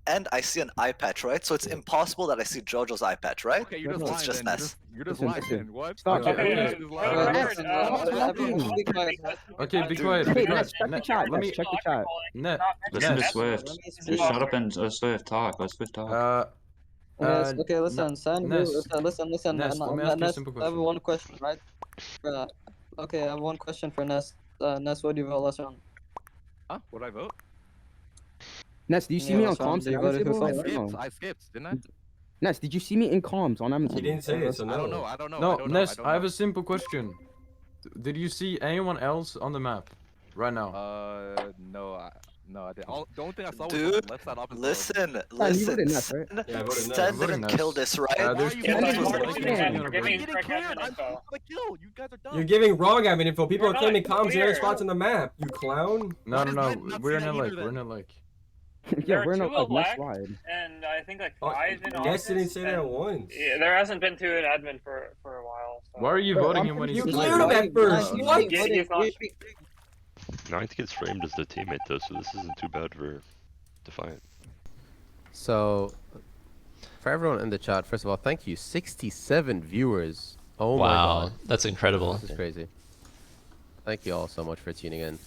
and I see an eye patch, right? So it's impossible that I see Jojo's eye patch, right? Okay, you're just So lying it's just then. Ness. You're just Listen, lying listen. then. What? Stop Okay, it. okay, Okay. you're just Wait, lying. Ness, Robert, be quiet. Okay, be Dude. quiet. Be Hey, quiet. Ness, check the chat. Let Ness, me. check the chat. Listen to Ness. Swift. Just shut up and let Swift talk. Let Swift talk. Okay, listen, San, Ness. listen. Ness, let me ask you a Ness, simple I have question. one question, right? Okay, I have one question for Ness. Ness, what do you vote last round? Huh? What did I vote? Ness, do you see Yeah, me on last round, comms do you on vote Admin who table? voted? I skipped, didn't I? Ness, did you see me in comms on Admin He table? didn't say it, so no. I don't know. I don't know. No, I don't know. Ness, I don't I have know. a simple question. Did you see anyone else on the map right now? No, no, I didn't. The only thing I saw was Dude, on the left side office. Listen, you listen. voted Ness, right? Yeah, I voted Ness. Sen I'm voting didn't kill Ness. this, right? There's Why are two you people voting that for like it? me on I'm the getting video. cleared. I'm supposed to kill. You guys are dumb. You're giving wrong admin info. People You're are claiming not comms in other clear. spots on the map. You clown. No, Why no, does no. Mike not We're see in that a either like. We're then? in a like. Yeah, There we're are not two like next elect, slide. and I think like Oh, 5 in Ness office. didn't say that and- once. Yeah, there hasn't been two in admin for a while. So. Why are you Bro, voting I'm him when pretty he's You sure cleared him Ness- at first. Ness- What? He's not. Ninth gets framed as the teammate though, so this isn't too bad for Defiant. So, for everyone in the chat, first of all, thank you. 67 viewers. Oh my Wow, god. that's incredible. This is crazy. Thank you all so much for tuning in.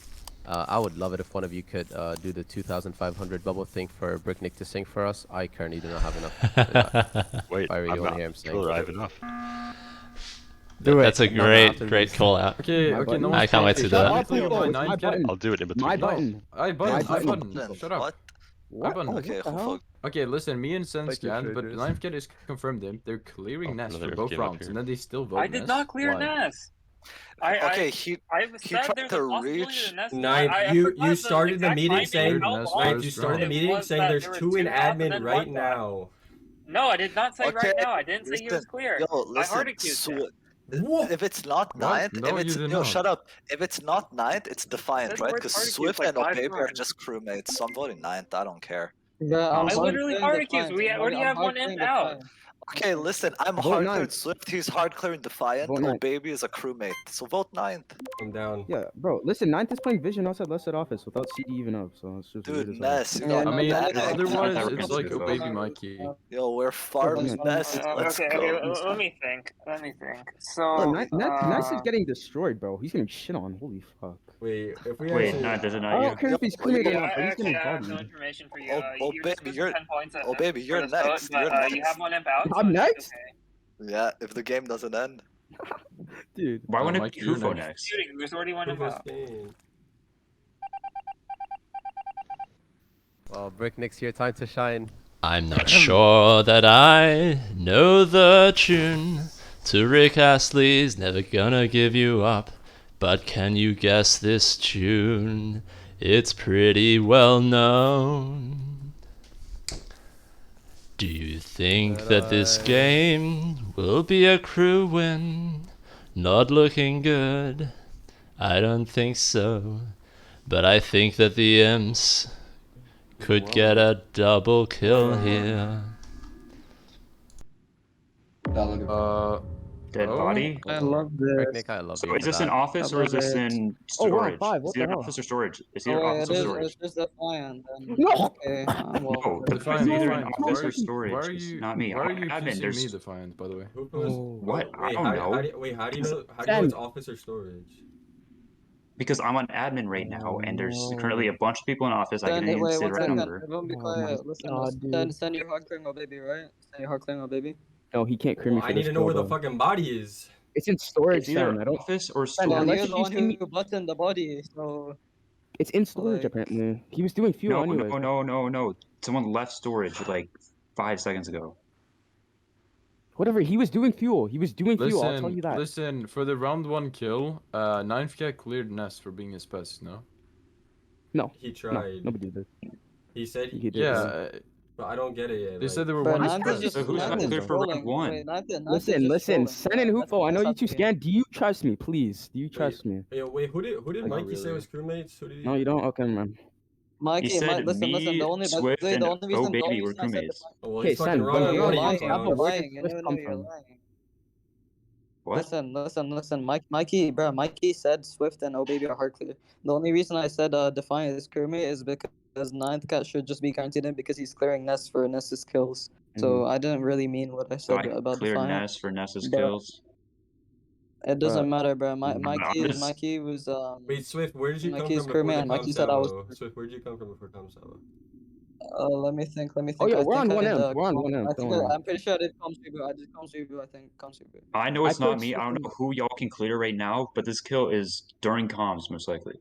I would love it if one of you could do the 2,500 bubble thing for Bricknick to sing for us. I currently do not have enough. Wait, If I really I'm want to not hear him sing. sure I have enough. Do it. That's a No, great, after great this. call out. Okay, My okay, button. no I one's can't wait to saying do shut that. up, please, my My nine button. I'll do it in between. My No, button. I button, My I button. button. Shut up. What? What? button. Okay, What the who hell? fuck? Okay, listen, me and Sen Thank you, scanned, but traders. Ninth Kid is confirmed him. They're clearing Oh, Ness for another both game up rounds, here. and then they still vote I did Ness. not clear Why? Ness. Okay, I've he said tried there's to a possibility reach- that Ness. Ninth, I you forgot the started the exact meeting timing saying how Ness long Ninth, you first started the round. it meeting was saying that there's there were 2 in two up and admin then right one now. No, I did not say right Okay, now. I didn't say he was listen, clear. Yo, I listen, hard accused him. What? if it's not What? ninth, No, if you it's did yo, not. shut up. If it's not ninth, it's Defiant, Said right? the word Because hard accused Swift like and 5 Obaby are times. just crewmates, so I'm voting ninth. I don't care. Bruh, I'm I hard literally clearing hard the accused. client. We I'm already hard- have I'm one hard imp clearing the out. client. Okay, listen, I'm Vote hard ninth. clearing Swift. He's hard clearing Defiant. Vote ninth. Obaby is a crewmate, so vote ninth. I'm down. Yeah, bro. Listen, Ninth is playing Vision outside left side office without CD even up, so it's just weird Dude, as hell. Ness, you Yeah, got I mean, mad. no, otherwise no, it's no, like no, a baby Mikey. Yo, we're farming no, Ness. Let's Okay, go. let me think. Let me think. Bro, So, Nice is getting destroyed, bro. He's getting shit on. Holy fuck. Wait, if we Wait, actually... no, does it I not don't you? care if he's Yo, you crewmate or yeah, not, I but he's actually getting have some bodied. information for you. Oh, You're baby, supposed to you're- 10 points oh, baby, for you're this vote, next, but, you're you next. have one imp out. I'm so it's next? okay. Yeah, if the game doesn't end. Dude. Why wouldn't it Mikey, be you're Hufo next. next? Shooting, there's already one imp Who's out. game? Well, Bricknick's here. Time to shine. I'm not sure that I know the tune to Rick Astley's Never Gonna Give You Up, but can you guess this tune? It's pretty well known. Do you think that this game will be a crew win? Not looking good. I don't think so. But I think that the imps could get a double kill here. Dead Oh. body? I love Bricknick, I love So you is for this in that. office or is this in Oh, we're on storage? 5. Is What it the in hell? office or storage? Is it Oh, in wait, office or storage? it's just Defiant. Then. No! Okay, well. No, but it's Defiant, either in Defiant, office why or are storage. you, It's not me. why are you Admin, accusing there's me Defiant, by the way? Who knows? What? I Wait, don't know. How do you know it's office or storage? Because I'm on admin right now, and there's currently a bunch of people in office. I Then, can wait, sit one right second. over. Everyone be Oh quiet. my Listen, God, dude. send your hard clearing, baby, right? Send your hard clearing, baby. No, he can't cream me Well, for I need this to know kill, where the though. fucking body is. It's in storage, It's either Sam. I don't. office or Sam, Well, unless storage. you're the you one see me, who buttoned the body, so. it's in storage Like- apparently. He was doing fuel No, anyways. no. Someone left storage like 5 seconds ago. Whatever. He was doing fuel. He was doing fuel. I'll tell you that. Listen, for the round 1 kill, Ninth Cat cleared Ness for being his pest, no? No. He No. tried. Nobody did. He said He he... did. Yeah, But I don't get it yet. they said they were Bro, one Ninth is pest. just So who's not Ninth is clear for round trolling. one? Wait, Ninth is Listen, just listen. trolling, Sen bro. and That's- Hufo, I know that's you up two to scan. Do you trust me, please? Do you trust me? Wait, who did Like, Mikey really. say was crewmates? Who did he... No, you don't. Okay, man. Mikey, He said listen. me, The only Swift, the and only reason, Baby the only were reason I said crewmates. Oh, well, Okay, he's fucking Sen, wrong. but you're what do you lying. think? I Where know you're does lying. I Swift know come you're from? lying. What? Listen. Mikey, bro. Mikey said Swift and Oh Baby are hard clear. The only reason I said Defiant is crewmate is because because ninth cat should just be guaranteed in because he's clearing Ness for Ness's kills. So I didn't really mean what I So said I about cleared Defiant. Ness for Ness's but- kills. It doesn't matter, bro. Mikey just- was Wait, Swift, where did you come Mikey's from before crewmate, the and Mikey said I was. Kamsabo? Swift, where did you come from before Kamsabo? Let me think. Oh yeah, I we're on think I one did, M. We're on one M. I Don't think worry. I'm pretty sure I did comms reboot. I did comms reboot. I think comms reboot. I know I it's not put me. I don't Swift know who y'all can clear right now, but this kill is during comms, most likely.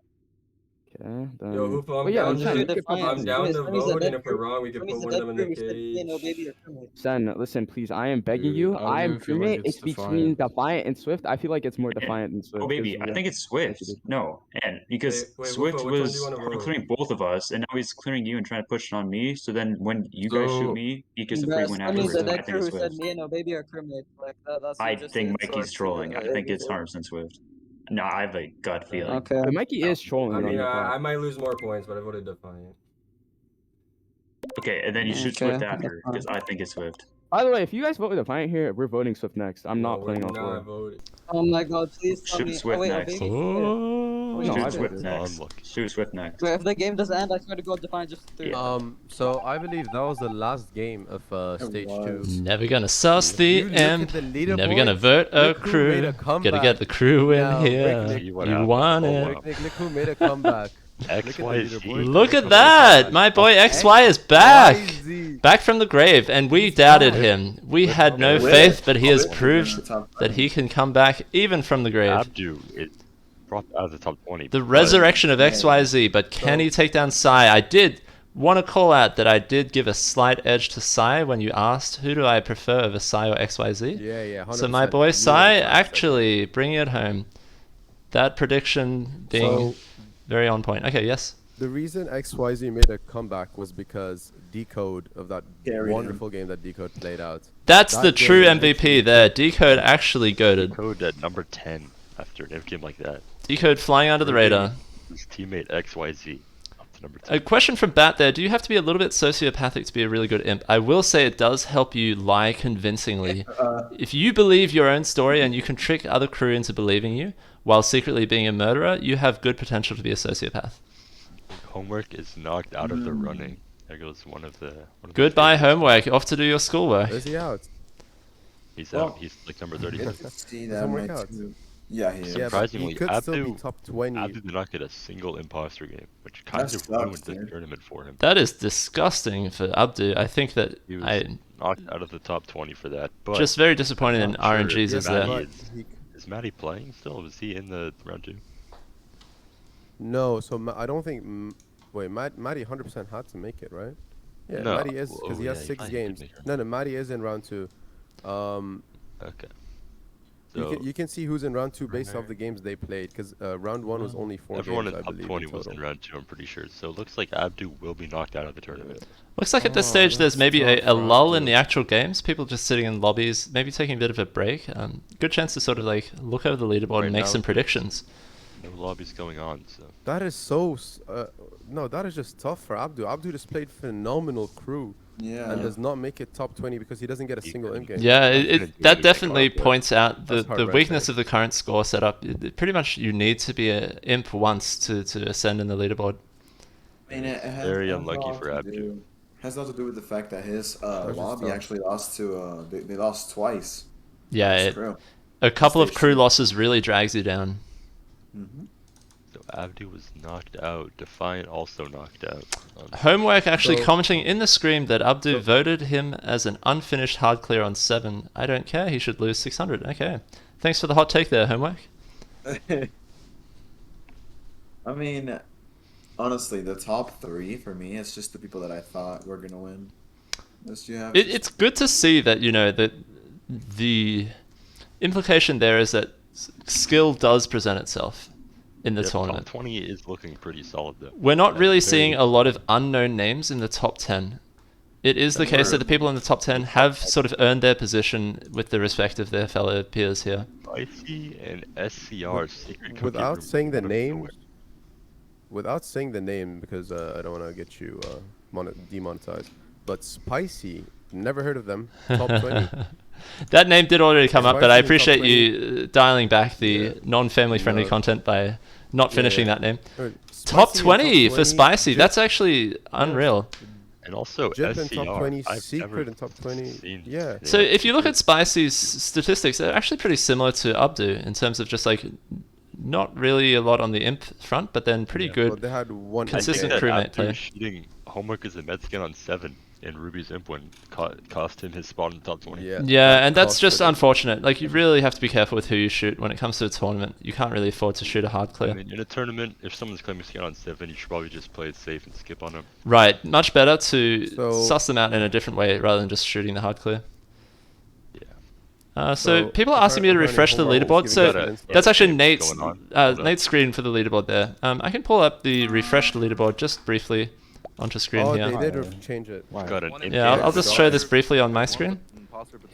Okay. Then... Yo, Hoofo, I'm But yeah, down Sen, to, you could Defiant. I'm down to When he's a vote, dead and if we're crew- wrong, we can when put he's a one of dead them in the crew, he said, cage. no, baby, you're crewmate. Sen, listen, please. I am begging Dude, you. I don't I am even feel like crewmate. it's It's between Defiant. Defiant and Swift. I feel like it's more Defiant than Swift. Oh, baby, 'cause, I think it's Swift. No, and because Wait, Swift Woofo, which one do was you wanna vote? clearing both of us, and now he's clearing you and trying to push it on me. So then when you guys shoot So- me, he gets a Bruh, free win Sonny's afterwards. a And I dead think crew it's who said Swift. me and no baby are crewmate. Like that's I just think it, so Mikey's it's, trolling. I think it's it- 100% Swift. No, I have a gut feeling. Okay. But Mikey is trolling. I on mean, the I pod. might lose more points, but I voted Defiant. Okay, and then you shoot Okay, Swift after, that's because I think it's Swift. By the way, if you guys vote with Defiant here, we're voting Swift next. I'm not No, playing we're on not four. voting. Oh my god, please tell Shoot me. Swift oh wait, next. baby. Oh, No, I Shoot Swift voted. next. Unlucky. Shoot Swift next. Wait, if the game doesn't end, I swear to God, Defiant just threw. Yeah. So I believe that was the last game of stage 2. never gonna sauce the You look at imp. the Never gonna leaderboard, vote a look who made crew. a Gotta comeback. get the crew in Now, here. Rick, See what You happened. want Oh, it. wow. Look who made a comeback. Look at the XYZ. leaderboard. Look at Look that! My boy XY is back! XYZ. Back from the grave, and we He's doubted back. him. We had no faith, but he has proved that he can come back even from the grave. Abdu, it dropped out of the top 20. The but- resurrection of XYZ, but can he take down Psy? I did want to call out that I did give a slight edge to Psy when you asked who do I prefer over Psy or XYZ. Yeah, 100%. So my boy You Psy were actually bringing it home. That prediction being very on point. Okay, yes. The reason XYZ made a comeback was because Decode of that wonderful game that Decode played out. That's That the true game MVP there. Decode actually goated. Code at number 10 after an imp game like that. Decode flying under the radar. His teammate XYZ up to number 10. A question from Bat there. Do you have to be a little bit sociopathic to be a really good imp? I will say it does help you lie convincingly. If you believe your own story and you can trick other crew into believing you while secretly being a murderer, you have good potential to be a sociopath. Homework is knocked out of the running. There goes one of the. Goodbye homework. Off to do your schoolwork. Is he out? He's out. He's like number 30. See that might out. Yeah, he is. Yeah, but Surprisingly, he could still be Abdu top 20. did not get a single imposter game, which kind That of sucks, ruined the dude. tournament for him. That is disgusting for Abdu. I think that He was knocked out of the top 20 for that. But just very disappointed in I'm not RNGs sure is if there. Matty is Matty playing still? Was he in the round 2? No, so I don't think. Wait, Matty 100% had to make it, right? Yeah, No. Matty is because he Oh, has yeah, 6 he did games. make it. No, Matty is in round 2. Okay. So You can see who's in round 2 based off the games they played because round 1 was only 4 everyone games, in I top believe. 20 in was in total. round 2, I'm pretty sure. So it looks like Abdu will be knocked out of the tournament. Looks like at this Oh, stage there's that's maybe a tough, lull in Abdu. the actual games. People just sitting in lobbies, maybe taking a bit of a break. Good chance to sort of like look over the leaderboard Right and make now, some predictions. No lobbies going on, so. That is so. No, that is just tough for Abdu. Abdu just played phenomenal crew Yeah. and does not make it top 20 because he doesn't get a He single couldn't. in game. Yeah, Couldn't do that anything definitely about that. points out That's the heartbreaking. weakness of the current score setup. Pretty much you need to be an imp once to ascend in the leaderboard. I mean, it has, Very has unlucky a lot for to Abdu. do- Has a lot to do with the fact that his just lobby tough. actually lost to they lost twice. Yeah, His crew. a couple of Stage crew two. losses really drags you down. Mhm. So Abdu was knocked out. Defiant also knocked out. Homework actually So- commenting in the scream that Abdu voted him as an unfinished hard clear on 7. I don't care, he should lose 600. Okay. Thanks for the hot take there, Homework. I mean, honestly, the top 3 for me, it's just the people that I thought were gonna win. This you have. It's good to see that, you know, that the implication there is that skill does present itself in the Yep, tournament. top 20 is looking pretty solid though. We're not really Very- seeing a lot of unknown names in the top 10. It is the case that the people in the top 10 have sort of earned their position with the respect of their fellow peers here. Spicy and SCR secret cookie Without room saying the out of names, nowhere. without saying the name because I don't want to get you demonetized. But Spicy Never heard of them. Top 20. That name did already come up, but I Spicy top appreciate 20. you dialing back the Yeah. non-family friendly No. content by not finishing that name. Alright, Top Spicy in 20 for 20, Spicy. Jip- That's actually unreal. And also Jip in SCR. top 20, I've Secret never in top 20. seen Yeah. So anyone if you look Secret. at Spicy's statistics, they're actually pretty similar to Abdu in terms of just like not really a lot on the imp front, but then pretty Well, good. they had one. Consistent I think crewmate that play. after shooting Homework as a med skin on 7 in Ruby's imp one cost him his spot in the top 20. Yeah. Yeah, and that's cost just it. unfortunate. Like you really have to be careful with who you shoot when it comes to a tournament. You can't really afford to shoot a hard I clear. mean, in a tournament, if someone's claiming skin on 7, you should probably just play it safe and skip on them. Right, much better to So- suss them out in a different way rather than just shooting the hard clear. Yeah. So people are asking me to apparently refresh the Homework leaderboard. was So giving us that's actually games Nate's going on. Hold up. Nate's screen for the leaderboard there. I can pull up the refreshed leaderboard just briefly onto screen Oh, here. they did change it. Got an imp Yeah, here. I'll just show this briefly on my screen.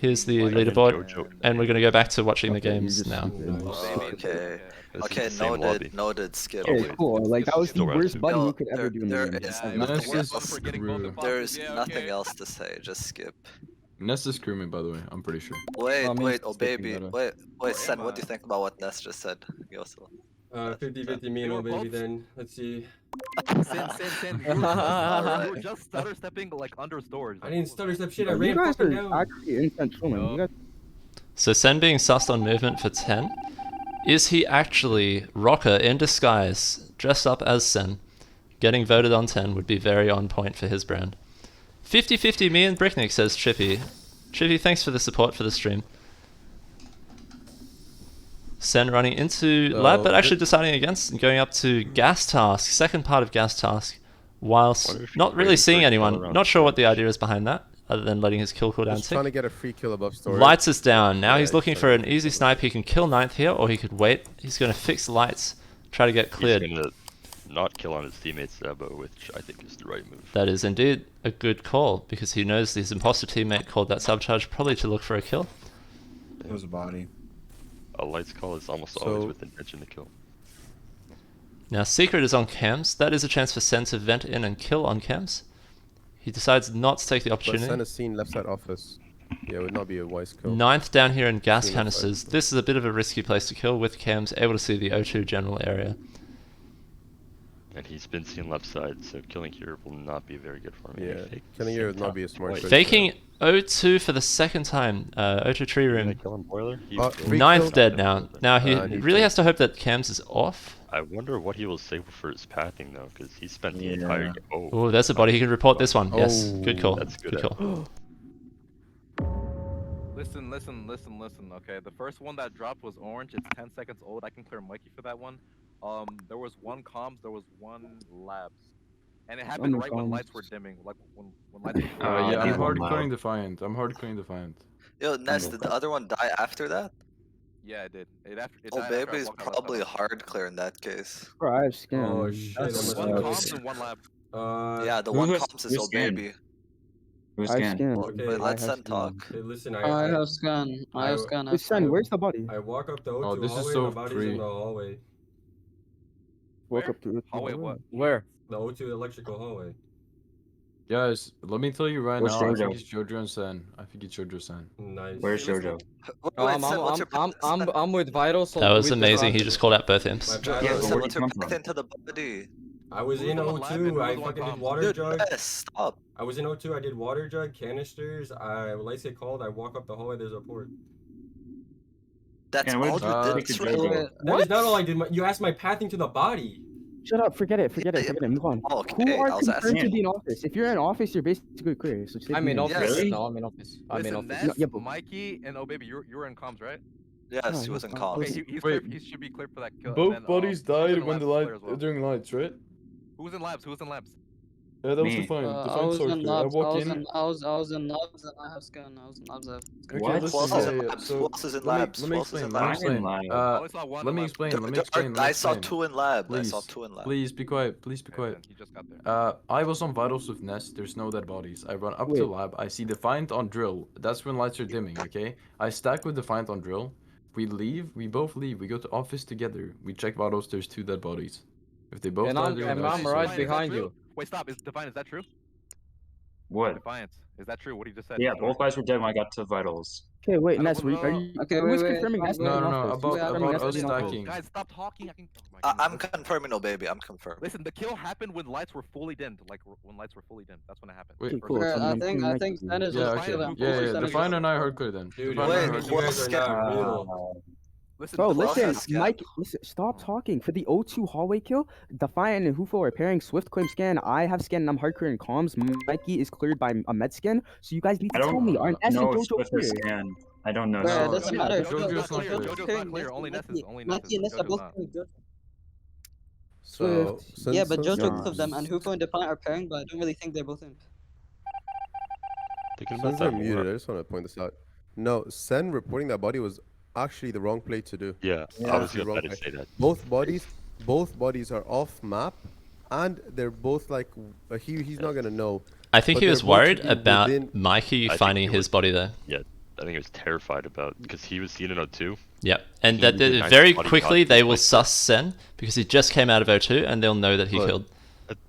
Here's the leaderboard, Jojo. and we're gonna go back to watching the games now. Okay. This Okay, is the same lobby. noted, Skip. Okay, cool. Like that was the Still round worst two. button No, you could ever there- do in there the game. is Ever. Ness nothing is else. screw. There's nothing else to say. Just skip. Ness is crewmate, by the way. I'm pretty sure. Wait, I mean, wait, oh skipping baby, better. wait, Sen, what do you think about what Ness just said? Yossel? 50-50 me and old baby then. Let's see. Sin. You were just stutter stepping like under stores. I didn't stutter step shit, I You ran guys fucking are down. actually instant man. You guys So Sen being sussed on movement for 10. Is he actually Rocker in disguise, dressed up as Sen? Getting voted on 10 would be very on point for his brand. 50-50 me and Bricknick, says Chippy. Chippy, thanks for the support for the stream. Sen running into lab, but actually deciding against and going up to Gas Task, second part of Gas Task, whilst Wonder if he's not really waiting seeing for a kill anyone. around Not sure what the idea is behind that, other than letting his kill cooldown Just trying to tick. get a free kill above storage. Lights is down. Now Yeah, he's looking he's for trying an easy snipe. He can kill 9th here, or he could wait. He's going to fix lights, try to get cleared. He's gonna not kill on his teammates, Zabo, which I think is the right move. That is indeed a good call, because he knows his imposter teammate called that subcharge probably to look for a kill. It was a body. A lights call is almost So- always with intention to kill. Now Secret is on cams. That is a chance for Sen to vent in and kill on cams. He decides not to take the But send opportunity. a scene left side office. Yeah, it would not be a wise kill. 9th down here in gas Scene left side. canisters. This is a bit of a risky place to kill with cams, able to see the O2 general area. And he's been seen left side, so killing here will not be very good for him. Yeah, He faked killing the here same would not time be a smart twice. choice. Faking O2 for the second time. O2 tree Gonna room. kill on boiler? He Free 9th kill. dead now. Now he he really has to hope that cams is off. I wonder what he will save for his pathing though, because he spent the entire. Oh, Oh, there's a body. He can report this one. Yes, good call. That's good. Good call. Listen. Okay, the first one that dropped was orange. It's 10 seconds old. I can clear Mikey for that one. There was one comms. There was one labs, and it happened no right when comms. lights were dimming. Like when lights. Were Yeah, I'm people hard loud. clearing Defiant. I'm hard clearing Defiant. Yo, Ness, did the other one die after that? Yeah, it did. It died Oh, after I baby's walked out probably that hard clear in that case. Bro, I have skin. Oh shit, That's I'm tunnel. One gonna comms and one lab. Yeah, the who one was- comms is who's oh scan? baby. Who's I have scan? skin. Okay, Wait, I let have Sen skin. talk. Hey, listen, I have scan. I have I- scan. I Wait, have Sen, scan. where's the body? I walk up the O2 Oh, this is hallway, so my body's free. in the hallway. Woke up to it. Hallway what? Where? The O2 electrical hallway. Guys, let me tell you right Where's now. I Jojo? think it's Jojo and Sen. I think it's Jojo Sen. Nice. Where's Jojo? Wait, Sen, what's your Sen, I'm with Vital. So That was with the amazing. He Vital. just called out both imps. My Yo, path- Yeah, Sen, but where'd what's you your come from? path into the body? I was Who's in the one lab and O2, who's I the one fucking did comms? water Dude, jug. Ness, stop. I was in O2, I did water jug, canisters, lights get called, I walk up the hallway, there's a port. That's Yeah, where's all the you freaking did. Jojo? Trey? That is not all I did, you asked my pathing to the body. Shut up, forget it, move on. Oh, Who okay, are I was concerned asking. to be in office? If you're in office, you're basically clear. So stay I'm in clear. office. Really? No, I'm in office. I'm in Listen, office. Ness, Yeah, but- Mikey, and oh baby, you were in comms, right? Yes, he was in comms. Okay, he's Wait. clear, he should be clear for that kill. and Both then, bodies who's in died when labs the is light clear as well. during lights, right? Who's in labs? Who's in labs? Yeah, that was Me. Defiant. I Defiant was so in clear. I labs. walk I was in. in labs and I have scan. I was in labs. I have scan. Okay, What? Who else listen, is yeah, in yeah, labs? so Who else is in let me- labs? let Who me else is in explain, let me labs? I'm in explain. lab. I only saw one Let in me lab. explain, let me explain, I saw explain. 2 in lab. I Please, saw 2 in lab. Please be quiet, please be Okay, quiet. then he just got there. I was on vitals with Nest. There's no dead bodies. I run up Wait. to lab. I see Defiant on drill. That's when lights are dimming. Okay. I stack with Defiant on drill. We leave. We both leave. We go to office together. We check vitals. There's 2 dead bodies. If they both And die I'm- during and that, I'm it's right okay. Is that behind true? you. Wait, stop. Is Divine? Is that true? What? Defiance. Is that true? What he just said? Yeah, Is that both right? guys were dead when I got to vitals. Okay, wait, I don't Ness, are know. you Okay, who's wait, confirming Ness? No, being no, no. office? About Who's confirming Ness us being office? stacking. Guys, stop talking. Oh my I'm goodness. confirming, no baby. I'm confirmed. Listen, the kill happened when lights were fully dimmed. Like when lights were fully dimmed. That's when it happened. Wait, Okay, cool. Okay, So I I'm think confirming Zen is Yeah, just okay. killing. Yeah, Zen is Define just- and I heard clear then. Dude, Define and I wait, heard you clear. guys are not real. Listen, Bro, the Well, listen, that's scam. Mike, listen, stop talking. For the O2 hallway kill, Defiant and Hufo are pairing Swift claim scan. I have scan and I'm hardcore in comms. Mikey is cleared by a med scan. So you guys need I to tell me, don't are Ness and know Jojo Swift or clear? Scan. I don't know. Bro, No, it doesn't yeah, matter. Jojo's not clear. clear. Jojo's not clear. Only Ness is. Only Ness Mikey and is. Ness are Jojo's both not. clear. So, Yeah, since- but since- Jojo killed them, and Hufo and Defiant are pairing, but I don't really think they're both in. Thinking about Since that they're muted, more. I just want to point this out. No, Sen reporting that body was actually the wrong play to do. Yeah, Yeah. I was Actually about to wrong say that. Both bodies are off map, and they're both like he's not gonna know. I think But he was they're both worried within- about Mikey I think finding he his was- body there. Yeah, I think he was terrified about because he was seen in O2. Yeah, and He that knew the that guy's very body quickly got they will like- sus Sen because he just came out of O2 and they'll know that he But- killed.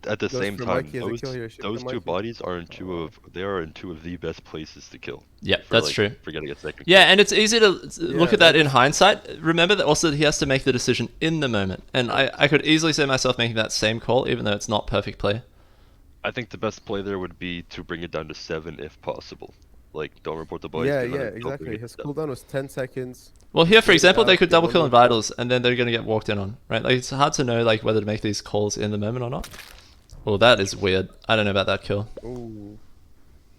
At the Goes same for time, Mikey as a kill here, shoot those for two Mikey. bodies are in two of the best places to kill. Yeah, for, that's like, true. For getting a second. Yeah, kill. and it's easy to look Yeah, at that in hindsight. Remember that also he has to make the decision in the moment, and I could easily see myself making that same call, even though it's not perfect play. I think the best play there would be to bring it down to 7 if possible. Like, don't report the boys. Yeah, give it yeah, a kill, bring exactly. it His to cooldown was 10 seconds. Well, here, for Get it example, they out, could get double one kill in more kill. vitals, and then they're going to get walked in on, right? Like, it's hard to know like whether to make these calls in the moment or not. Well, that is weird. I don't know about that kill. Ooh.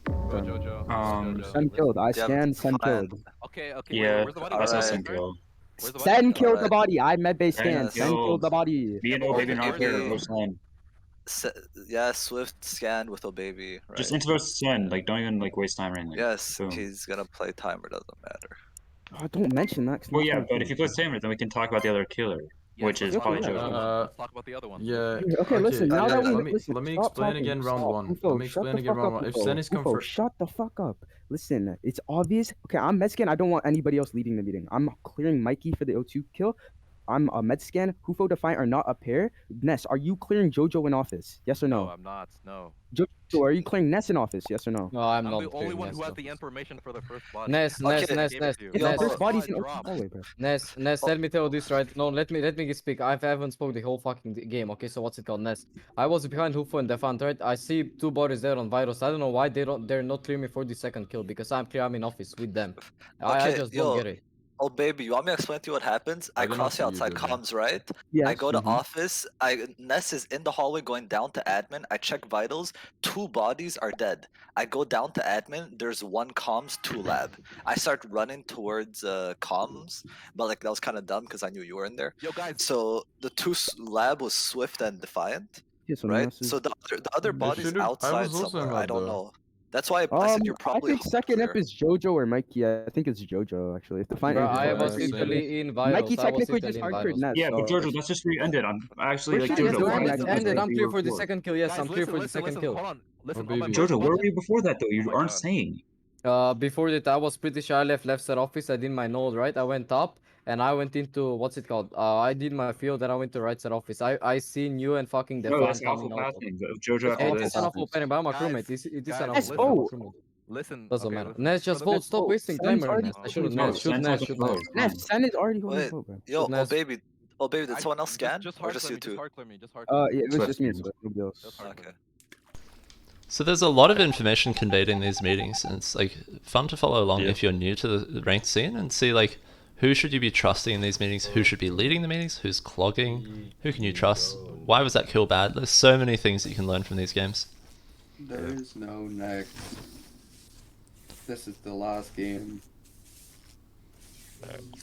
Jojo. Sen killed. I Yeah, scanned, Sen fine. killed. Okay, okay. Yeah, Where's the body? I saw Alright. Sen kill. Where's the body? Sen killed the Alright. body. I med base scan. Sen Sen killed the body. Me and Yeah, O but Baby not here. okay. Go Sen. Yeah, Swift scanned with Obaby. Right? Just interrupt Sen. Like, don't even like waste time or anything. Yes, Boom. he's gonna play timer. Doesn't matter. Oh, don't mention that. 'cause Well, I'm yeah, gonna but kill if you you. play Tamer, then we can talk about the other killer, Yeah, which let's is talk probably about the Jojo. other one. Uh, Let's talk about the other one. Yeah. Okay, listen. Now that we listen, let me stop explain talking, again round stop. one. Ufo, Let me shut explain the again fuck round up, one. If Ufo. Sen is Ufo, confirmed, shut the fuck up. Listen, it's obvious. Okay, I'm Medscan. I don't want anybody else leading the meeting. I'm clearing Mikey for the O2 kill. I'm a Medscan. Hufo Defiant are not a pair. Ness, are you clearing Jojo in office? Yes or No, no? I'm not. No. Jojo, are you clearing Ness in office? Yes or no? No, I'm I'm not. the only clearing one Ness, who has though. the information for the first body. Ness, Okay. Ness, Ness, Gave it Ness, to you. It's Yo, the first Ness, body's in I the dropped. hallway, bro. Ness, let me tell you this right. No, let me speak. I haven't spoke the whole fucking game. Okay, so what's it called, Ness? I was behind Hufo and Defant, right? I see two bodies there on Virus. I don't know why they're not clearing me for the second kill because I'm clear. I'm in office with them. I Okay, just yo, don't get it. Oh baby, you want me to explain to you what happens? I I did not cross see you you, outside Jojo. comms, right? Yes. I go to mhm. office. Ness is in the hallway going down to admin. I check vitals. 2 bodies are dead. I go down to admin. There's 1 comms, 2 lab. I start running towards comms, but like that was kind of dumb because I knew you were in there. Yo, guys. So the 2 lab was Swift and Defiant, Yeah, so right? Ness is- So the other They body's should've- I outside was also in somewhere. I lab, don't though. know. That's why I said you're I probably think second clear. up is Jojo or Mikey. I think it's Jojo actually. If the final Bro, I was same. literally in Virus. Mikey I was technically literally just in hardcore Virus. Ness. Yeah, but so- Jojo, that's just where you ended. I'm actually We're like shooting Jojo. this Why one, did like, you ended, end I'm up clear where for you the were? second kill. Yes, Guys, I'm clear for the listen, second listen, kill. Hold on. Listen, Oh, on my baby. first Jojo, where body- were you before that though? You Oh my aren't God. saying. Before that, I was pretty sure I left set office. I did my node, right? I went up and I went into what's it called? I did my field, then I went to right set office. I seen you and fucking No, Defan that's awful coming out. passing. Jojo after It this. is an awful opening, but I'm a Guys, crewmate. It is guys, an listen. awful Oh. crewmate. Listen. Doesn't okay, matter. listen. Ness, just For vote. the- Stop wasting Sen's time, already Ness. fucking Shoot No, Ness. Shoot Sen's Ness. like Shoot a pro. Ness. Ness, Sen is already holding Wait, vote, bro. yo, Ness. baby. Oh baby, did someone else scan? Just Or hard just clear you me. 2? Just hard clear me. Just hard Yeah, it was Swift. just me and Swift. Nobody else. Just hard clear Okay. So there's a lot of information conveyed in these meetings, and it's like fun to follow along Yeah. if you're new to the ranked scene and see like who should you be trusting in these meetings, who should be leading the meetings, who's clogging, who can you trust, why was that kill bad? There's so many things that you can learn from these games. There is no next. This is the last game.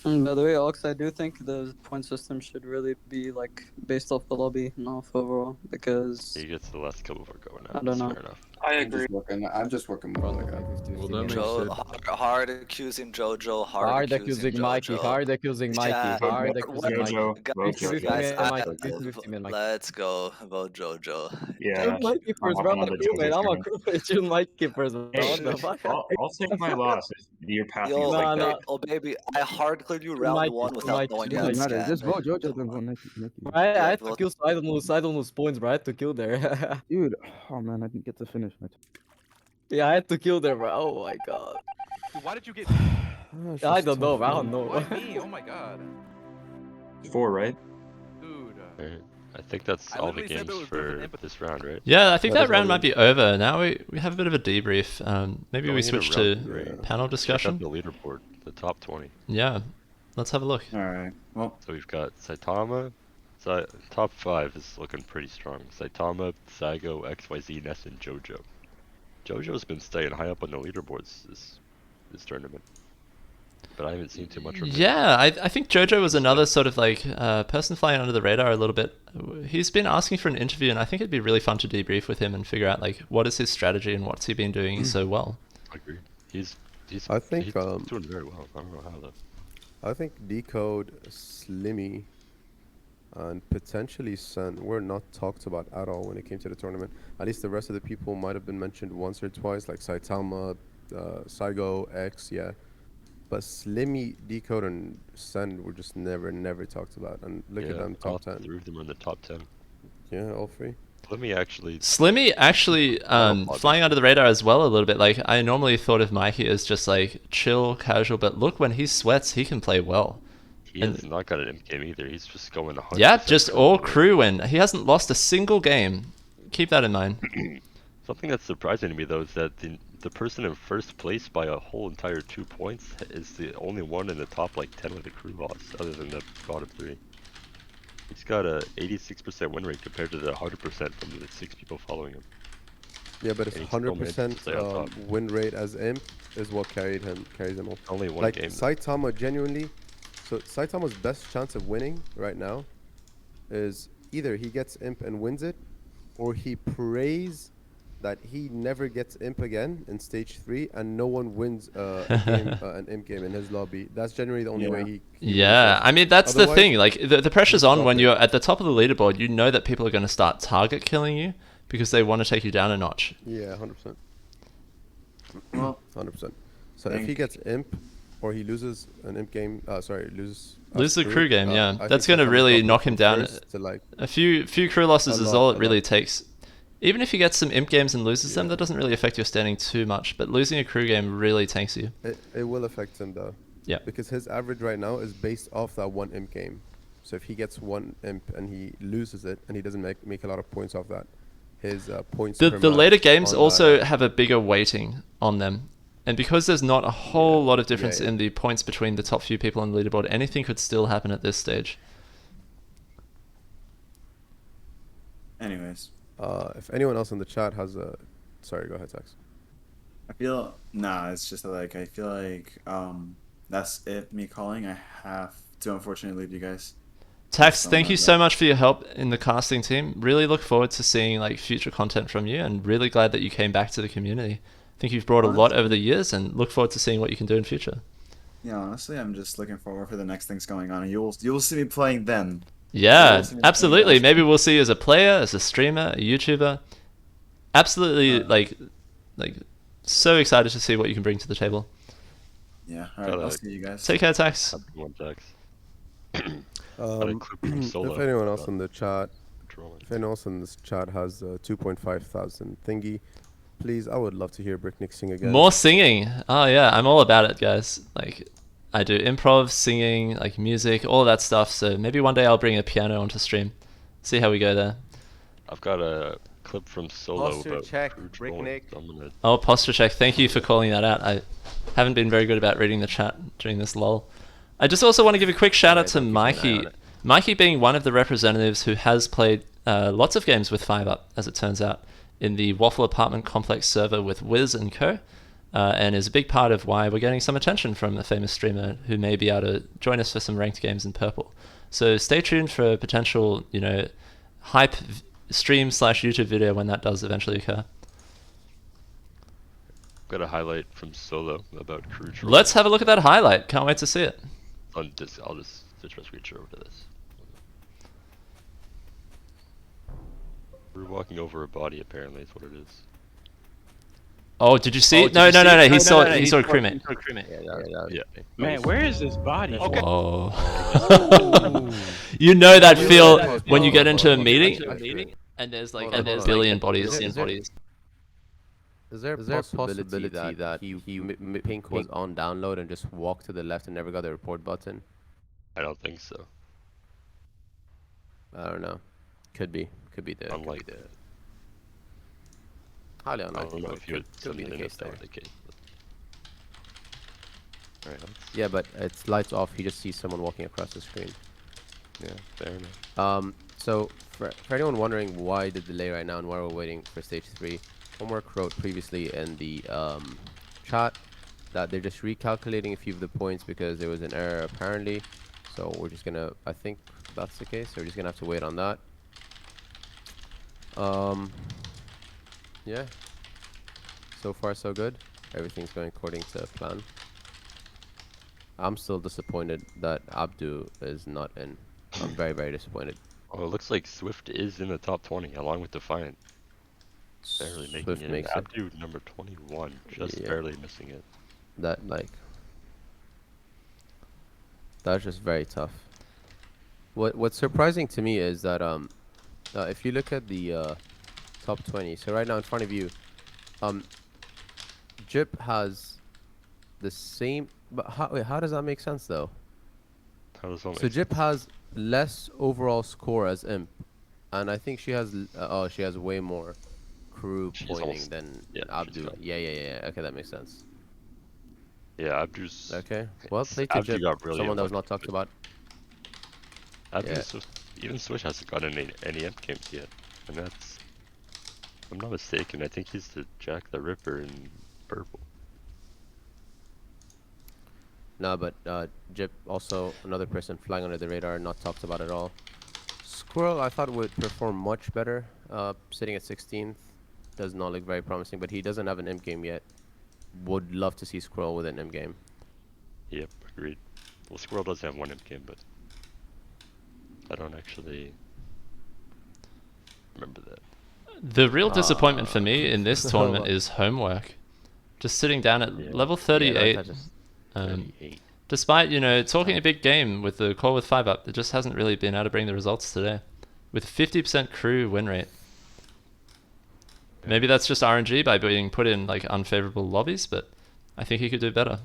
And by the way, Ox, I do think the point system should really be like based off the lobby, not off overall, because He gets the last kill before going I out. don't That's know. fair enough. I I'm agree. just working more like a. Well, that makes Joe, sense. hard accusing Jojo, Hard accusing Mikey. Jojo. Hard accusing Mikey. Yeah, Hard what- accusing what- Mikey. Jojo, Guys, vote Fifty Jojo. guys, man, Mikey. 50-50 man, Mikey. let's go vote Jojo. Yeah. Mikey first, bro. I'm a crewmate. I'm a crewmate. You Mikey first, bro. Hey, What the fuck? I'll take my loss if you're passing Yo, it like no, that. no. oh baby, I hard cleared you round Mikey, 1 without Mikey, knowing you Doesn't had matter. scan. Just vote Jojo, then vote Mikey. I had to vote- kill, so I don't lose points, bro. I had to kill there. Dude, oh man, I didn't get to finish my. Yeah, I had to kill them, bro. Oh my god. Dude, why did you get? I don't know, bro. I don't know. Why me? Oh my god. 4, right? Dude. Alright. I think that's I all the literally said games there was for empathy. this round, right? Yeah, I think That that is all round we- might be over. Now we have a bit of a debrief. Maybe we Going into switch round to three, panel check out discussion. the leaderboard, the top 20. Yeah, let's have a look. Alright. Well, So we've got Saitama. Top 5 is looking pretty strong. Saitama, Saigo, XYZ, Ness, and JoJo. JoJo's been staying high up on the leaderboards this tournament. But I haven't seen too much from him. Yeah, I think JoJo was another sort of like person flying under the radar a little bit. He's been asking for an interview, and I think it'd be really fun to debrief with him and figure out like what is his strategy and what's he been doing so well. I agree. He's I think, he's doing very well. I don't know how though. I think Decode, Slimmy, and potentially Sen were not talked about at all when it came to the tournament. At least the rest of the people might have been mentioned once or twice, like Saitama, Saigo, X, yeah. But Slimmy, Decode, and Sen were just never talked about. And look at them, all top 10. 3 of them are in the top 10. Yeah, all 3. Let me actually. Slimmy actually flying under the radar as well a little bit. Like I normally thought of Mikey as just like chill, casual, but look, when he sweats, he can play well. He has not got an imp game either. He's just going 100%. Yeah, just all crew win. He hasn't lost a single game. Keep that in mind. Something that's surprising to me though is that the person in first place by a whole entire 2 points is the only one in the top like 10 with a crew loss, other than the bottom 3. He's got a 86% win rate compared to the 100% from the 6 people following him. Yeah, but his And he still managed to stay on 100% top. win rate as imp is what carries him off. Only one like game, though. Saitama genuinely. So Saitama's best chance of winning right now is either he gets imp and wins it, or he prays that he never imp imp again in stage 3 and no one wins an imp game in his lobby. That's generally the only way he Yeah, I mean that's the Otherwise, thing. Like the pressure's on when drop it. you're at the top of the leaderboard. You know that people are going to start target killing you because they want to take you down a notch. Yeah, 100%. Well, 100%. So if he gets imp, or he loses an imp game, loses Lose the crew game, yeah. I That's think going to Saitama really dropped knock from him down. first to, like, A few crew losses a is lot, all a it really lot. takes. Even if you get some imp games and loses them, that doesn't really affect your standing too much. But losing a crew game really tanks you. It will affect him though. Yeah. Because his average right now is based off that one imp game. So if he gets one imp and he loses it and he doesn't make a lot of points off that, his points. The per later match games on also that- have a bigger weighting on them. And because there's not a whole lot of difference yeah. in the points between the top few people on the leaderboard, anything could still happen at this stage. anyways, if anyone else in the chat has a, sorry, go ahead, Tex. I feel it's just that, like I feel like that's it. Me calling. I have to unfortunately leave you guys. Tax, So thank on you that so note. much for your help in the casting team. Really look forward to seeing like future content from you, and really glad that you came back to the community. I think you've brought a lot over the years, and look forward to seeing what you can do in future. Yeah, honestly, I'm just looking forward for the next things going on, and you'll see me playing then. Yeah, You'll see me playing absolutely. then. Maybe we'll see you as a player, as a streamer, a YouTuber. Absolutely, like so excited to see what you can bring to the table. Yeah, all right. I'll see you guys. Take care, Tax. Have a good one, Tax. If anyone else in the chat, if anyone else in this chat has a 2.5 thousand thingy, please, I would love to hear Bricknick sing again. More singing. Oh yeah, I'm all about it, guys. Like, I do improv, singing, like music, all that stuff. So maybe one day I'll bring a piano onto stream. See how we go there. I've got a clip from Solo Posture about check, crew trolling, Bricknick. so I'm gonna- Oh, posture check. Thank you for calling that out. I haven't been very good about reading the chat during this lull. I just also want to give a quick shout out to Mikey. Mikey being one of the representatives who has played lots of games with 5UP, as it turns out, in the Waffle Apartment Complex server with Wiz and co. And is a big part of why we're getting some attention from a famous streamer who may be able to join us for some ranked games in Purple. So stay tuned for a potential, hype stream / YouTube video when that does eventually occur. got a highlight from Solo about crew trolling. Let's have a look at that highlight. Can't wait to see it. I'll just switch my screen share over to this. We're walking over a body, apparently, is what it is. Oh, did you see it? No. He saw it. He saw a crewmate. Yeah. Man, where is this body? Okay. Whoa. You know that feel when you get into a meeting and there's like a billion bodies in bodies. Is Is there a possibility that Pink was on download and just walked to the left and never got the report button? I don't think so. I don't know. Could be the. Unlikely. Highly I unlikely. don't know but if you would could be the something case if that there. were the case. Alright, Yeah, but it's lights off. He just sees someone walking across the screen. yeah, fair enough. So for anyone wondering why the delay right now and why we're waiting for stage 3, Homework wrote previously in the chat that they're just recalculating a few of the points because there was an error apparently. So we're just gonna, I think that's the case. So we're just gonna have to wait on that. Yeah. So far so good. Everything's going according to plan. I'm still disappointed that Abdu is not in. I'm very, very disappointed. Oh, it looks like Swift is in the top 20 along with Defiant. Barely making Swift it. makes it. Abdu number 21, just Yeah. barely missing it. That's just very tough. What's surprising to me is that if you look at the top 20, so right now in front of you, Jip has the same. But how does that make sense though? How does that make So Jip has less overall score as Imp, and I think she has she has way more crew pointing almost- than yeah, Abdu. she's got- Yeah. Okay, that makes sense. Yeah, Abdu's. Okay. Well, play to Abdu Jip. got really Someone that was unlucky, not talked about. Abdu, Yeah. even Switch hasn't gotten any imp games yet, and that's. If I'm not mistaken, I think he's the Jack the Ripper in purple. No, but Jip also another person flying under the radar, not talked about at all. Squirrel, I thought would perform much better. Sitting at 16th, does not look very promising, but he doesn't have an imp game yet. Would love to see Squirrel with an imp game. Yep, agreed. Well, Squirrel does have one imp game, but I don't actually remember that. The real disappointment for me in this tournament is Homework. Just sitting down at level 38. Despite, talking a big game with the Core with 5 up, it just hasn't really been able to bring the results today. With 50% crew win rate. Maybe that's just RNG by being put in like unfavorable lobbies, but I think he could do better.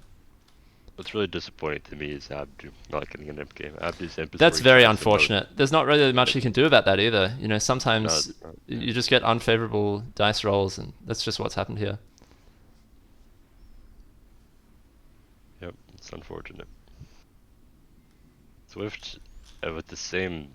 What's really disappointing to me is Abdu not getting an imp game. Abdu's imp is That's where he very shines the most. unfortunate. There's not really much he can do about that either. Sometimes you just get unfavorable dice rolls, and that's just what's happened here. Yep, it's unfortunate. Swift, with the same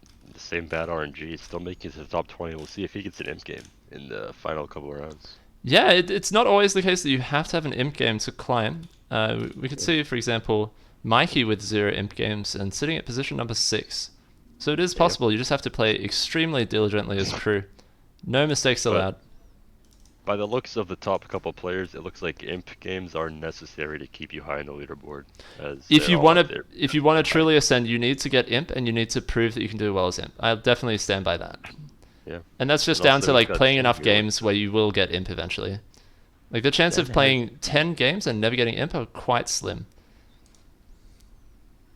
bad RNG, still making it to the top 20. We'll see if he gets an imp game in the final couple of rounds. Yeah, it's not always the case that you have to have an imp game to climb. We could see, for example, Mikey with 0 imp games and sitting at position number 6. So it is possible. You just have to play extremely diligently as crew. No mistakes allowed. By the looks of the top couple players, it looks like imp games are necessary to keep you high in the leaderboard. If you want to truly ascend, you need to get imp, and you need to prove that you can do well as imp. I'll definitely stand by that. Yeah. And that's just And down also to like it's got playing enough champion. games where you will get imp eventually. Like the chance of playing 10 games and never getting imp are quite slim.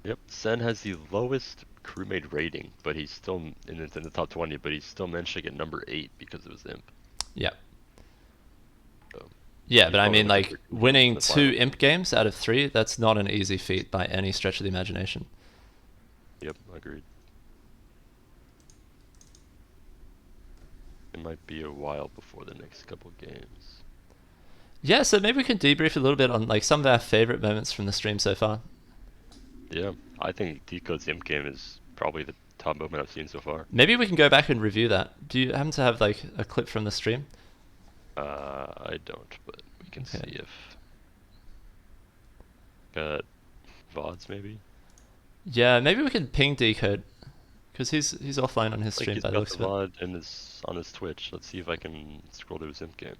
Yep, Sen has the lowest crewmate rating, but he's still in the top 20, but he's still managed to get number 8 because of his imp. Yeah. So, Yeah, he's but I probably mean, one of like, the good winning in the 2 final. imp games out of 3, that's not an easy feat by any stretch of the imagination. Yep, agreed. It might be a while before the next couple games. Yeah, so maybe we can debrief a little bit on like some of our favorite moments from the stream so far. Yeah, I think Decode's imp game is probably the top moment I've seen so far. Maybe we can go back and review that. Do you happen to have like a clip from the stream? I don't, but we can Okay. see if got VODs maybe. Yeah, maybe we can ping Decode because he's offline on his Like stream he's by the got looks the of it. VOD in on his Twitch. Let's see if I can scroll to his imp game.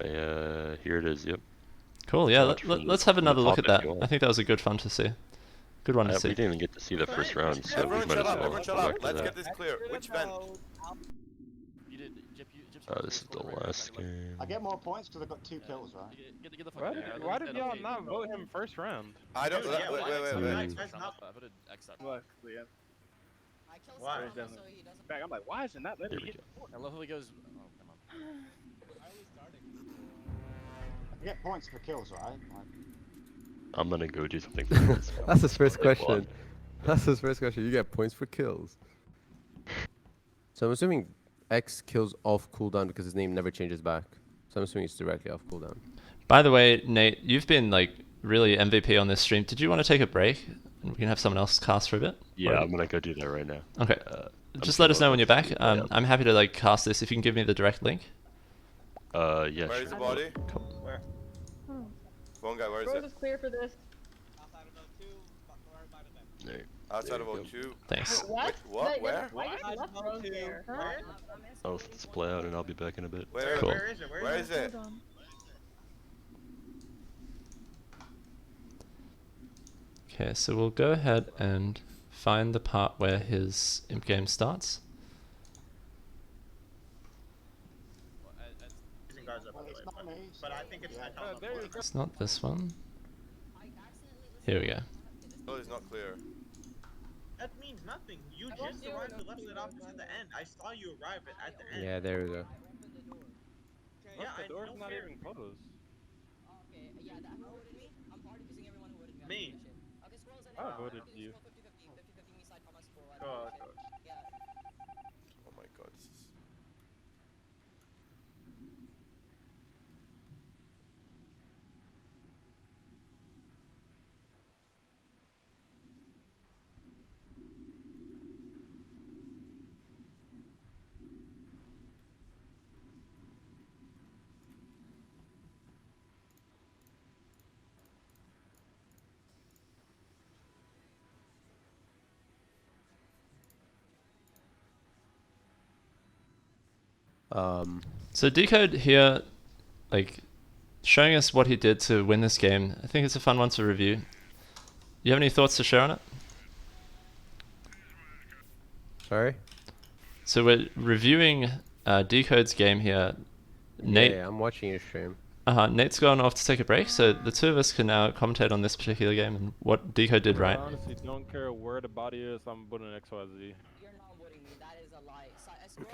Here it is. Yep. Cool. Yeah, Watch from let's the- have from the another look top at if that. you want. I think that was a good fun to see. Good one to We see. didn't even get to see the first round, so we might as well Everyone shut go up. back to Let's that. get this clear. Which vent? This is the last game. I get more points because I got 2 kills, right? Why did y'all not vote him first round? I don't. Wait. Hmm. Look, Liam. Why? Back, I'm like, why isn't that letting me hit? I love how he goes. Oh, come on. You get points for kills, right? Like, I'm gonna go do something for this. That's his first Like, question. That's his first question. You get points for kills. So I'm assuming X kills off cooldown because his name never changes back. So I'm assuming it's directly off cooldown. By the way, Nate, you've been like really MVP on this stream. Did you want to take a break and we can have someone else cast for a bit? Yeah, Or- I'm gonna go do that right now. Okay. I'm Just let us still know when you're back. yeah. I'm happy to like cast this if you can give me the direct link. Yeah. Where's sure. the body? where? Phone guy, where is Road it? is clear for this. There. Outside of There you O2. Thanks. What? What? Where? I just left road there. Huh? I'll let this play out and I'll be back in a bit. Where? Cool. Where is it? Where is it? Hold on. Okay, so we'll go ahead and find the part where his imp game starts. But I think it's It's not this one. Here we go. Oh, it's not clear. That means nothing. You just arrived at left side office at the end. I saw you arrive at the end. Yeah, there we go. Yeah, the door's not even closed. Me. I voted for you. Oh my god, this is... So Decode here, like, showing us what he did to win this game. I think it's a fun one to review. You have any thoughts to share on it? Sorry? So we're reviewing Decode's game here. Nate, Yeah, I'm watching your stream. Nate's gone off to take a break, so the two of us can now commentate on this particular game and what Decode did right. I honestly don't care where the body is. I'm putting XYZ.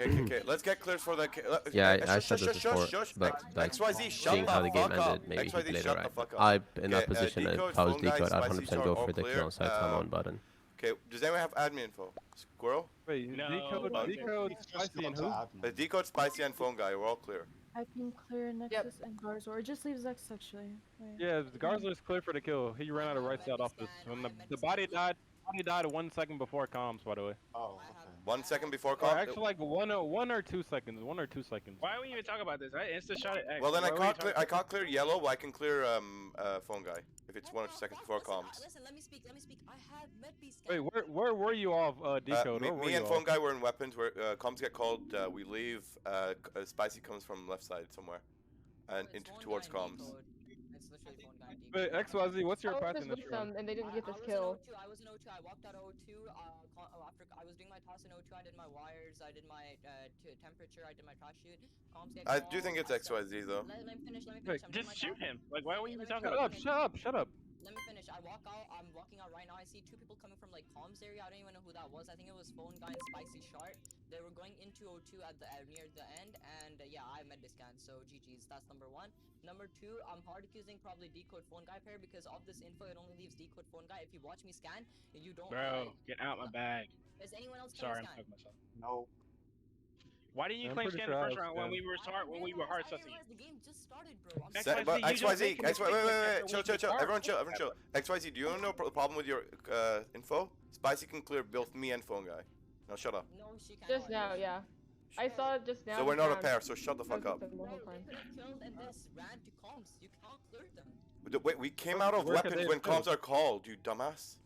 Okay. Let's get cleared for the... Yeah, I said this before, but like, XYZ, shut seeing the how the game fuck up. ended, maybe he XYZ, played it shut right. the fuck up. I, in that Okay, position, Decode, if I was phone guy, Decode, I'd Spicy 100% Star, go all for the clear. kill on side time on button. Okay, does anyone have admin info? Squirrel? Wait, Decode, Spicy, and who? Decode, Spicy, and phone guy, we're all clear. I can clear Nexus and Garza, or just leaves X actually. Wait. Yeah, the Garza is clear for the kill. He ran out of right side office. When the body died 1 second before comms, by the way. Oh, okay. 1 second before Or call? actually, like one or 2 seconds. 1 or 2 seconds. Why would we even talk about this? I insta shot it. Well then I can't clear yellow, but I can clear phone guy if it's 1 or 2 seconds before comms. Listen, let me speak. I have MedB scan. Wait, where were you off, Decode? Me and phone guy were in weapons. Where comms get called, we leave. Spicy comes from left side somewhere, and towards comms. Wait, XYZ, what's your path I in was this with round? them and they didn't get this kill. I was in O2. I walked out of O2. After I was doing my task in O2, I did my wires. I did my temperature. I did my trash shoot. Comms get I called, do think it's XYZ though. Let me finish. Wait, just shoot him. Like, why were you even talking Shut about up, this? shut up. Let me finish. I'm walking out right now. I see 2 people coming from like comms area. I don't even know who that was. I think it was phone guy and Spicy Shark. They were going into O2 at the near the end, and yeah, I med scan. So GG's. That's number 1. Number 2, I'm hard accusing probably Decode phone guy pair because of this info. It only leaves Decode phone guy. If you watch me scan, you don't. Bro, get out my bag. Is anyone else Sorry, I'm scan? talking myself. No. Why didn't you claim scan the first round when we were hard sussing? The game just started, bro. But XYZ, wait, chill. Everyone chill. XYZ, do you know the problem with your info? Spicy can clear both me and phone guy. Now shut up. No, she can't. Just now, yeah. I saw it just now. So we're not a pair, so shut the fuck up. Killed and this ran to comms. You can't clear them. Wait, we came out of weapons when comms are called, you dumbass.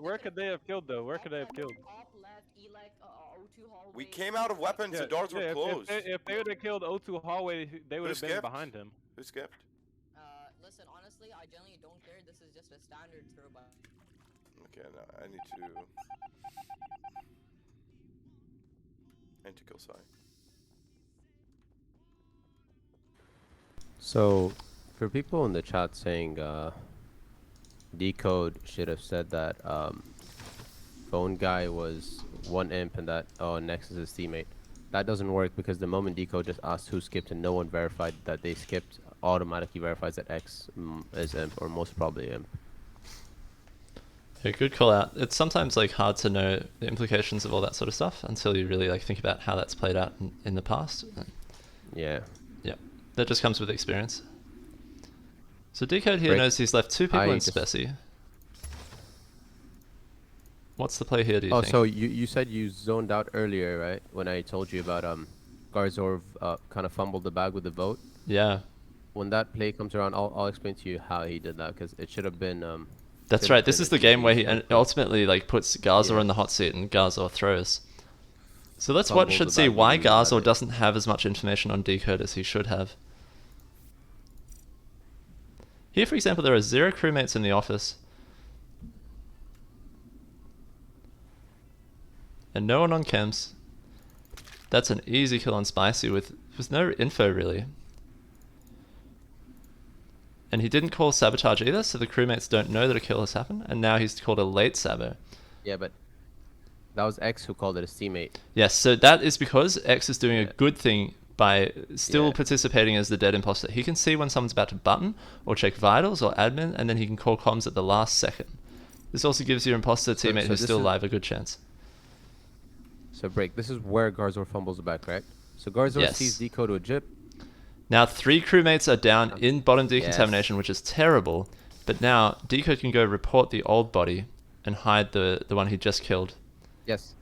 Where could they have killed though? Where could they have killed? We came out of weapons, the doors were closed. If they would have killed O2 hallway, they would have been skipped? behind him. Who skipped? Listen, honestly, I generally don't care. This is just a standard throw by. Okay, now I need to kill Sai. So, for people in the chat saying Decode should have said that phone guy was one imp and that Nex is his teammate. That doesn't work because the moment Deco just asked who skipped and no one verified that they skipped, automatically verifies that X is imp or most probably imp. Yeah, good call out. It's sometimes like hard to know the implications of all that sort of stuff until you really like think about how that's played out in the past. Yeah. Yeah, that just comes with experience. So Decode here Break. knows he's left 2 people I in just- Specie. What's the play here, do you think? So you said you zoned out earlier, right? When I told you about Garzorv kind of fumbled the bag with the vote. Yeah. When that play comes around, I'll explain to you how he did that because it should have been. That's right. This is the game where he ultimately like puts Garzor in the hot seat and Garzor throws. So let's watch and see why Garzor doesn't have as much information on Decode as he should have. Here, for example, there are 0 crewmates in the office. And no one on chems. That's an easy kill on Spicy with no info really. And he didn't call sabotage either, so the crewmates don't know that a kill has happened, and now he's called a late sabo. Yeah, but that was X who called it his teammate. Yes, so that is because X is doing a good thing by still participating as the dead imposter. He can see when someone's about to button, or check vitals, or admin, and then he can call comms at the last second. This also gives your imposter teammate who's still alive a good chance. So break. This is where Garzor fumbles the bag, correct? So Garzor sees Deco to a jip. Now 3 crewmates are down in bottom decontamination, which is terrible. But now Deco can go report the old body and hide the one he just killed. Yes.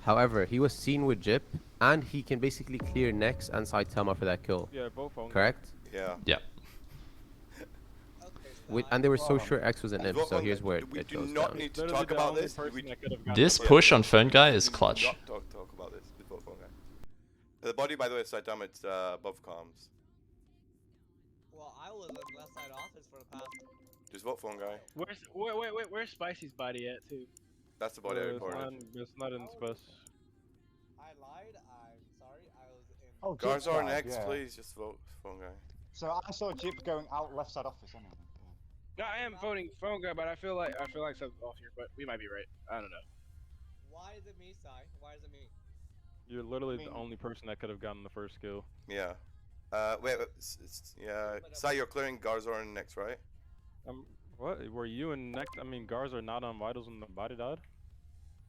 However, he was seen with jip, and he can basically clear Nex and Saitama for that kill. Yeah, both on. Correct? Yeah. Yeah. And they were so sure X was an imp, so here's where it We do goes not down. need to talk about this. This push on Phone Guy is clutch. Talk about this before Phone Guy. The body, by the way, is Saitama. It's above comms. Well, I was in left side office for the past. Just vote Phone Guy. Where's Spicy's body at too? That's the body I reported. It's not in Spus. I lied. I'm sorry. I was in. Oh, Garzor Jip next, died, yeah. please. Just vote Phone Guy. So I saw Jip going out left side office anyway. No, I am voting Phone Guy, but I feel like something's off here. But we might be right. I don't know. Why is it me, Sai? Why is it me? You're literally the only person that could have gotten the first kill. Yeah. Wait. Yeah. Sai, you're clearing Garzor next, right? What? Were you and next? I mean, Gars are not on vitals when the body died?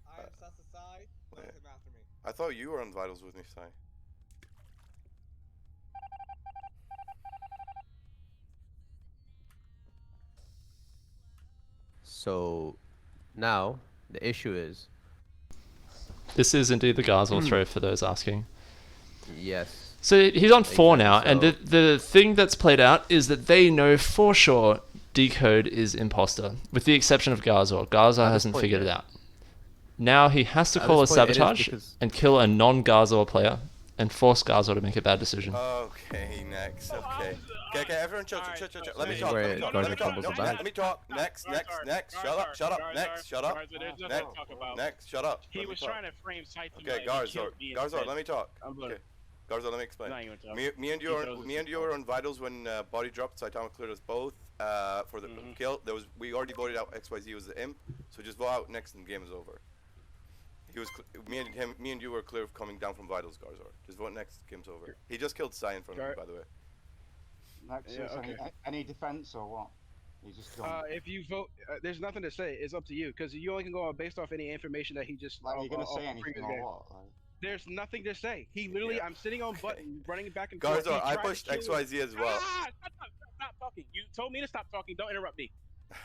I am Sasa Sai. Let him after me. I thought you were on vitals with me, Sai. So now the issue is. This is indeed the Garzor throw for those asking. Yes. So he's on 4 now, and the thing that's played out is that they know for sure Decode is imposter, with the exception of Garzor. Garzor hasn't figured it out. Now he has to call a sabotage and kill a non-Garzor player and force Garzor to make a bad decision. Okay, next. Okay, everyone chill. Let me talk. Where Let Garzor me talk. fumbles the No, bag. let me talk. Next. Shut up. Next. Shut up. There's nothing to talk about. Next. Shut up. He was trying to frame Saitama. Okay, Garzor, let me talk. Okay. Garzor, let me explain. Me and you were on vitals when body dropped. Saitama cleared us both for the kill. We already voted out XYZ was the imp, so just vote out next and the game is over. He was me and you were clear of coming down from vitals, Garzor. Just vote next, game's over. He just killed Sai in front of me, by the way. Next, any defense or what? He's just gone. If you vote, there's nothing to say. It's up to you because you only can go based off any information that he just. Like, are you gonna say anything or what? Like... There's nothing to say. He literally, I'm sitting on button, running back and forth. Garzor, I pushed XYZ as well. Stop talking. You told me to stop talking. Don't interrupt me.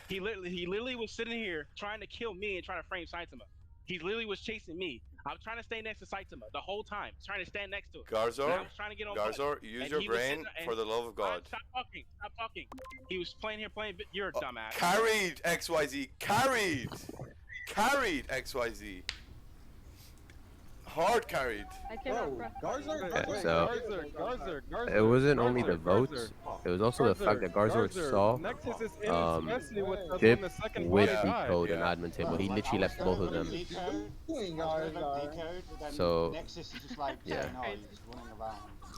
He literally was sitting here trying to kill me and trying to frame Saitama. He literally was chasing me. I was trying to stay next to Saitama the whole time, trying to stand next to him. Garzor, use your brain for the love of God. Stop talking. He was playing. You're a dumbass. Carried XYZ. Carried XYZ. Hard carried. I cannot So it wasn't only the votes; it was also the fact that Garzor saw Jip with Decode and admin table. He literally left both of them. So yeah.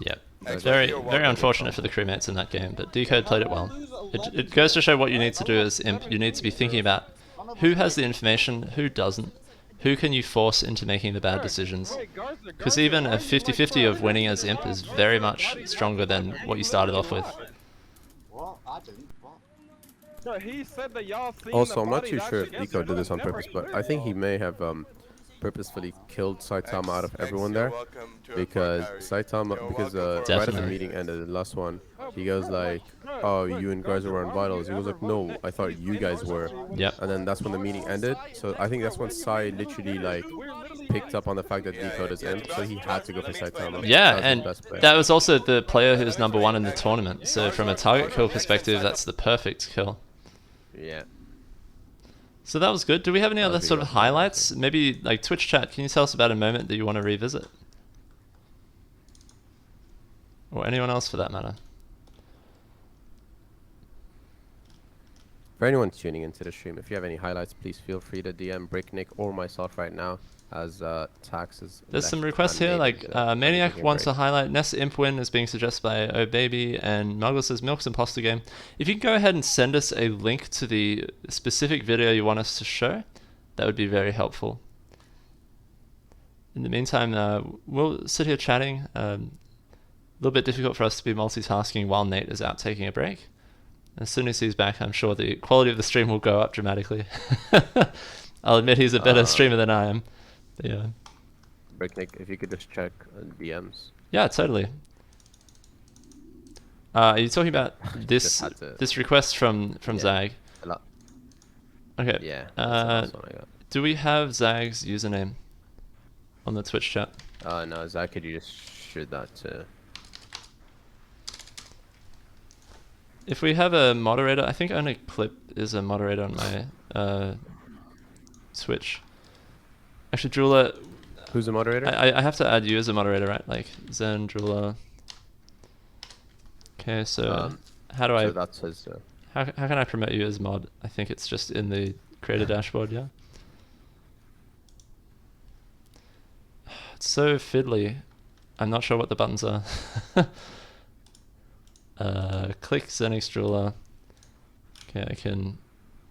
Yeah, very unfortunate for the crewmates in that game, but Decode played it well. It goes to show what you need to do as imp. You need to be thinking about who has the information, who doesn't, who can you force into making the bad decisions? Because even a 50-50 of winning as Imp is very much stronger than what you started off with. What? I didn't. What? No, he said that y'all seen Also, the I'm not body too that sure if shit Nico yesterday. did this on purpose, but I think he may have purposefully killed Saitama out of everyone there, because Saitama, because right at the Definitely. meeting ended, the last one, he goes like, "Oh, you and Garza were on vitals." He was like, "No, I thought you guys were." Yep. And then that's when the meeting ended. So I think that's when Sai literally like picked up on the fact that Nico is imp, so he had to go for Saitama. Yeah, That was his and best play. that was also the player who was #1 in the tournament. So from a target kill perspective, that's the perfect kill. Yeah. So that was good. Do we have any That other was sort of pretty awesome, highlights? Maybe like Twitch chat, can you tell us about a moment that you want to revisit? Or anyone else for that matter? For anyone tuning into the stream, if you have any highlights, please feel free to DM Bricknick or myself right now, as Tax is There's left some requests here, animated, like I'm Maniac taking a wants to break. highlight Ness Imp win is being suggested by Oh Baby, and Muggle says Milk's Imposter Game. If you can go ahead and send us a link to the specific video you want us to show, that would be very helpful. In the meantime, we'll sit here chatting. A little bit difficult for us to be multitasking while Nate is out taking a break. As soon as he's back, I'm sure the quality of the stream will go up dramatically. I'll admit he's a better streamer than I am. But yeah. Bricknick, if you could just check DMs. Yeah, totally. Are you talking about this had to- this request from Yeah. Zag? A lot. Okay. Yeah, that's the last one I got. Do we have Zag's username on the Twitch chat? No, Zach, could you just shoot that to... If we have a moderator, I think only Clip is a moderator on my Twitch. Actually, Drula... Who's a moderator? I have to add you as a moderator, right? Like, Zen, Drula... Okay, so how do I... So that's his... How can I promote you as mod? I think it's just in the creator dashboard, yeah? It's so fiddly. I'm not sure what the buttons are. Click Xenix Driller. Okay, I can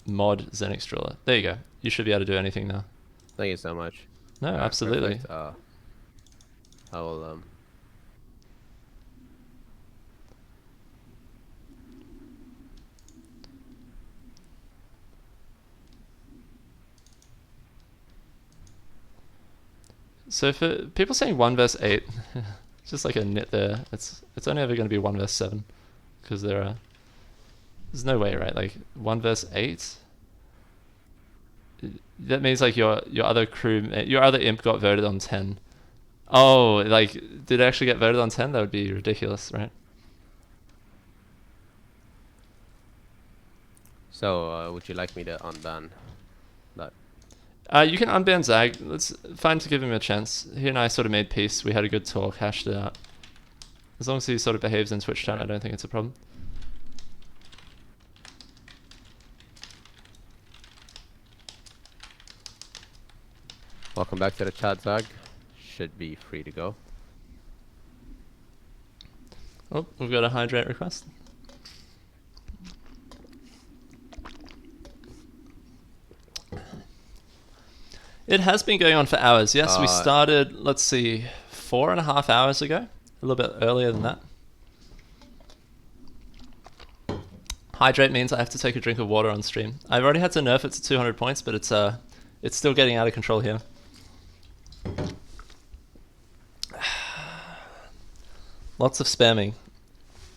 mod Xenix Driller. There you go. You should be able to do anything now. Thank you so much. No, Alright, absolutely. perfect. I will, So for people saying 1 verse 8, it's just like a nit there. It's only ever going to be 1 verse 7, because there's no way, right? Like 1 verse 8. That means like your other your other imp got voted on 10. Oh, like did it actually get voted on 10? That would be ridiculous, right? So, would you like me to unban that? You can unban Zag. It's fine to give him a chance. He and I sort of made peace. We had a good talk, hashed it out. As long as he sort of behaves in Twitch chat, I don't think it's a problem. Welcome back to the chat, Zag. Should be free to go. Oh, we've got a hydrate request. It has been going on for hours. Yes, we started, let's see, 4.5 hours ago. A little bit earlier than that. Hydrate means I have to take a drink of water on stream. I've already had to nerf it to 200 points, but it's still getting out of control here. Lots of spamming.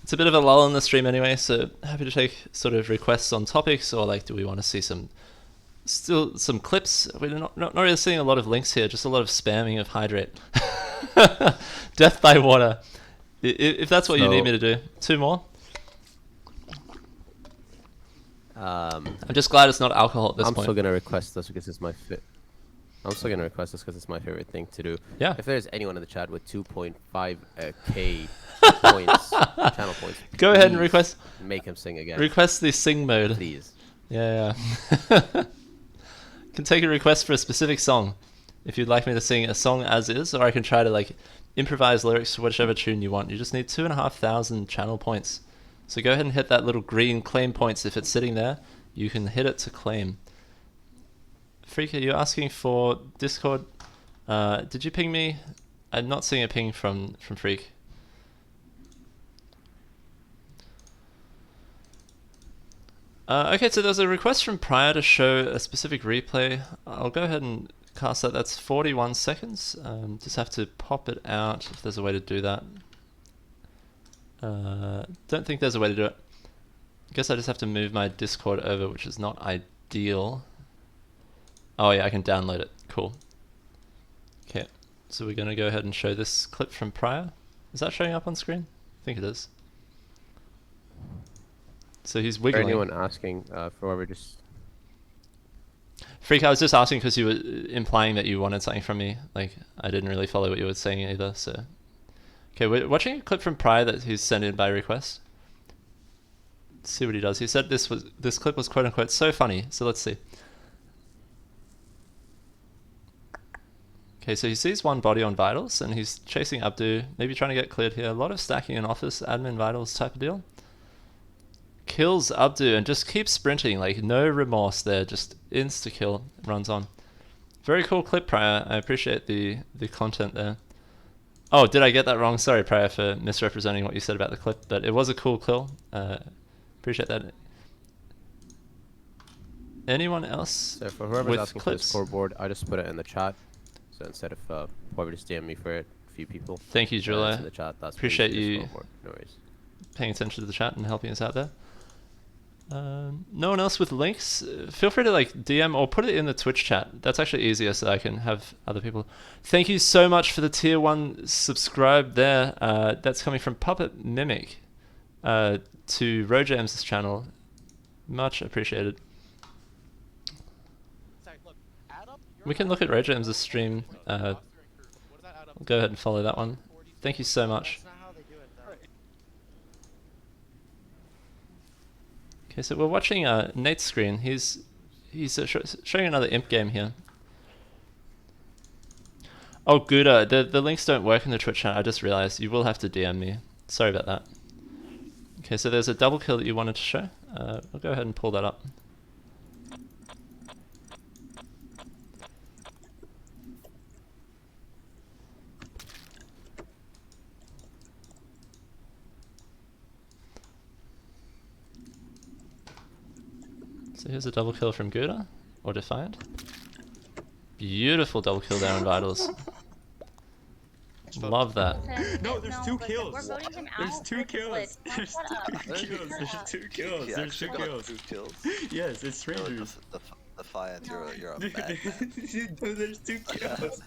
It's a bit of a lull in the stream anyway, so happy to take sort of requests on topics, or like, do we want to see some clips? We're not really seeing a lot of links here, just a lot of spamming of hydrate. Death by water. If that's what you need me to do. 2 more? I'm just glad it's not alcohol at this point. I'm still gonna request this because it's my favorite thing to do. Yeah. If there's anyone in the chat with 2.5k points, channel points, go ahead and please request. Make him sing again. Request the sing mode. Please. Yeah. Can take a request for a specific song. If you'd like me to sing a song as is, or I can try to like improvise lyrics to whichever tune you want. You just need 2,500 channel points. So go ahead and hit that little green claim points. If it's sitting there, you can hit it to claim. Freak, are you asking for Discord? Did you ping me? I'm not seeing a ping from Freak. Okay, so there's a request from Prior to show a specific replay. I'll go ahead and cast that. That's 41 seconds. Just have to pop it out if there's a way to do that. Don't think there's a way to do it. Guess I just have to move my Discord over, which is not ideal. Oh yeah, I can download it. Cool. Okay, so we're going to go ahead and show this clip from Prior. Is that showing up on screen? I think it is. So he's For wiggling. anyone asking, for whoever just... Freak, I was just asking because you were implying that you wanted something from me. Like, I didn't really follow what you were saying either, so... Okay, we're watching a clip from Prior that he's sent in by request. Let's see what he does. He said this clip was quote-unquote so funny, so let's see. Okay, so he sees one body on Vitals, and he's chasing Abdu, maybe trying to get cleared here. A lot of stacking in office, admin Vitals type of deal. Kills Abdu and just keeps sprinting, like no remorse there, just insta-kill, runs on. Very cool clip, Prior. I appreciate the content there. Oh, did I get that wrong? Sorry, Prior, for misrepresenting what you said about the clip, but it was a cool kill. Appreciate that. Anyone else So for whoever's with asking clips? for the scoreboard, I just put it in the chat. So instead of whoever just DM me for it, a few people. Thank you, it's Julia. in the chat. That's Appreciate basically the you scoreboard. No worries. paying attention to the chat and helping us out there. No one else with links? Feel free to like DM or put it in the Twitch chat. That's actually easier so I can have other people. Thank you so much for the tier 1 subscribe there. That's coming from Puppet Mimic to Rojam's channel. Much appreciated. We can look at Rojam's stream. I'll go ahead and follow that one. Thank you so much. Okay, so we're watching Nate's screen. He's showing another imp game here. Oh, Gouda, the links don't work in the Twitch chat. I just realized you will have to DM me. Sorry about that. Okay, so there's a double kill that you wanted to show. I'll go ahead and pull that up. So here's a double kill from Gouda, or Defiant. Beautiful double kill there on Vitals. Love that. No, there's two kills. There's two kills. There's two kills. There's two kills. Yes, it's strangers. Defiant, you're a madman. There's two kills.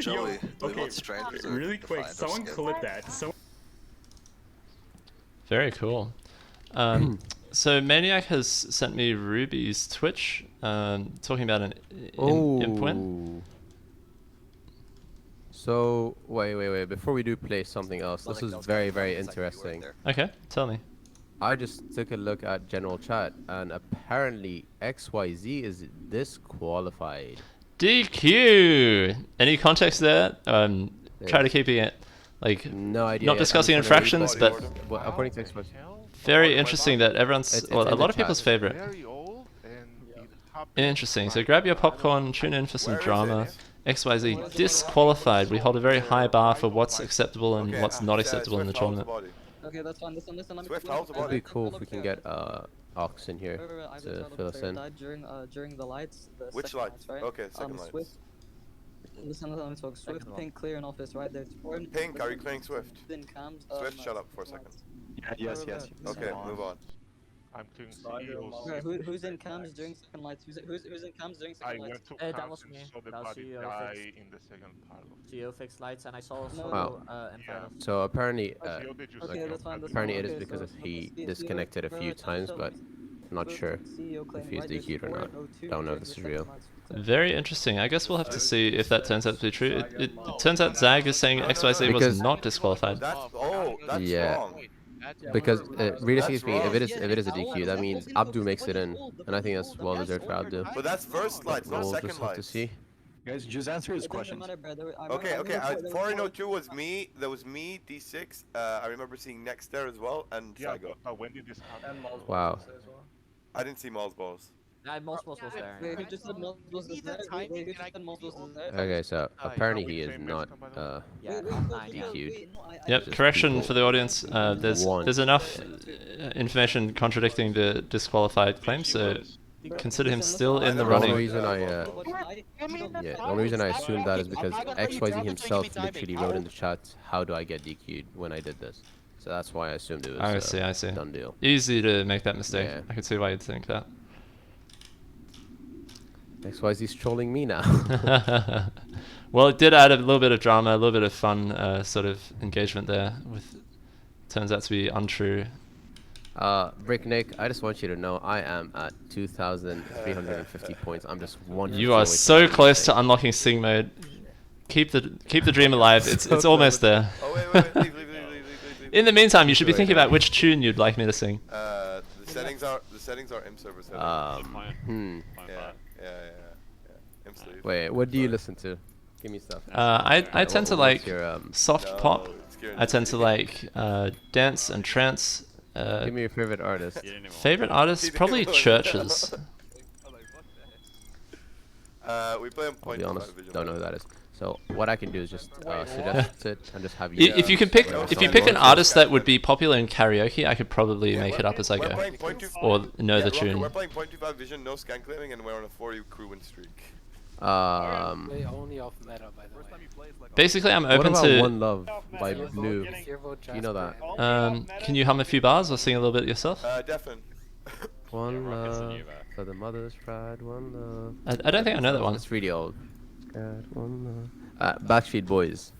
Joey, we Okay, want strangers or really quick, Defiant or someone Skip? clip that. Very cool. So Maniac has sent me Ruby's Twitch, talking about an imp win. So wait. Before we do play something else, this is very, very interesting. Okay, tell me. I just took a look at general chat, and apparently XYZ is disqualified. DQ. Any context there? Try to keep it like no idea. not discussing infractions, but according to XYZ. very interesting that everyone's It's well, in a the lot of chat. people's favorite. Interesting. So grab your popcorn, tune in for some drama. XYZ disqualified. We hold a very high bar for what's acceptable and what's not acceptable in the tournament. Okay, that's fine. Listen. Let me Swift, let me- how's the It'd body? be cool if we can get Ox in here to fill us in. Died during the lights. The Which second lights? right? Okay, second lights. Swift. Listen, let me talk. Swift, Pink, clear in office, right? There's Pink, are you clearing Swift? Then cams. Swift, shut up for a second. Yes. Okay, move on. I'm clearing CEOs. Okay, who's in cams during second lights? Who's in cams during I second went lights? to that camps was and me. saw the That was body CEO die fixed. in the second part of Geo fixed lights, and I saw also Wow. Empire. So apparently, Okay, that's fine. apparently it is because he disconnected a few times, but not sure if he's DQ'd or not. Don't know if this is real. Very interesting. I guess we'll have to see if that turns out to be true. It turns out Zag is saying XYZ was Because- not disqualified. That's Yeah. wrong. Because realistically speaking, wrong. if it is a DQ, that means Abdu makes it in, and I think that's well deserved for Abdu. But that's first lights, not We'll second just have to lights. see. Guys, just answer his questions. Okay. 402 was me. There was me, D6. I remember seeing Next there as well, and Yeah, Saigo. but when did this happen? Wow. I didn't see Maul's balls. Multiples was there. Wait, who just said multiples is there? Wait, who just said multiples is there? Okay, so apparently he is not Yeah, DQ'd. Yep, correction for the audience. There's enough information contradicting the disqualified claim, so consider him still in the The running. only reason the only reason I assumed that is because XYZ himself literally wrote in the chat, "How do I get DQ'd when I did this?" So that's why I assumed it was I see. done deal. Easy to make that mistake. Yeah. I can see why you'd think that. XYZ's trolling me now. Well, it did add a little bit of drama, a little bit of fun sort of engagement there. Turns out to be untrue. Bricknick, I just want you to know I am at 2,350 points. I'm just one. You are so close to unlocking Sing mode. Keep the dream alive. It's almost there. Oh wait, leave. In the meantime, you should be thinking about which tune you'd like me to sing. The settings are M server settings. Yeah. M sleeve. Wait, what do you listen to? Give me stuff. I tend to like your, soft pop. I tend to like dance and trance. Give me your favorite artist. Favorite artist? Probably Churches. We play on I'll point. be honest, don't know who that is. So what I can do is just suggest it and just have you. If you pick an artist that would be popular in karaoke, I could probably make it up as I go, or know the tune. We're playing 0.25 vision, no scan claiming, and we're on a 4 crew win streak. Only off meta, by the way. Basically, I'm What open about to. One Love by Blue? You know that? Can you hum a few bars or sing a little bit yourself? Deafin. One love for the mother's pride. One love. I don't think I know that one. It's really old. One love. Backstreet Boys.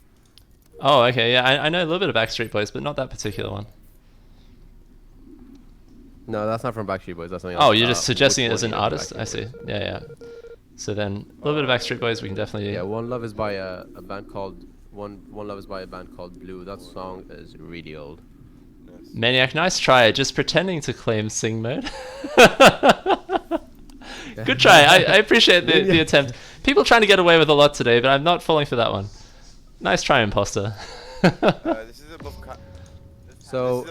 Oh, okay, yeah, I know a little bit of Backstreet Boys, but not that particular one. No, that's not from Backstreet Boys. That's something else. Oh, you're just suggesting it which as an one artist? Backstreet I see. Boys? Yeah. So then, a little bit of Backstreet Boys, we can definitely. Yeah, One Love is by a band called One Love is by a band called Blue. That song is really old. Maniac, nice try. Just pretending to claim Sing mode. Good try. I appreciate the attempt. People trying to get away with a lot today, but I'm not falling for that one. Nice try, imposter. This is above. So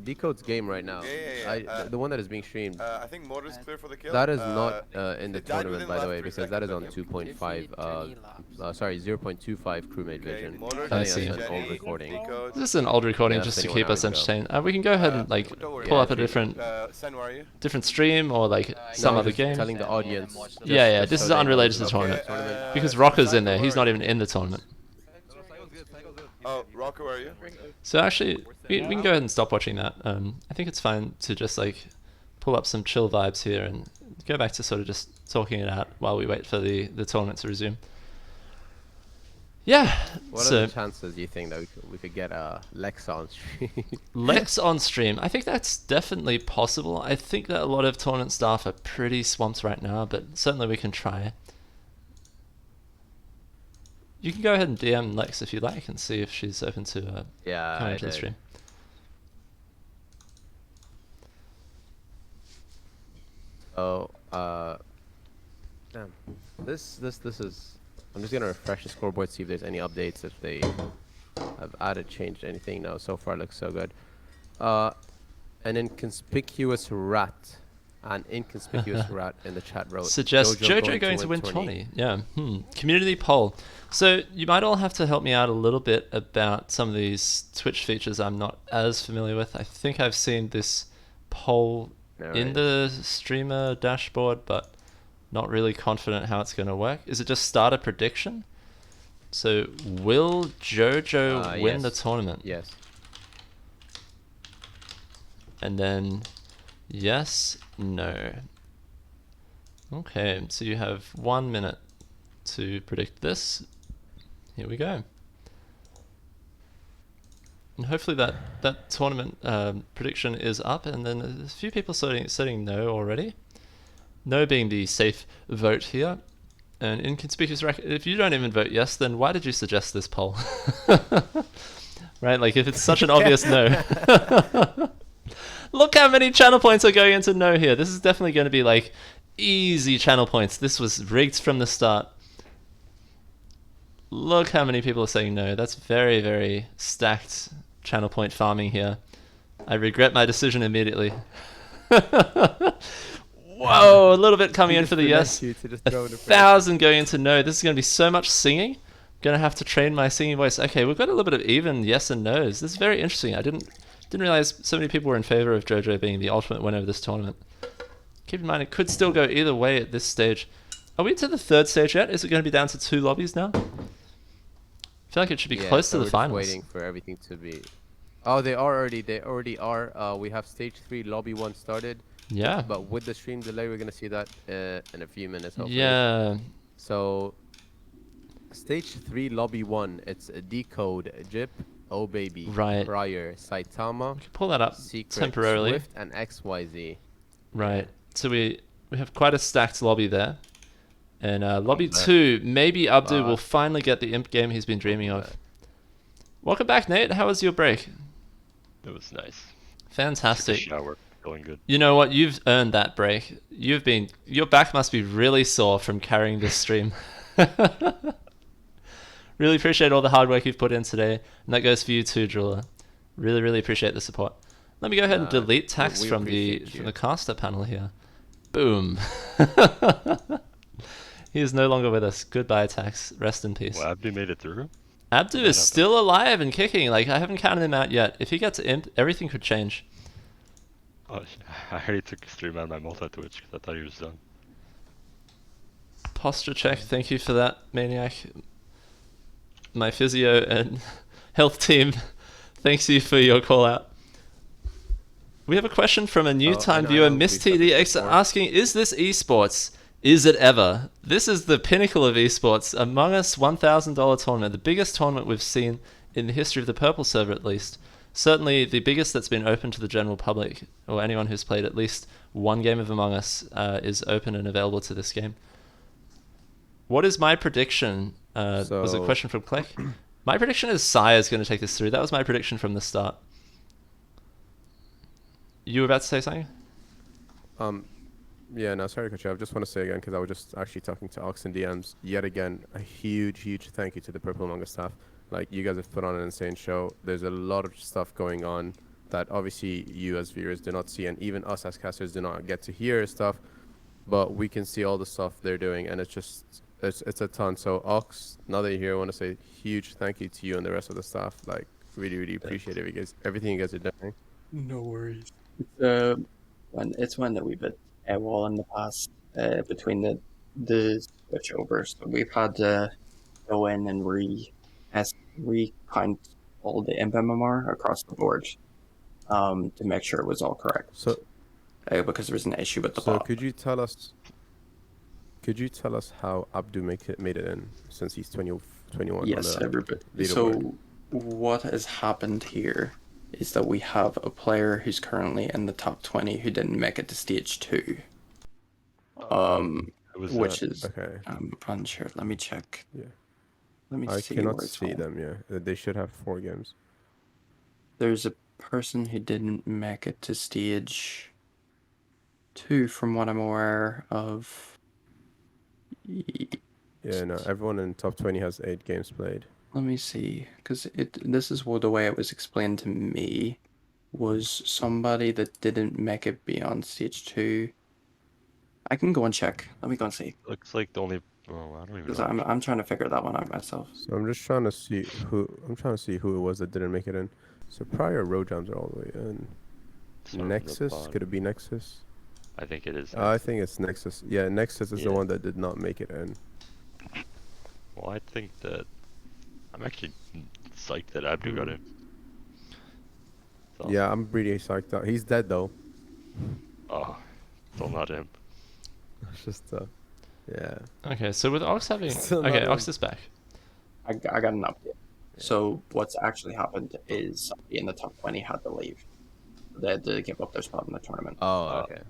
Decode's game right now. The one that is being streamed. I think Motor is clear for the kill. That is not in the tournament, by the way, because that is on 2.5. Sorry, 0.25 crewmate vision. I see. An old recording. This is an old recording Yeah, just to 21 keep us hours ago. entertained. We can go ahead and like pull up a different stream or like some other just game. telling the audience. Yeah. just This so is they know unrelated to it's the okay. tournament because Rocker's in there. He's not even in the tournament. Oh, Rocker, where are you? So actually, we can go ahead and stop watching that. I think it's fine to just like pull up some chill vibes here and go back to sort of just talking it out while we wait for the tournament to resume. Yeah. What so are the chances you think that we could get Lex on stream? Lex on stream. I think that's definitely possible. I think that a lot of tournament staff are pretty swamped right now, but certainly we can try. You can go ahead and DM Lex if you like and see if she's open to coming to the stream. Oh, damn. This is. I'm just gonna refresh the scoreboard, see if there's any updates, if they have added, changed anything. No, so far it looks so good. An inconspicuous rat. An inconspicuous rat in the chat wrote. Suggest Jojo going to win 20. Yeah. Community poll. So you might all have to help me out a little bit about some of these Twitch features I'm not as familiar with. I think I've seen this poll in the streamer dashboard, but not really confident how it's going to work. Is it just start a prediction? So will Jojo win the tournament? Yes. And then yes, no. Okay, so you have 1 minute to predict this. Here we go. And hopefully that tournament prediction is up, and then there's a few people setting no already. No being the safe vote here. And inconspicuous if you don't even vote yes, then why did you suggest this poll? Right, like if it's such an obvious no. Look how many channel points are going into no here. This is definitely going to be like easy channel points. This was rigged from the start. Look how many people are saying no. That's very, very stacked channel point farming here. I regret my decision immediately. Whoa, a little bit coming in for the yes. You to just 1,000 going into no. This is going to be so much singing. Gonna have to train my singing voice. Okay, we've got a little bit of even yes and no's. This is very interesting. I didn't realize so many people were in favor of Jojo being the ultimate winner of this tournament. Keep in mind, it could still go either way at this stage. Are we to the third stage yet? Is it going to be down to 2 lobbies now? I feel like it should be close to the finals. Waiting for everything to be. Oh, they already are. We have stage 3 lobby 1 started. Yeah. But with the stream delay, we're gonna see that in a few minutes. Hopefully. Yeah. So, stage 3 lobby 1. It's a Decode, Jip, Oh Baby, right. Briar, Saitama. We can pull that up Secret, temporarily. Swift, and XYZ. Right. So we have quite a stacked lobby there. And lobby 2, maybe Abdu will finally get the imp game he's been dreaming of. Welcome back, Nate. How was your break? It was nice. Fantastic. Took a shower. Feeling good. You know what? You've earned that break. Your back must be really sore from carrying this stream. Really appreciate all the hard work you've put in today. And that goes for you too, Driller. Really, really appreciate the support. Let me go ahead and delete Tax from the caster panel here. Boom. He is no longer with us. Goodbye, Tax. Rest in peace. Well, Abdu made it through? Abdu is still alive and kicking. Like, I haven't counted him out yet. If he gets imp, everything could change. Oh, I already took a stream out of my multi-twitch because I thought he was done. Posture check. Thank you for that, Maniac. My physio and health team, thanks you for your call out. We have a question from a new time viewer, Miss TDX, asking, is this esports? Is it ever? This is the pinnacle of esports. Among Us $1,000 tournament, the biggest tournament we've seen in the history of the Purple server at least. Certainly the biggest that's been open to the general public, or anyone who's played at least one game of Among Us is open and available to this game. What is my prediction? Was a question from Kleck. My prediction is Saya is going to take this through. That was my prediction from the start. You were about to say something? Yeah, no, sorry to cut you off. I just want to say again, because I was just actually talking to Ox in DMs. Yet again, a huge thank you to the Purple Among Us staff. Like, you guys have put on an insane show. There's a lot of stuff going on that obviously you as viewers do not see, and even us as casters do not get to hear stuff. But we can see all the stuff they're doing, and it's just, it's a ton. So, Ox, now that you're here, I want to say huge thank you to you and the rest of the staff. Like, really appreciate everything you guys are doing. No worries. It's one that we've been AWOL in the past between the switchovers. So we've had to go in and recount all the imp MMR across the board to make sure it was all correct. So because there was an issue with the bot. Could you tell us how Abdu made it in, since he's 21? Yes, everybody. So what has happened here is that we have a player who's currently in the top 20 who didn't make it to stage 2. Which is okay. I'm unsure. Let me check. Yeah. Let me I see. cannot see them. Yeah, they should have 4 games. There's a person who didn't make it to stage 2, from what I'm aware of. Yeah, no, everyone in top 20 has 8 games played. Let me see, because this is the way it was explained to me, was somebody that didn't make it beyond stage 2. I can go and check. Let me go and see. Looks like the only. Oh, I don't even Because know. I'm trying to figure that one out myself. So I'm just trying to see who it was that didn't make it in. So prior road jams are all the way in. Nexus, could it be Nexus? I think it is. I think it's Nexus. Yeah, Nexus is the one that did not make it in. Well, I think that I'm actually psyched that Abdu got in. So. Yeah, I'm pretty psyched out. He's dead though. Oh, still not him. It's just yeah. Okay, so with Ox having Ox is back. I got an update. So what's actually happened is somebody in the top 20 had to leave. They had to give up their spot in the tournament. Oh, okay.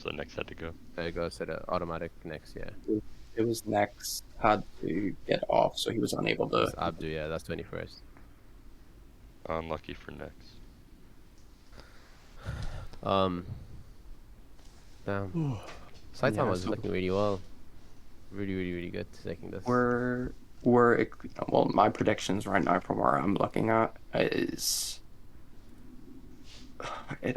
So next had to go. There it goes to the automatic next, yeah. It was next had to get off, so he was unable to. That's Abdu, yeah, that's 21st. Unlucky for next. Damn. Saitama was looking really well. Really good taking this. Well, my predictions right now from where I'm looking at is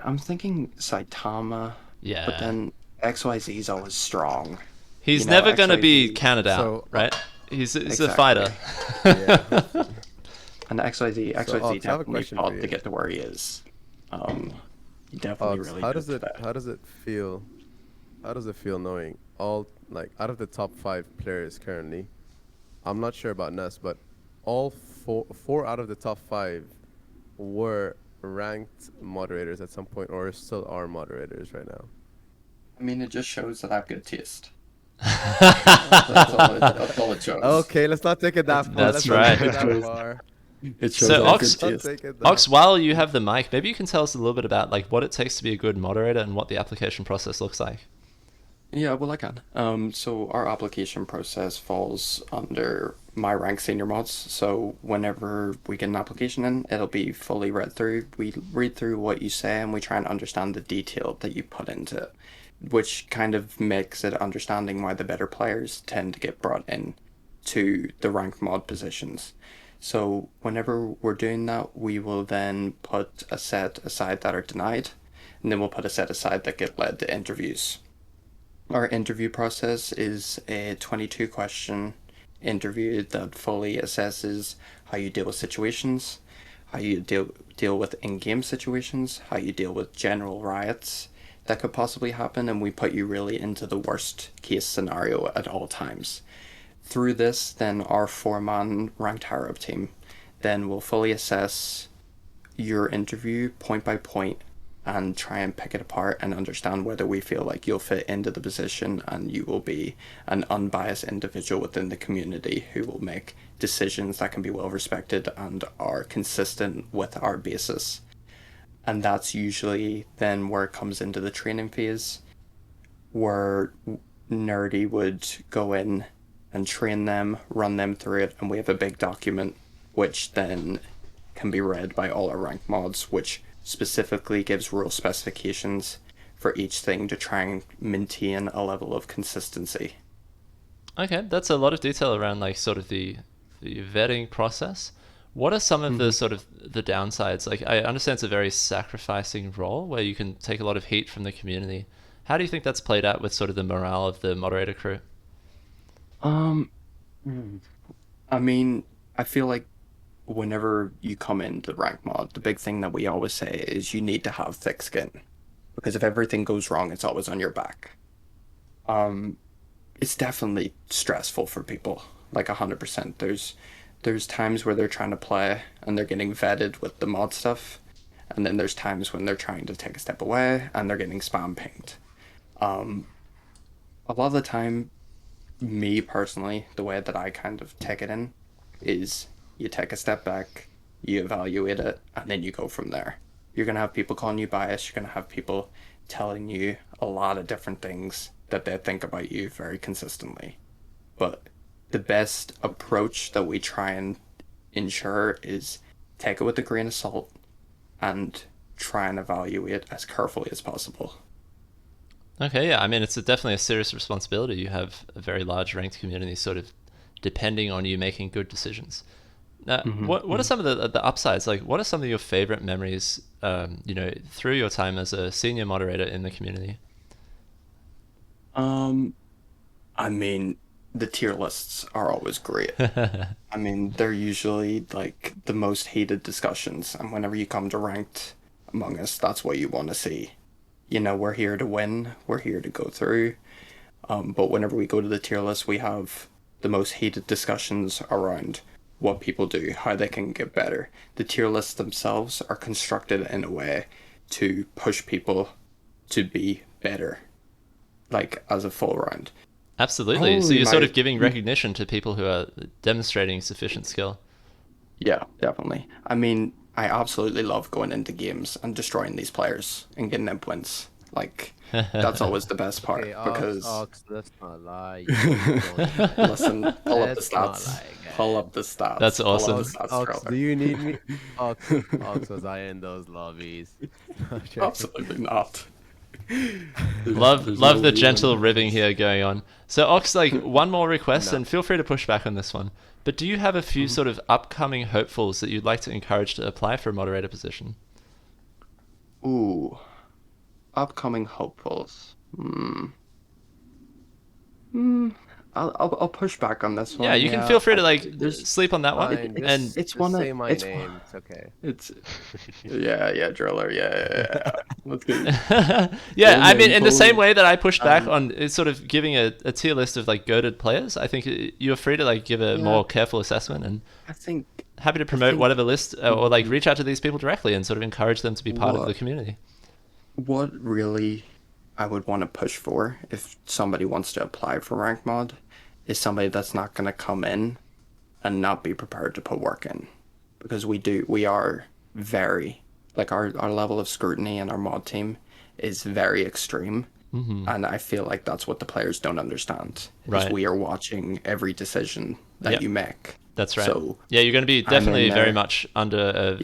I'm thinking Saitama. Yeah. But then XYZ is always strong. He's You know, never going to be XYZ counted out, So- right? He's a Exactly. fighter. Yeah. And XYZ So, Ox, I have a definitely question for fought you. to get to where he is. He definitely Ox, really how did does it that. how does it feel? How does it feel knowing all like out of the top 5 players currently? I'm not sure about Ness, but all four out of the top 5 were ranked moderators at some point, or still are moderators right now. I mean, it just shows that I have good taste. That's all it shows. Okay, let's not take it that far. That's Let's not right. take it that far. It shows So I have Ox, good taste. Ox, while you have the mic, maybe you can tell us a little bit about like what it takes to be a good moderator and what the application process looks like. Yeah, well, I can. So our application process falls under my rank senior mods. So whenever we get an application in, it'll be fully read through. We read through what you say and we try and understand the detail that you put into it, which kind of makes it understanding why the better players tend to get brought in to the rank mod positions. So whenever we're doing that, we will then put a set aside that are denied, and then we'll put a set aside that get led to interviews. Our interview process is a 22-question interview that fully assesses how you deal with situations, how you deal with in-game situations, how you deal with general riots that could possibly happen, and we put you really into the worst case scenario at all times. Through this, then our 4-man ranked higher up team then will fully assess your interview point by point and try and pick it apart and understand whether we feel like you'll fit into the position and you will be an unbiased individual within the community who will make decisions that can be well respected and are consistent with our basis. And that's usually then where it comes into the training phase, where Nerdy would go in and train them, run them through it, and we have a big document which then can be read by all our rank mods, which specifically gives rule specifications for each thing to try and maintain a level of consistency. Okay, that's a lot of detail around like sort of the vetting process. What are some of the sort of the downsides? Like I understand it's a very sacrificing role where you can take a lot of heat from the community. How do you think that's played out with sort of the morale of the moderator crew? I mean, I feel like whenever you come into rank mod, the big thing that we always say is you need to have thick skin, because if everything goes wrong, it's always on your back. It's definitely stressful for people, like 100%. There's times where they're trying to play and they're getting vetted with the mod stuff, and then there's times when they're trying to take a step away and they're getting spam pinged. A lot of the time, me personally, the way that I kind of take it in is you take a step back, you evaluate it, and then you go from there. You're going to have people calling you biased, you're going to have people telling you a lot of different things that they think about you very consistently. But the best approach that we try and ensure is take it with a grain of salt and try and evaluate as carefully as possible. Okay, yeah, I mean, it's definitely a serious responsibility. You have a very large ranked community sort of depending on you making good decisions. Now, what are some of the upsides? Like, what are some of your favorite memories, through your time as a senior moderator in the community? I mean, the tier lists are always great. I mean, they're usually like the most hated discussions, and whenever you come to ranked Among Us, that's what you want to see. You know, we're here to win, we're here to go through. But whenever we go to the tier list, we have the most heated discussions around what people do, how they can get better. The tier lists themselves are constructed in a way to push people to be better, like as a full round. Absolutely. So you're sort of giving recognition to people who are demonstrating sufficient skill. Yeah, definitely. I mean, I absolutely love going into games and destroying these players and getting them wins. Like, that's always the best part, because... Ox, let's not lie. Listen, pull up the stats. Pull up the stats. That's awesome. Ox, do you need me? Ox, was I in those lobbies? Absolutely not. Love the gentle ribbing here going on. So Ox, like one more request, and feel free to push back on this one. But do you have a few sort of upcoming hopefuls that you'd like to encourage to apply for a moderator position? Ooh, upcoming hopefuls. I'll push back on this one. Yeah, you can feel free to like sleep on that one. Fine, And just one say that- my it's name. It's okay. It's yeah, driller. Yeah. Let's go. yeah, I Full mean, name, in the full same name. way that I pushed back on sort of giving a tier list of like goated players, I think you're free to like give a more careful assessment, and I think happy to promote whatever list or like reach out to these people directly and sort of encourage them to be part of the community. What really I would want to push for if somebody wants to apply for rank mod is somebody that's not going to come in and not be prepared to put work in, because we are very like our level of scrutiny in our mod team is very extreme. And I feel like that's what the players don't understand. Right. Is we are watching every decision that you make. That's right. So yeah, you're going to be definitely very there. much under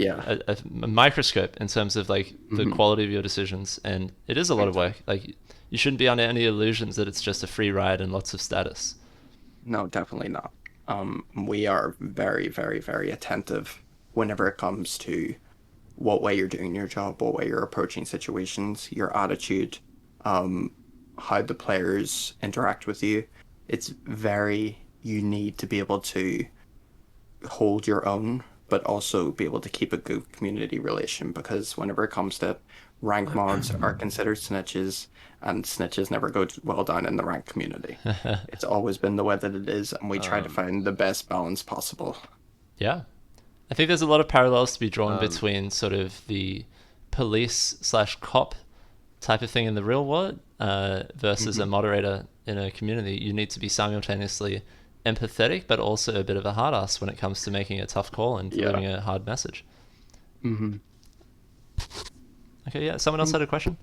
a microscope in terms of like the quality of your decisions, and it is a lot of work. Like you shouldn't be under any illusions that it's just a free ride and lots of status. No, definitely not. We are very, very, very attentive whenever it comes to what way you're doing your job, what way you're approaching situations, your attitude, how the players interact with you. It's you need to be able to hold your own, but also be able to keep a good community relation, because whenever it comes to rank mods are considered snitches, and snitches never go well down in the rank community. It's always been the way that it is, and we try to find the best balance possible. Yeah. I think there's a lot of parallels to be drawn between sort of the police/cop type of thing in the real world versus a moderator in a community. You need to be simultaneously empathetic, but also a bit of a hard ass when it comes to making a tough call and delivering a hard message. Okay, yeah. Someone else had a question?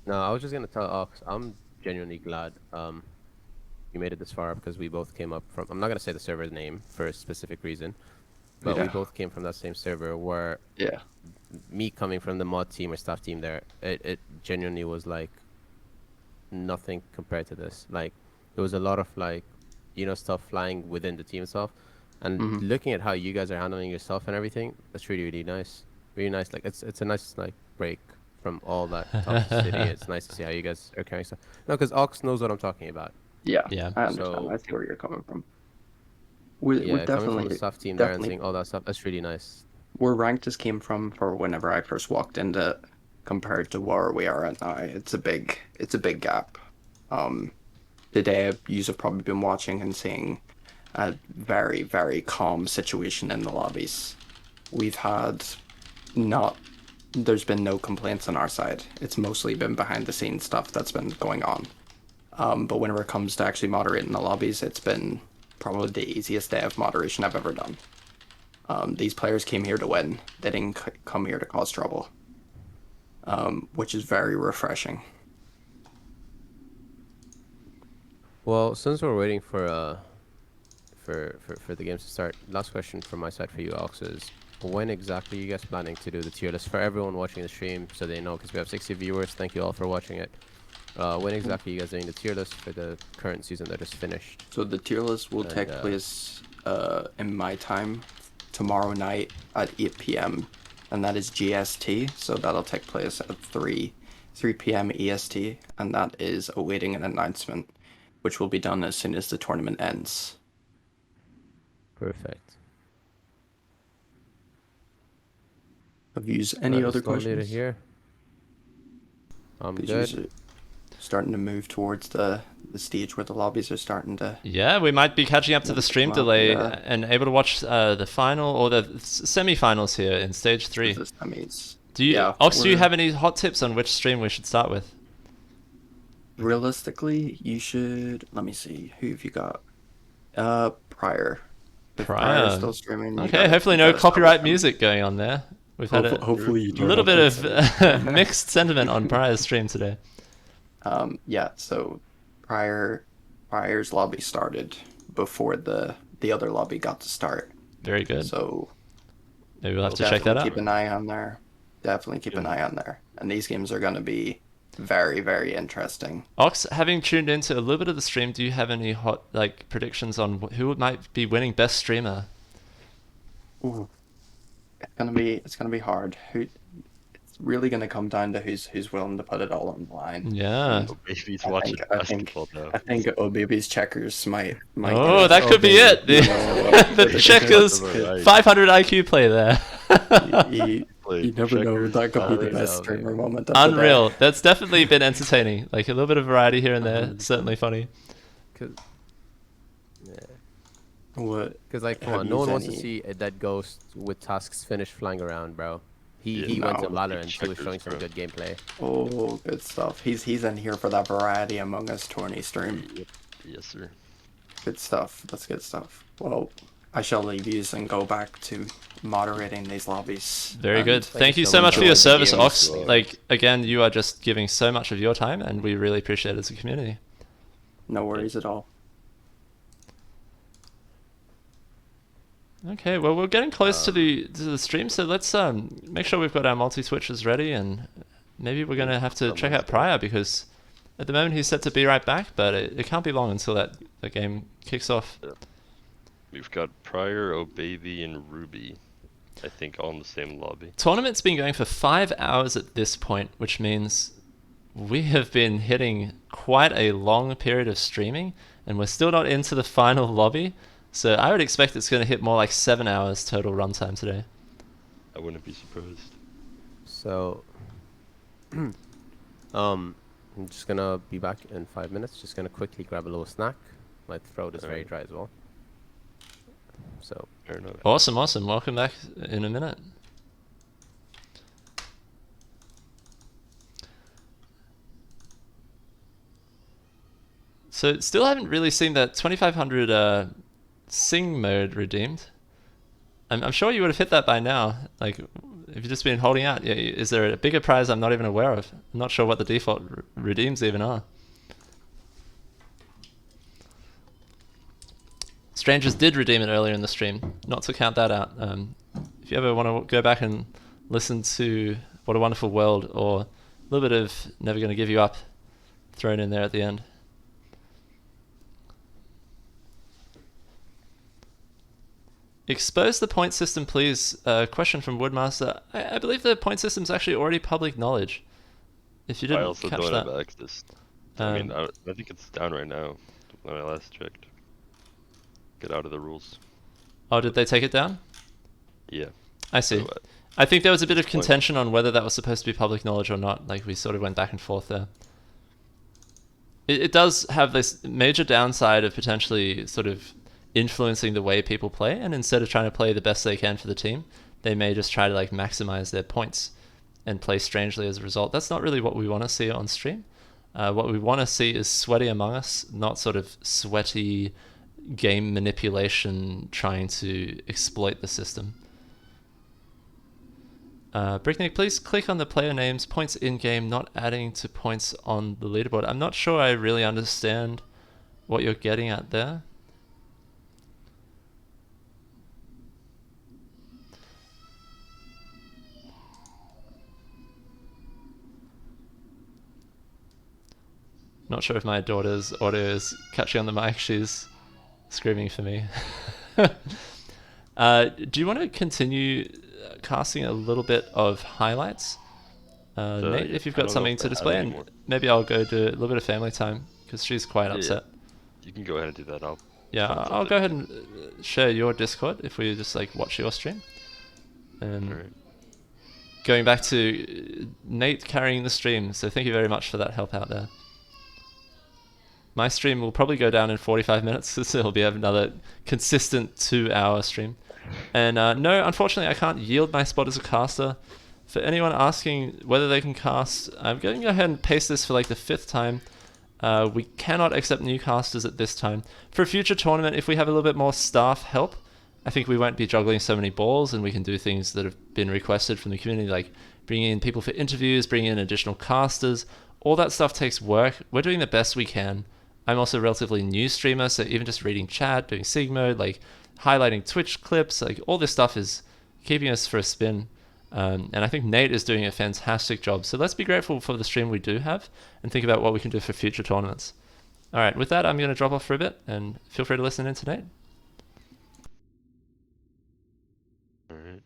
No, I was just gonna tell Ox, I'm genuinely glad you made it this far, because we both came up from, I'm not gonna say the server's name for a specific reason, but we both came from that same server where me coming from the mod team or staff team there, it genuinely was like nothing compared to this. Like there was a lot of like, stuff flying within the team itself, and looking at how you guys are handling yourself and everything, that's really, really nice. Really nice. Like it's a nice like break from all that toxicity. It's nice to see how you guys are carrying stuff. No, because Ox knows what I'm talking about. Yeah. I understand. So, I see where you're coming from. We're coming definitely from the staff team there and seeing all that stuff, that's really nice. Where rank just came from for whenever I first walked into compared to where we are at now, it's a big gap. Today you have probably been watching and seeing a very, very calm situation in the lobbies. We've had there's been no complaints on our side. It's mostly been behind the scenes stuff that's been going on. But whenever it comes to actually moderating the lobbies, it's been probably the easiest day of moderation I've ever done. These players came here to win. They didn't come here to cause trouble, which is very refreshing. Well, since we're waiting for the games to start, last question from my side for you, Ox, is when exactly are you guys planning to do the tier list for everyone watching the stream, so they know, because we have 60 viewers. Thank you all for watching it. When exactly are you guys doing the tier list for the current season that just finished? So the tier list will take place in my time tomorrow night at 8 p.m. and that is GST, so that'll take place at 3 p.m. EST, and that is awaiting an announcement, which will be done as soon as the tournament ends. Perfect. Have you used any other questions? Here. I'm These good. are starting to move towards the stage where the lobbies are starting to... Yeah, we might be catching up to the stream delay and able to watch the final or the semi-finals here in stage 3. Do you, Ox, do you have any hot tips on which stream we should start with? Realistically, you should... Let me see. Who have you got? Prior. If Prior. Still streaming. Okay, hopefully no copyright music going on there. We've had hopefully you a little bit of mixed sentiment on Prior's stream today. Yeah, so Prior's lobby started before the other lobby got to start. Very good. So maybe we'll have to check that out. Keep an eye on there. Definitely keep an eye on there. And these games are going to be very, very interesting. Ox, having tuned into a little bit of the stream, do you have any hot predictions on who might be winning best streamer? Ooh. It's gonna be hard. It's really gonna come down to who's willing to put it all on the line. Yeah. Oh, baby's watching basketball now. I think Baby's checkers might. Oh, that could be it. The checkers, 500 IQ play there. You never know. That could be the best streamer moment. Unreal. That's definitely been entertaining. Like a little bit of variety here and there. Certainly funny. What? Because like, come on, no one wants to see a dead ghost with tasks finished flying around, bro. He went to Valorant and he was showing some good gameplay. Oh, good stuff. He's in here for that variety Among Us tourney stream. Yes, sir. Good stuff. That's good stuff. Well, I shall leave you and go back to moderating these lobbies. Very good. Thank you so much for your service, Ox. Like, again, you are just giving so much of your time, and we really appreciate it as a community. No worries at all. Okay, well, we're getting close to the stream, so let's make sure we've got our multi-switches ready, and maybe we're going to have to check out Prior, because at the moment he's set to be right back, but it can't be long until that game kicks off. Yeah. We've got Prior, O'Baby, and Ruby, I think, all in the same lobby. Tournament's been going for 5 hours at this point, which means we have been hitting quite a long period of streaming, and we're still not into the final lobby. So I would expect it's going to hit more like 7 hours total runtime today. I wouldn't be surprised. So, I'm just gonna be back in 5 minutes. Just gonna quickly grab a little snack. My throat is very dry as well. So, fair enough. Awesome, awesome. Welcome back in a minute. So still haven't really seen that 2500 Sing mode redeemed. I'm sure you would have hit that by now. Like, if you've just been holding out, yeah, is there a bigger prize I'm not even aware of? I'm not sure what the default redeems even are. Strangers did redeem it earlier in the stream. Not to count that out. If you ever want to go back and listen to What a Wonderful World, or a little bit of Never Gonna Give You Up thrown in there at the end. Expose the point system, please. Question from Woodmaster. I believe the point system is actually already public knowledge. If you didn't I also catch don't that. have access. I mean, I think it's down right now when I last checked. Get out of the rules. Oh, did they take it down? Yeah. I see. So, I think there was a bit of contention on whether that was supposed to be public knowledge or not. Like, we sort of went back and forth there. It does have this major downside of potentially sort of influencing the way people play, and instead of trying to play the best they can for the team, they may just try to like maximize their points and play strangely as a result. That's not really what we want to see on stream. What we want to see is sweaty Among Us, not sort of sweaty game manipulation trying to exploit the system. Bricknick, please click on the player names, points in-game, not adding to points on the leaderboard. I'm not sure I really understand what you're getting at there. Not sure if my daughter's audio is catching on the mic. She's screaming for me. Do you want to continue casting a little bit of highlights? Nate, if you've got something to display, and maybe I'll go do a little bit of family time, because she's quite upset. You can go ahead and do that. I'll go ahead and share your Discord if we just like watch your stream. And going back to Nate carrying the stream, so thank you very much for that help out there. My stream will probably go down in 45 minutes, so it'll be another consistent 2-hour stream. And no, unfortunately, I can't yield my spot as a caster. For anyone asking whether they can cast, I'm going to go ahead and paste this for like the 5th time. We cannot accept new casters at this time. For a future tournament, if we have a little bit more staff help, I think we won't be juggling so many balls, and we can do things that have been requested from the community, like bringing in people for interviews, bringing in additional casters. All that stuff takes work. We're doing the best we can. I'm also a relatively new streamer, so even just reading chat, doing Sig mode, like highlighting Twitch clips, like all this stuff is keeping us for a spin. And I think Nate is doing a fantastic job. So let's be grateful for the stream we do have and think about what we can do for future tournaments. All right, with that, I'm going to drop off for a bit, and feel free to listen in to Nate. Alright.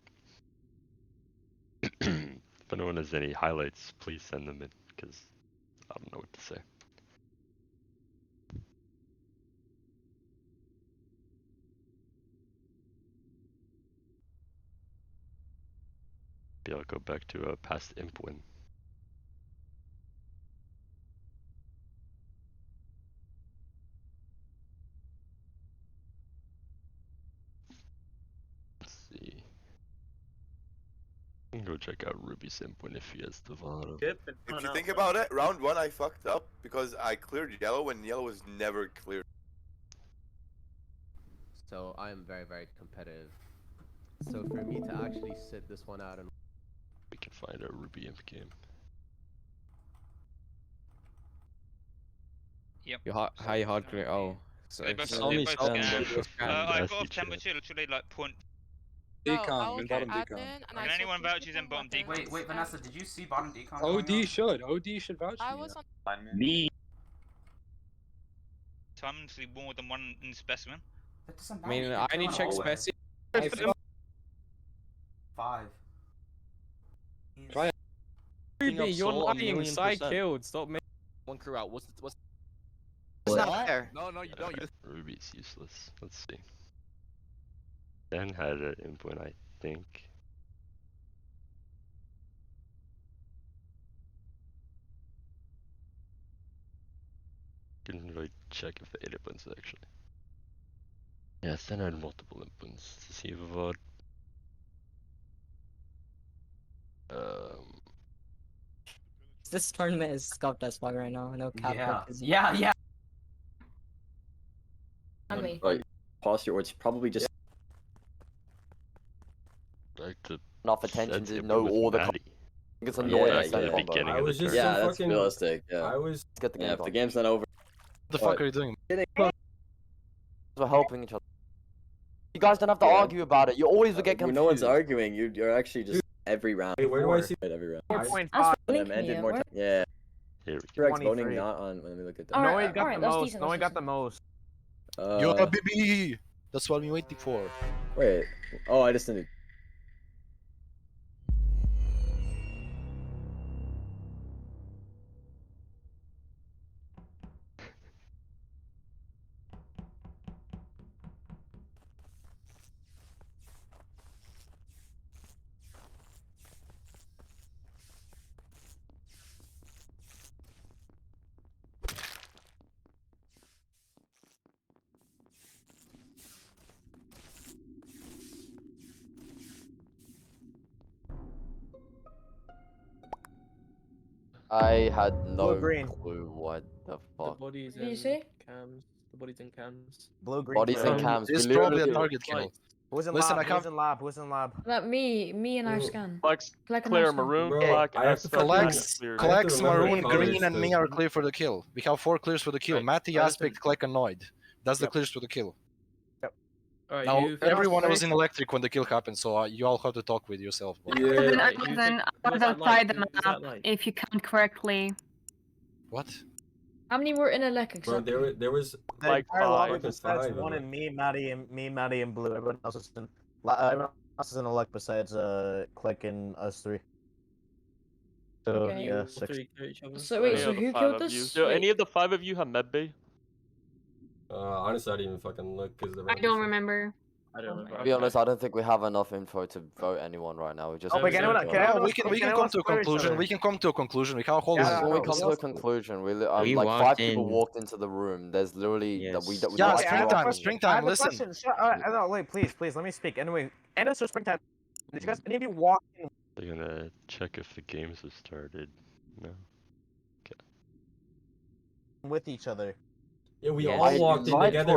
anyone has any highlights, please send them in, because I don't know what to say. Maybe I'll go back to a past imp win. Let's see. I can go check out Ruby's imp win if he has the Vado. If you think about it, round 1 I fucked up because I cleared yellow when yellow was never cleared. So I am very, very competitive. So for me to actually sit this one out and we can find a Ruby imp game. Yep. How you hard clear? Oh. They both Sony scanned. scanned. I got off temperature literally like point. Decon, in bottom Can decon. anyone vouch his in bottom decon? Wait, Vanessa, did you see bottom decon? OD should vouch I for was you. on. Me. So I'm actually more than one in specimen. I mean, I need to check specimen. 5. Try Ruby, you're lying. Side killed. Stop making one crew out. What's It's not fair. No, you don't. You just... Ruby's useless. Let's see. Dan had an imp win, I think. Didn't really check if they ate imp wins actually. Yeah, Sen had multiple imp wins. To see if VOD. This tournament is scuffed as fuck right now. No cap. Yeah. Like, posture, or it's probably just like to enough attention to know all the. It's a I was just that's realistic. Yeah. I was. Let's get the game. If the game's not over. What the fuck are you doing? We're helping each other. You guys don't have to argue about it. You always will get confused. No one's arguing. You're actually just every round. Wait, where do I see? Every round. 4.5. Ended more time. Yeah. Here Correct voting not on. Let me look at that. No one got the most. No one got the most. You're a baby. That's what I'm waiting for. Wait. Oh, I just didn't. I had no clue what the fuck. Bodies Did you see? Cams. The bodies and cams. Blue green. Bodies and cams. It's probably a target kill. Who's in Listen, lab? I can't. Who's in lab? Who's in lab? That me and our scan. Flex, Collect and clear our scan. maroon, Bro, I have to Collects, remember maroon, colors green, and me too. are clear for the kill. We have 4 clears for the kill. Matty, Aspect, Kleck, and Noid. That's the clears for the kill. Alright, Now, you everyone was in electric when the kill happened, so you all have to talk with yourself. Bro. Yeah. I was outside the map, if you count correctly. What? How many were in electric? Bro, there was Like five. besides one and me, Maddie, and Blue. Everyone else is in. Everyone else is in elect besides Click and us 3. So Okay. yeah, 6. So wait, so who killed this? Do any of the 5 of you have medbay? Honestly, I didn't even fucking look because I don't remember. I don't remember. To be honest, I don't think we have enough info to vote anyone right now. We just. Oh, but can we can come to a conclusion. We can come to a conclusion. We can't hold Yeah, this. when we come to a conclusion, We like walked 5 people in. walked into the room. There's literally that we. Yeah, don't springtime. Listen. No, wait, please, let me speak. Anyway, answer springtime. Did you guys any of you walk in? They're gonna check if the games have started. No. With each other? Yeah, we all walked in together.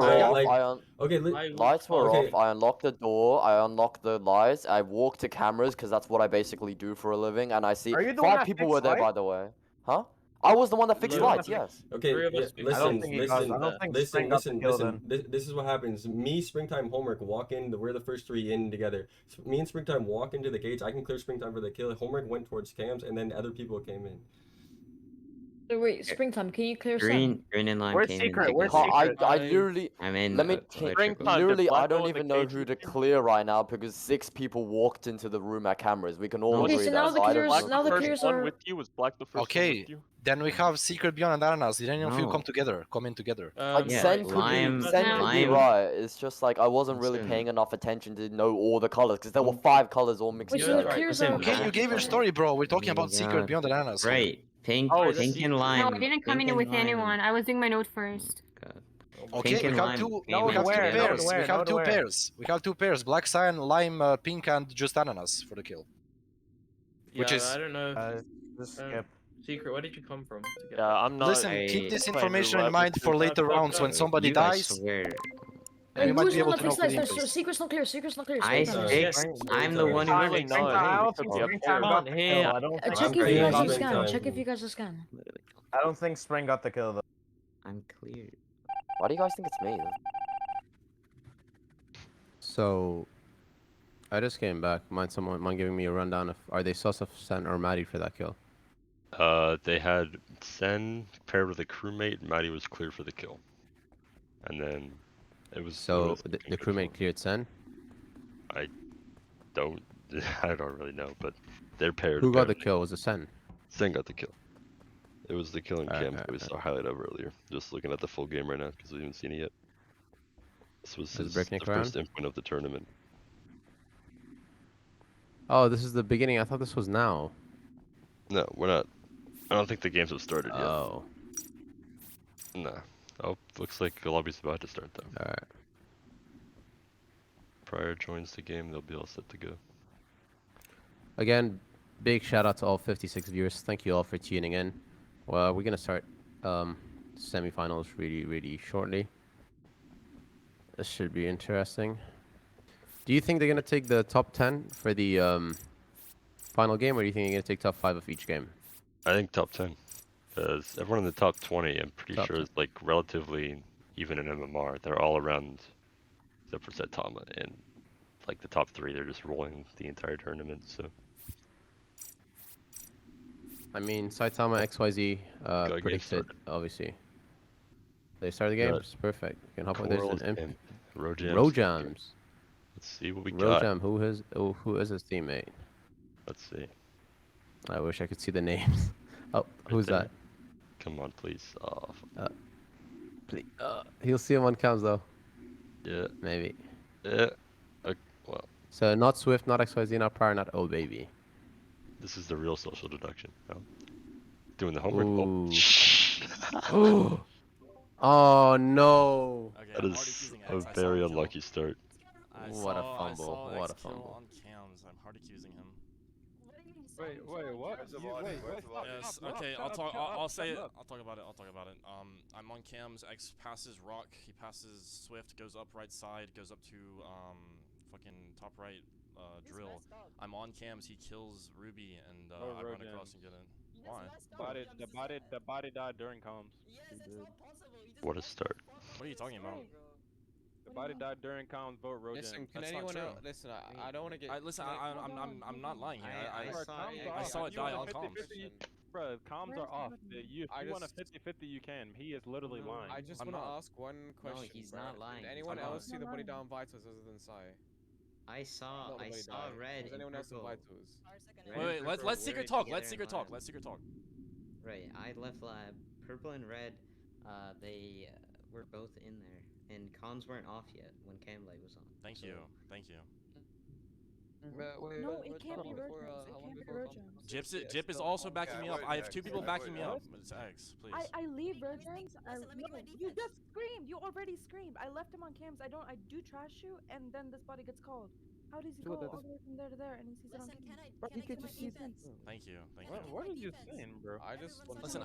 Okay, lights were off. I unlocked the door. I unlocked the lights. I walked to cameras because that's what I basically do for a living. And I see Are you the one 5 that people fixed were there, by lights? the way. Huh? I was the one that fixed lights. Yes. Okay, listen. Spring got the kill This is what happens. Me, Springtime, Homework walk in. We're the first 3 in together. So me and Springtime walk into the gates. I can clear Springtime for the kill. Homework went towards cams, and then other people came in. So wait, Springtime, can you clear Green Sam? and lime Where's came secret? in Where's together. secret? I literally. I'm in. Let me. Springtime, Literally, I I don't even know who to clear right now because 6 people walked into the room at cameras. We can all Okay, agree so that. now the So I clears, don't now the know. clears One are. with you was Black the first one Okay, with you. then we have Secret Beyond and Ananas. Did any of you No. come together? Come in together. Like Yeah, Sen could Lime- be, Sen could be Lime- right. It's just like I wasn't really Listen. paying enough attention to know all the colors because there were 5 colors all mixed Wait, so the together. clears are. Okay, you gave your story, bro. We're talking about my Secret God. Beyond and Ananas. here. Right. Pink, Oh, pink and No, lime. I didn't come in with anyone. I was doing my note first. Okay, Pink we and have lime two. came We in have two together. pairs. We have two Nowhere. pairs. We have 2 pairs. Black Cyan, Lime, Pink, and just Ananas for the kill. Which is. I don't know. Just skip. Secret, where did you come from? To get Yeah, that? I'm not. Listen, keep this information in mind for later rounds when somebody You, I dies. swear. And Wait, you might who's be the one able that to know fixed who lights? the No, secret's not clear. Secret's not clear. I Springtime. fixed. I'm the one who Really fixed. not. I He don't could think be up Springtime there. got the kill. I don't think. Check if you Spring guys got the the scan. kill. Check if you guys the scan. I don't think Spring got the kill though. I'm clear. Why do you guys think it's me? So, I just came back. Mind giving me a rundown of are they sus of Sen or Maddie for that kill? They had Sen paired with a crewmate. Maddie was clear for the kill, and then it was. So it was the crewmate cleared Sen. I don't. I don't really know, but they're paired. Who got the apparently. kill? Was it Sen? Sen got the kill. It was the killing Alright, cam that we saw highlight of earlier. Just looking at the full game right now because we haven't seen it yet. This was Is the Breakneck first around? endpoint of the tournament. Oh, this is the beginning. I thought this was now. No, we're not. I don't think the games have started yet. Oh. Nah. Oh, looks like the lobby's about to start though. Alright. Prior joins the game, they'll be all set to go. Again, big shout out to all 56 viewers. Thank you all for tuning in. Well, we're gonna start semifinals really shortly. This should be interesting. Do you think they're gonna take the top 10 for the final game, or do you think they're gonna take top 5 of each game? I think top 10. Because everyone in the top 20, I'm pretty Top sure, is like relatively even in MMR. They're all around, except for Saitama. And like the top 3, they're just rolling the entire tournament. So I mean, Saitama XYZ get predicted, started. obviously. They started the Got games. Perfect. You can hop on. There's Corals an imp. and Rojams. Rojams. Let's see what we got. Rojam, who is his teammate? Let's see. I wish I could see the names. Oh, who's there. that? Come on, please. Oh, Please. He'll see him on cams though. yeah. Maybe. Yeah. Well, So not Swift, not XYZ, not Prior, not Oh Baby. this is the real social deduction. Oh. Doing the homework. Ooh. Oh no. That is a very unlucky start. What a fumble. What a fumble. On cams. I'm hard accusing him. Wait, what? Yes. Okay. I'll talk. I'll say it. I'll talk about it. I'm on cams. X passes Rock. He passes Swift. Goes up right side. Goes up to fucking top right drill. I'm on cams. He kills Ruby, and I run across and get it. Why? The body died during comms. What a start. What are you talking about? The body died during comms. Vote Rojan. Listen, can That's anyone not true. else? Listen, I don't want to get. Listen, I'm not lying here. I saw it You die want on a comms. 50-50 Bro, comms are off. If you want a 50-50, you can. He is literally lying. I just want to ask one question. he's bro. not lying. Did He's anyone not else see lying. the body down Vitos other than Sai? I saw red. Does anyone else see purple. Vitos? Wait, let's secret talk. Let's secret talk. Let's secret talk. Right, I left lab. Purple and red, they were both in there, and comms weren't off yet when Camlight was on. Thank you. Thank you. No, it can't be Rojams. It can't be Rojams. Jip is also backing me up. I have 2 people backing me up. It's X, please. I leave Rojams. You just screamed. You already screamed. I left him on cams. I do trash shoot, and then this body gets called. How does he go all the way from there to there, and he sees it on cams? You could just see Thank you. Thank you. What are you saying, bro? I just Listen,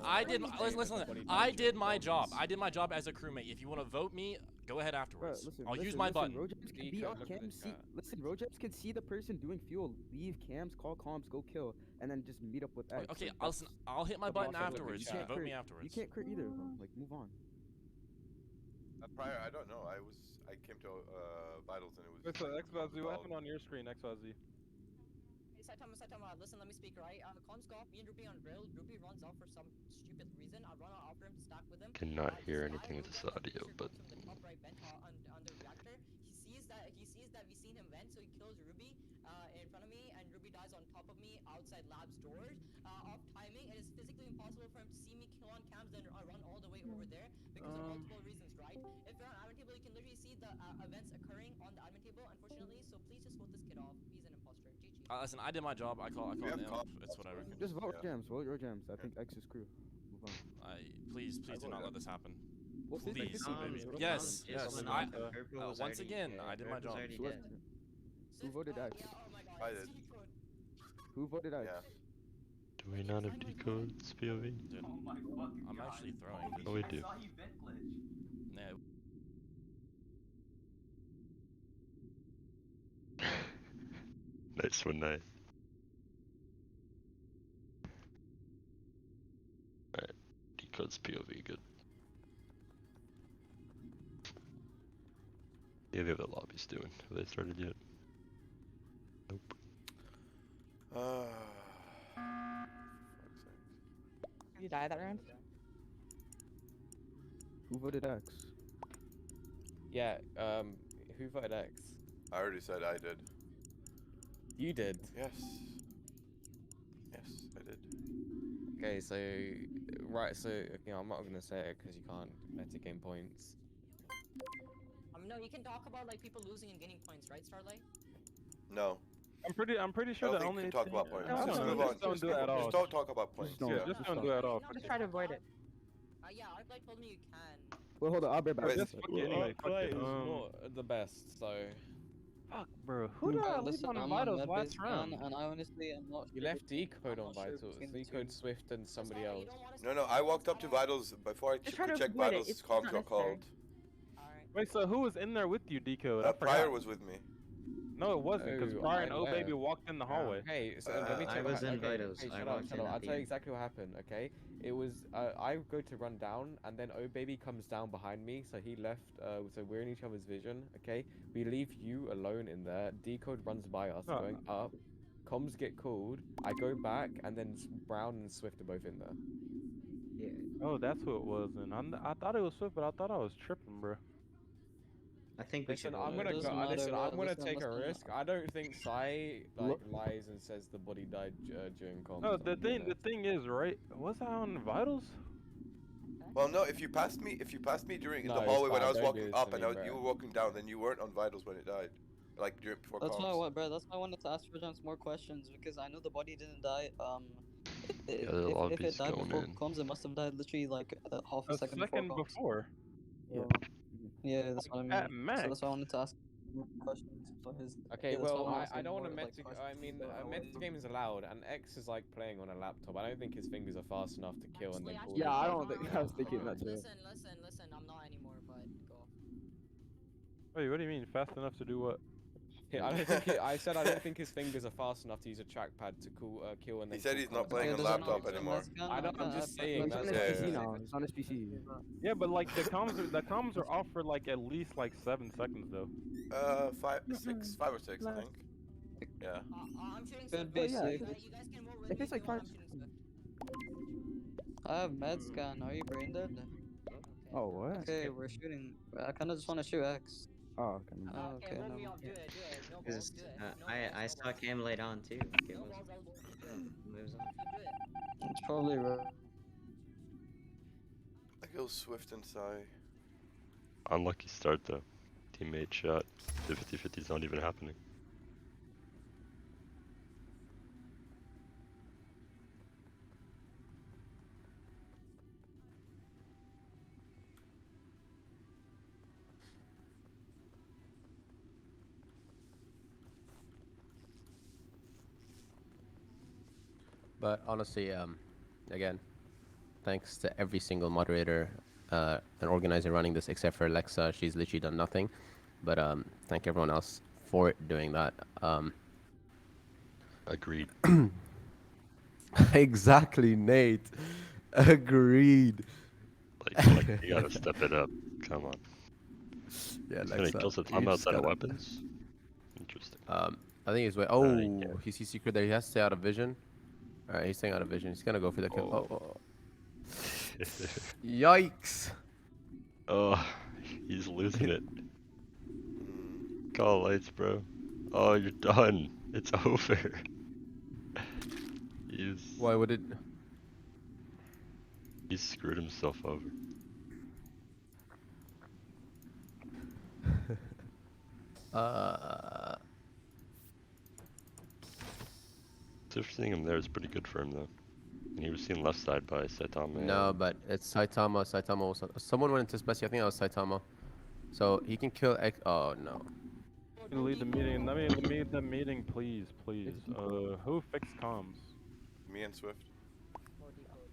listen. I did my job. I did my job as a crewmate. If you want to vote me, go ahead afterwards. I'll use my button. Rojams can be on cams. Listen, Rojams can see the person doing fuel, leave cams, call comms, go kill, and then just meet up with X. Okay, I'll hit my button afterwards. You can vote me afterwards. You can't crit either of them. Like, move on. Prior, I don't know. I came to Vitals and it was. Listen, XYZ, what happened on your screen, XYZ? Saitama, listen, let me speak, right? Comms go off, me and Ruby on rail. Ruby runs out for some stupid reason. I run out after him to stack with him. Cannot hear anything with this audio, but From the top right vent on the reactor. He sees that we seen him vent, so he kills Ruby in front of me, and Ruby dies on top of me outside lab's doors. Off timing, it is physically impossible for him to see me kill on cams, then run all the way over there because of multiple reasons, right? If you're on admin table, you can literally see the events occurring on the admin table, unfortunately. So please just vote this kid off. He's an imposter. GG. Listen, I did my job. I call him. It's whatever. Just vote Jams. Vote your Jams. I think X is crew. Move on. Please do not let this happen. What's this? Please. Like, Yes. Once again, I did my job. Who voted X? I did. Who voted X? Yeah. do we not have decodes, POV? Dude, I'm actually throwing. Oh, we do. No. Nice one, nice. Alright, decodes POV, good. Yeah, the other lobby's doing. Have they started yet? Nope. You die that round? Who voted X? Yeah, who voted X? I already said I did. You did? Yes. Yes, I did. Okay, so, right, so, you know, I'm not gonna say it because you can't metagame points. No, you can talk about like people losing and gaining points, right, Starlight? No. I'm pretty sure I the don't only think you can talk about points. I Just don't move know, on. just don't do it at all. Just don't talk about points. Just don't do it at all. Just try to avoid it. Yeah, Arclight told me you can. Well, hold on. I'll be back. Wait, Just fuck it anyway. Fuck it. Not the best, so. Fuck, bro. Who did I leave on Vitals last round? And I honestly am not. You left Decode on Vitals. Decode, Swift, and somebody else. No, I walked up to Vitals before I checked Vitals. Comms got called. Wait, so who was in there with you, Decode? Pryor was with me. No, it wasn't, because Pryor and O-Baby walked in the hallway. Hey, so let me check. I was in Vitals. Hey, I shut up, walked shut in up. at I'll the tell you end. exactly what happened, okay? It was, I go to run down, and then O-Baby comes down behind me, so he left, so we're in each other's vision, okay? We leave you alone in there, Decode runs by us, going up, comms get called, I go back, and then Brown and Swift are both in there. Yeah. Oh, that's who it was, and I thought it was Swift, but I thought I was tripping, bro. I think we should. I'm gonna take a risk. I don't think Sai lies and says the body died during comms. No, the thing is, right? Was I on Vitals? Well, no. If you passed me during No, the it's hallway when I fine, was don't walking do this up to and me, you bro. were walking down, then you weren't on Vitals when it died, like before That's comms. why, bro. That's why I wanted to ask Rajans more questions because I know the body didn't die. Yeah, the If it lobby's died going before in. comms, it must have died literally like half a A second second before. before. Yeah, that's what I mean. At max. So that's why I wanted to ask more questions for his. Okay, yeah, that's why well, wanted to I ask don't want more, to like, questions I mean, for metagame is allowed, and X is like playing on a laptop. I don't think his fingers are fast enough to kill and then pull. Yeah, I don't think I was thinking that too. Listen, I'm not anymore, but go. Wait, what do you mean? Fast enough to do what? Yeah, I don't think. I said I don't think his fingers are fast enough to use a trackpad to kill and then. He said pull he's not comms. playing on laptop anymore. I don't. I'm just saying. He's on his That's PC now. He's on his PC. Yeah, but like the comms are off for like at least like 7 seconds though. 5 or 6, I think. Yeah. I'm shooting Could be Swift. sick. You guys can roll with If it's me, like I'm 5. shooting Swift. I have med scan. Are you brain dead? Oh what? Okay, we're shooting. I kind of just want to shoot X. Oh okay. Oh, okay, roll never me mind. off. Do it. No balls. Because Do it. No I saw Cam laid on too. Like, it No was balls. I'll do it. moves on. Do it. It's probably right. I go Swift and Sai. Unlucky start though. Teammate shot. The 50-50 is not even happening. But honestly, again, thanks to every single moderator and organizer running this, except for Alexa. She's literally done nothing. But thank everyone else for doing that. Agreed. Exactly, Nate. Agreed. Like you gotta step it up. Come on. Yeah, He's gonna kill some time outside of weapons. Interesting. I think he's wait. Oh, he sees secret there. He has to stay out of vision. All right, he's staying out of vision. He's gonna go for the kill. Oh. Yikes! Oh, he's losing it. Call lights, bro. Oh, you're done. It's over. Why would it? He screwed himself over. Swift seeing him there is pretty good for him though. And he was seen left side by Saitama. No, but it's Saitama. Saitama was. Someone went into Specie. I think that was Saitama. So he can kill X. Oh no. Lead the meeting. Let me lead the meeting, please. Who fixed comms? Me and Swift.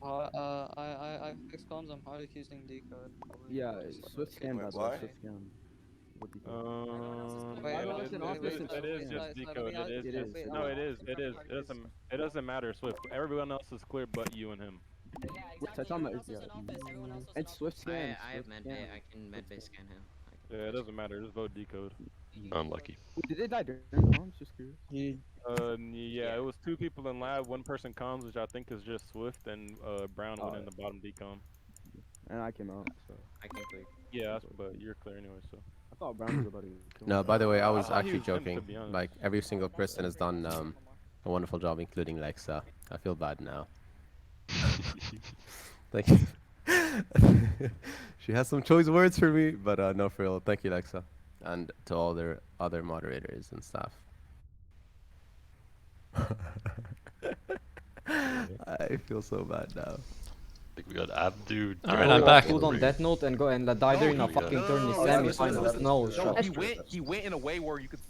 I fixed comms. I'm hard accusing Decode. Yeah, Swift scan by the way. Swift scan. It is just Decode. It is. No, it is. It doesn't matter, Swift. Everyone else is clear but you and him. It's Swift scan. I have medbay. I can medbay scan him. Yeah, it doesn't matter. Just vote Decode. Unlucky. Did they die during comms? Just curious. Yeah, it was 2 people in lab, 1 person comms, which I think is just Swift, and Brown went in the bottom decom. And I came out, so. I can clear. Yeah, but you're clear anyway, so. I thought Brown was about to kill No, by the way, I was thought he actually was him, to joking. be honest. Like every single person has done a wonderful job, including Lexa. I feel bad now. Thank you. She has some choice words for me, but no, for real. Thank you, Lexa, and to all their other moderators and staff. I feel so bad now. I think we got Abdu. Alright, I'm back. Hold on Death Note and go and die there in a fucking turn in semi-finals. No shot. He went in a way where he could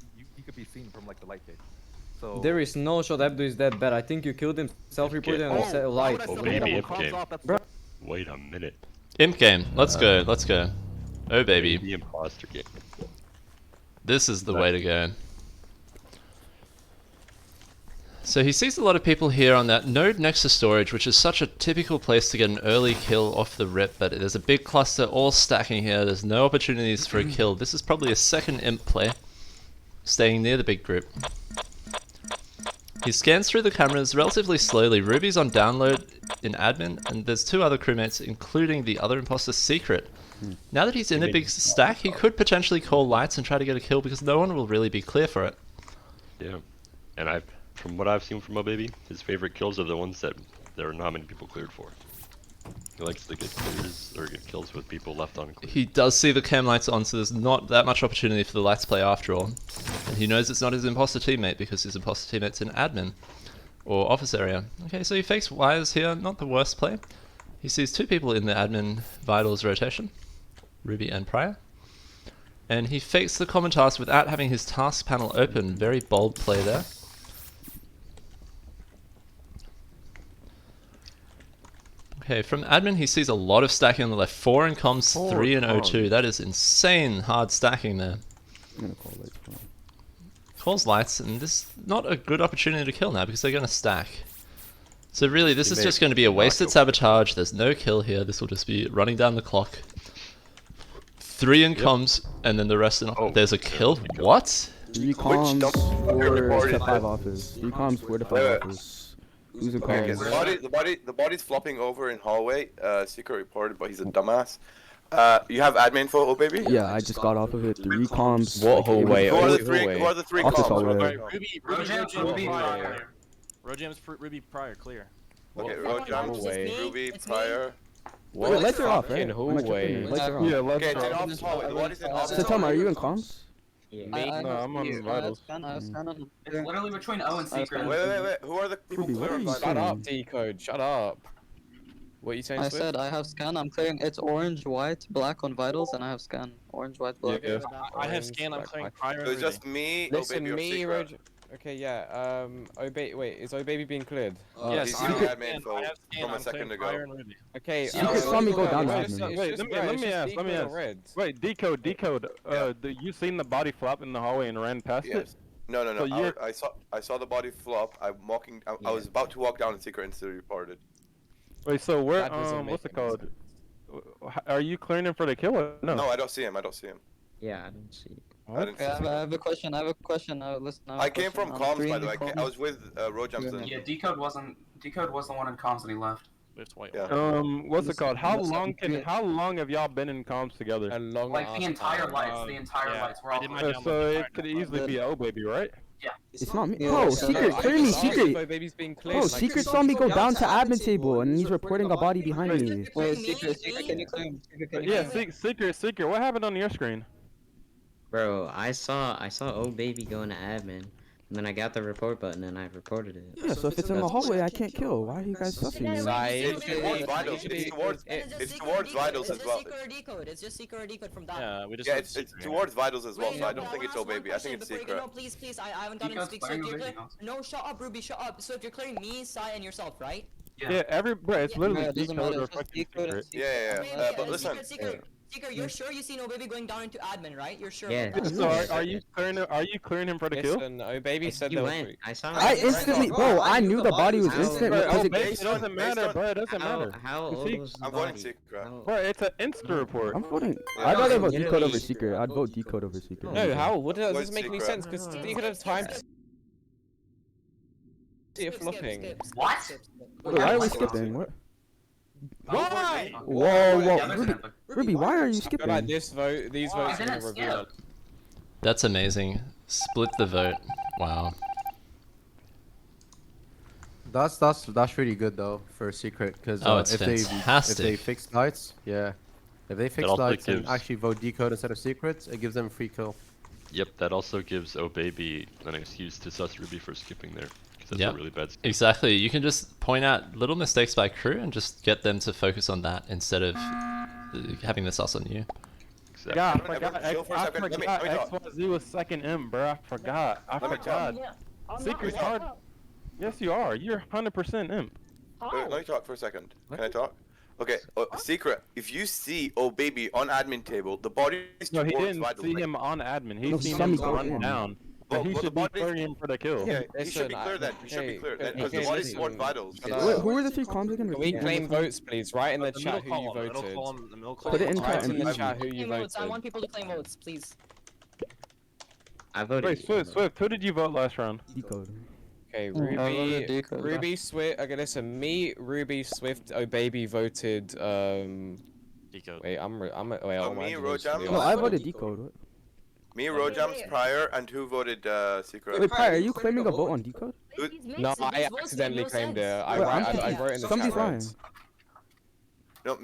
be seen from like the light gate. So there is no shot. Abdu is that bad. I think you killed him. Self-reported and set a light. Oh, baby, Imp game. Wait a minute. Imp game. Let's go. Let's go. Oh baby. The imposter game. This is the way to go. So he sees a lot of people here on that node next to storage, which is such a typical place to get an early kill off the rip, but there's a big cluster all stacking here. There's no opportunities for a kill. This is probably a second Imp play, staying near the big group. He scans through the cameras relatively slowly. Ruby's on download in admin, and there's 2 other crewmates, including the other imposter, Secret. Now that he's in a big stack, he could potentially call lights and try to get a kill because no one will really be clear for it. Yeah, and from what I've seen from Baby, his favorite kills are the ones that there are not many people cleared for. He likes to get clears or get kills with people left unclear. He does see the cam lights on, so there's not that much opportunity for the lights play after all. And he knows it's not his imposter teammate because his imposter teammate's in admin or office area. Okay, so he fakes wires here, not the worst play. He sees 2 people in the admin vitals rotation, Ruby and Prior. And he fakes the common task without having his task panel open. Very bold play there. Okay, from admin he sees a lot of stacking on the left. 4 in comms, 3 in O2. That is insane hard stacking there. I'm gonna call lights. Calls lights, and this is not a good opportunity to kill now because they're going to stack. So really, this is just going to be a wasted sabotage. There's no kill here. This will just be running down the clock. 3 in comms, and then the rest in... there's a kill? What? 3 comms, 4 to 5 offers. 3 comms, 4 to 5 offers. Who's in comms? The body's flopping over in hallway. Secret reported, but he's a dumbass. You have admin info, oh baby? Yeah, I just got off of it. 3 comms. What hallway? Who are the 3 comms? Rojam's Ruby Prior, clear. Okay, Rojam's Ruby Prior. Wait, lights are off, right? Hallway. Lights are off. Yeah, lights Okay, are turn off. off this hallway. The body's in office. So tell me, are you in comms? No, I'm on vitals. It's literally between O and Secret. Wait. Who are the people clearing? Shut up, Decode. Shut up. What are you saying, I Swift? said I have scan. I'm clearing. It's orange, white, black on vitals, and I have scan. Orange, white, black. Yeah. I have scan. I'm clearing Prior. So it's just me, Listen, Baby, or me, Secret. Okay, yeah. Wait, is Baby being cleared? Yes, He's I using have admin info I have scan. from a I'm second clearing ago. Prior and Ruby. Okay. Secret saw me go down the admin. Wait, let me ask. Wait, Decode. You seen the body flop in the hallway and ran past it? No. So I saw the body flop. I was about to walk down and Secret instantly reported. Wait, so where? That doesn't What's it make any called? Are you clearing him for the kill or no? No, I don't see him. Yeah, I don't see. Okay, I have a question. Listen. I came from comms, by the way. I was with Rojams. Yeah, Decode was the one in comms and he left. What's it called? How long have y'all been in comms together? Like the entire lights. The entire lights were all. So it could easily be Oh Baby, right? Yeah. It's not me. Bro, Secret, clear me, Secret. Bro, Secret saw me go down to admin table and he's reporting a body behind me. Wait, Secret, can you clear him? Yeah, Secret. What happened on your screen? Bro, I saw Oh Baby going to admin, and then I got the report button and I reported it. Yeah, so if it's in the hallway, I can't kill. Why are you guys sussing me? It's towards vitals as well. It's just secret or decode from that. Yeah, we just. Yeah, it's towards vitals as well. So I don't think it's Oh Baby. I think it's secret. No, please, I haven't gotten to speak. So you're clear. No, shut up, Ruby, shut up. So if you're clearing me, Sai, and yourself, right? Yeah, it's literally Decode or fucking Secret. Yeah. But listen. Secret, you're sure you seen Oh Baby going down into admin, right? You're sure? Yeah. So are you clearing him for the kill? Listen, Oh Baby said you went. I saw. I instantly, bro. I knew the body was instant because it doesn't matter, bro. It doesn't matter. How old was the I'm body? voting secret. Bro, it's an insta report. I'm voting. I'd rather vote Decode over Secret. I'd vote Decode over Secret. No, how? What doesn't make any sense? Because you could have time to see it flopping. What? Why are we skipping? What? Why? Whoa. Ruby, why are you skipping? Like this vote, these votes are gonna reveal. That's amazing. Split the vote. Wow. That's really good though for Secret because it's if fantastic. they fix lights, if they fix lights and actually vote Decode instead of Secrets, it gives them free kill. Yep, that also gives Oh Baby an excuse to sus Ruby for skipping there. That's a really bad skip. Exactly. You can just point out little mistakes by crew and just get them to focus on that instead of having the sus on you. Exactly. Yeah, I forgot XYZ was second M, bro. I forgot. Secret's hard. Yes, you are. You're 100% imp. Let me talk for a second. Can I talk? Okay, Secret. If you see Oh Baby on admin table, the body is No, he towards didn't vitals. see him on admin. He seen him run down. But he should be clearing him for the kill. Yeah, he should be clear then. He should be clear then. Because the body's toward vitals. Who were the three comms again? Can we claim votes, please? Write in the chat who you voted. Put it in Write in the chat who you voted. I want people to claim votes, please. I voted. Wait, Swift, who did you vote last round? Decode. Okay, Ruby, Swift. Okay, listen. Me, Ruby, Swift, Oh Baby voted. Decode. Wait, me, Rojams. No, I voted Decode. Me, Rojams, Prior, and who voted Secret? Wait, Prior, are you claiming a vote on Decode? No, I accidentally claimed it. I wrote in the chat. Somebody's lying. No,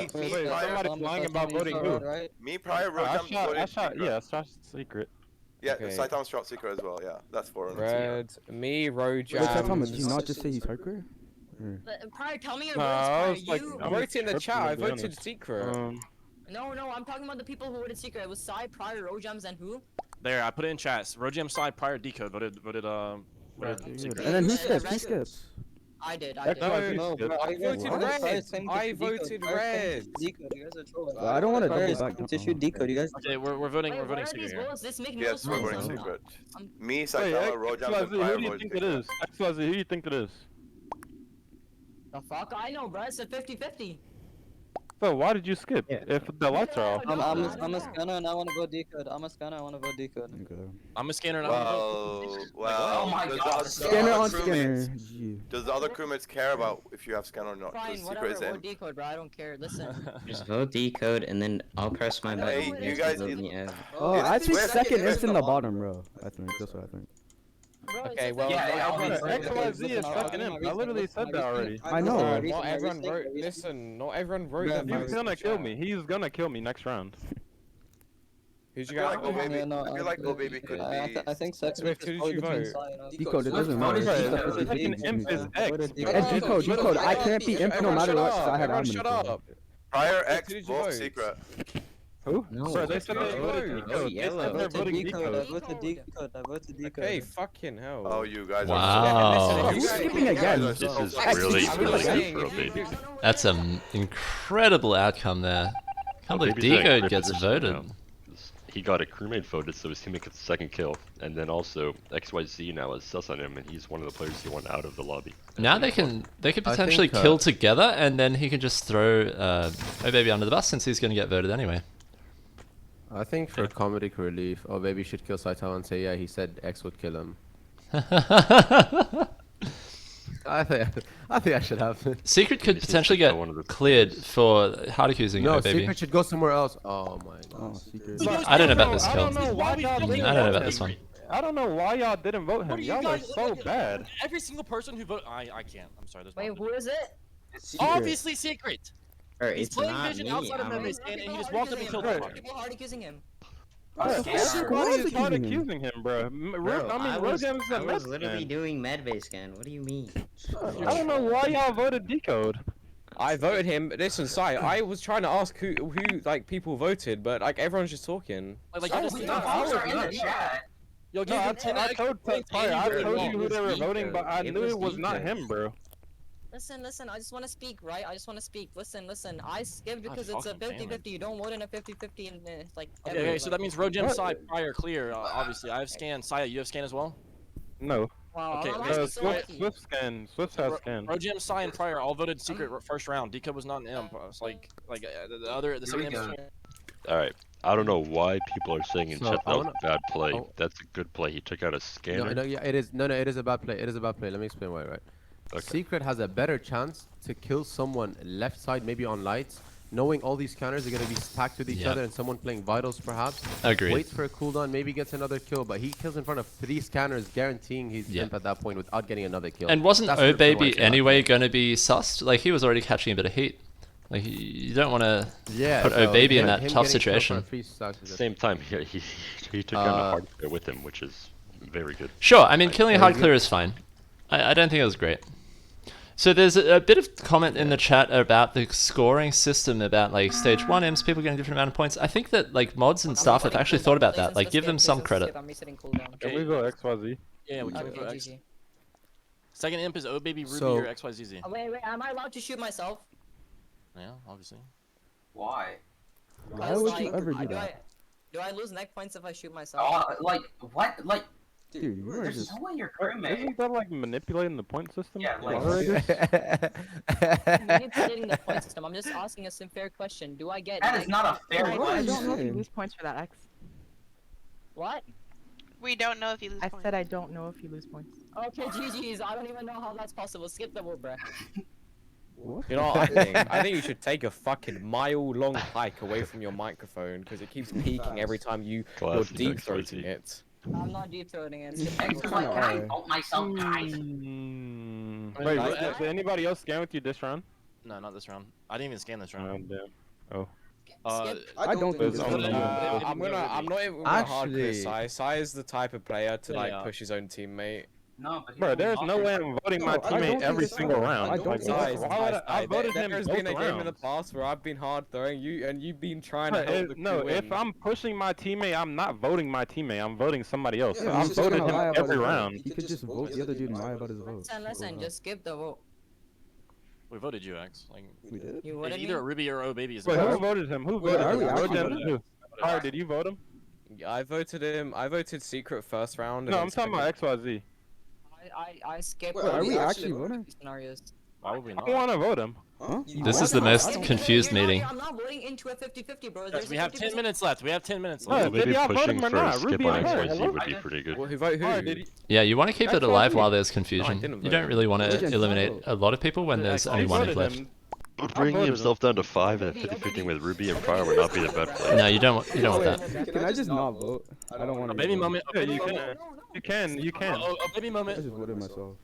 somebody's lying about voting who? Me, Prior, Rojams voted Secret. Yeah, I shot Secret. Yeah, Saitama shot Secret as well. Yeah, that's 4. Red, me, Rojams. Wait, Saitama, did you not just say he's hardcore? Prior, tell me your votes. I wrote it in the chat. I voted Secret. No, I'm talking about the people who voted Secret. It was Sai, Prior, Rojams, and who? There, I put it in chats. Rojam, Sai, Prior, Decode voted Secret. And then who skips? I did. No, I voted red. I voted red. I don't want to double back. Tissue Decode, you guys. Okay, we're voting Secret here. Yes, we're voting Secret. Me, Saitama, Rojams, and Prior voted Secret. XYZ, who do you think it is? The fuck? I know, bro. It's a 50-50. So why did you skip if the lights are off? I'm a scanner and I want to vote Decode. I'm a scanner, I want to vote Decode. I'm a scanner and I want to vote. Well, oh my god. Scanner on scanner. Does the other crewmates care about if you have scanner or not? Fine, whatever, vote Decode, bro. I don't care. Listen. Just vote Decode and then I'll press my button. Hey, you guys. Oh, I think second is in the bottom, bro. I think that's what I think. Okay, well, XYZ is fucking imp. I literally said that already. I know. Not everyone wrote. Listen, not everyone wrote that. He's gonna kill me. He's gonna kill me next round. Who'd you guys vote? I feel like Oh Baby could be. I think Sex Swift, who did you vote? Decode, it doesn't matter. Fucking imp is X. And Decode, I can't be imp no matter what, so I had admin. Shut up. Prior X, vote Secret. Who? No. Bro, they said they voted Decode. They said they're voting Decode. I voted Decode. Okay, fucking hell. Oh, you guys Wow. Who's skipping again? This is really good for Oh Baby. That's an incredible outcome there. Can't believe Decode gets voted. He got a crewmate voted, so his teammate gets the second kill, and then also XYZ now is sus on him, and he's one of the players who went out of the lobby. Now they could potentially kill together, and then he can just throw Oh Baby under the bus since he's going to get voted anyway. I think for comedic relief, oh baby should kill Saitama and say, yeah, he said X would kill him. I think that should happen. Secret could potentially get cleared for hard accusing No, Oh Baby. Secret should go somewhere else. Oh my god. I don't know about this kill. I don't know why y'all didn't I don't know vote about him. this one. I don't know why y'all didn't vote him. Y'all are so bad. Every single person who voted, I can't. I'm sorry. Wait, who is it? Obviously Secret. He's It's playing not Vision me, outside of I'm- memory scan, and he just walked up and killed him. People hard accusing him. Everybody is hard accusing him, bro. Bro, I mean, was Rojam's a mess literally man. doing medbay scan. What do you mean? I don't know why y'all voted Decode. I voted him. Listen, Sai, I was trying to ask who like people voted, but like everyone's just talking. Like, I you're was just not- not- I was not- Yo, No, give him 10 I told you who they were voting, but I knew it was not Decode. him, bro. Listen, I just want to speak, right? I just want to speak. Listen, I skipped because God it's a fucking damn 50-50. You don't vote in a 50-50 and like. Okay, every, so that means Rojam side prior clear. Obviously, I have scan. Saya, you have scan as well. No. Wow, Okay, I'm wait, actually so Swift lucky. Swift has scan. Rojam, Sai, and prior all voted secret first round. Decode was not an imp. It's like the second imp. Alright, I don't know why people are saying in So, chat I that was wanna- a bad play. oh. That's a good play. He took out a scanner. No, yeah, it is. No, it is a bad play. It is a bad play. Let me explain why, right? Okay. Secret has a better chance to kill someone left side, maybe on lights, knowing all these scanners are going to be stacked with each Yep. other and someone playing vitals perhaps. Agreed. Waits for a cooldown, maybe gets another kill, but he kills in front of 3 scanners, guaranteeing he's Yeah. imp at that point without getting another kill. And wasn't That's Oh the reason why Baby it's a bad anyway play. going to be sussed? Like he was already catching a bit of heat. Like you don't want to Yeah, put so Oh Baby in him that getting tough killed in front situation. of 3 stacks is a- Same time, he took out a hard player with him, which is very good. Sure, I mean killing a hard is it? clear is fine. I don't think it was great. So there's a bit of comment in the chat about the scoring system, about like stage 1 imps, people getting a different amount of points. I think that like mods and staff have actually thought about that. Like give them some credit. I'm resetting cooldown. Can we go XYZ? Yeah, we can Okay, go X. GG. Second imp is O Baby, Ruby, So- or XYZZ. Oh, wait, am I allowed to shoot myself? Yeah, obviously. Why? Why would you ever do that? Do I lose neck points if I shoot myself? Like what? Like, Dude, you are there's just. no way your crewmate. Isn't that like manipulating the point system? Yeah, like- Manipulating the point system. I'm just asking a fair question. Do I get? That is neck not a points? fair I question. don't know if you saying? lose points for that, X. What? We don't know if you lose I points. said I don't know if you lose points. Okay, GG's. I don't even know how that's possible. Skip the word, bruh. You know what I think? I think you should take a fucking mile-long hike away from your microphone because it keeps peaking every time you're Classic deep XYZ. throating it. I'm not deep throating it. X is like, can I vote myself, guys? Wait, did anybody else scan with you this round? No, not this round. I didn't even scan this round. Oh damn. Oh. I don't think There's it's only- I'm not even gonna hard Actually- criticize. Sai is the type of player to like Yeah. push his own teammate. No, but Bro, there's no way I'm voting my No, I don't teammate think every it's single so. round. I don't Like, think why it's would I voted him There's both been a game in the rounds. past where I've been hard throwing you and you've been trying Bro, to help the crew no, win. if I'm pushing my teammate, I'm not voting my teammate. I'm voting somebody else. Yeah, I've he's just voted gonna lie him about every his vote. round. He could just vote the other dude and lie about his vote. Listen, just skip the vote. We voted you, X. Like, We did? You it's voted either me? Ruby or O Baby is. Wait, who voted him? Who Wait, voted are him? we actually Voted voting? him? Alright, did you vote him? I voted him. I voted Secret first round. No, I'm against talking about XYZ. I skipped. Wait, are we actually voting? Scenarios. Why would we I not? don't want to vote him. Huh? This is the most confused meeting. I'm not voting into a 50-50, bro. Yes, There's we a have 10 50%. minutes left. We have 10 minutes No, left. did Maybe y'all vote pushing him or for a not? skip Ruby on and her. XYZ Hello? would be pretty good. Who voted who? Alright, did he- Yeah, you want to keep it That's alive what I while there's I confusion. didn't You vote. don't really want Legend, to eliminate vote. a lot of people when there's I only one imp voted left. him. Bringing voted himself down to 5 and 50-50 with Ruby and Prior would not be the bad play. No, you don't want that. Can I just not vote? I don't want A to. baby moment. A Yeah, baby you moment. can. You can. You can. A baby I moment. just voted myself.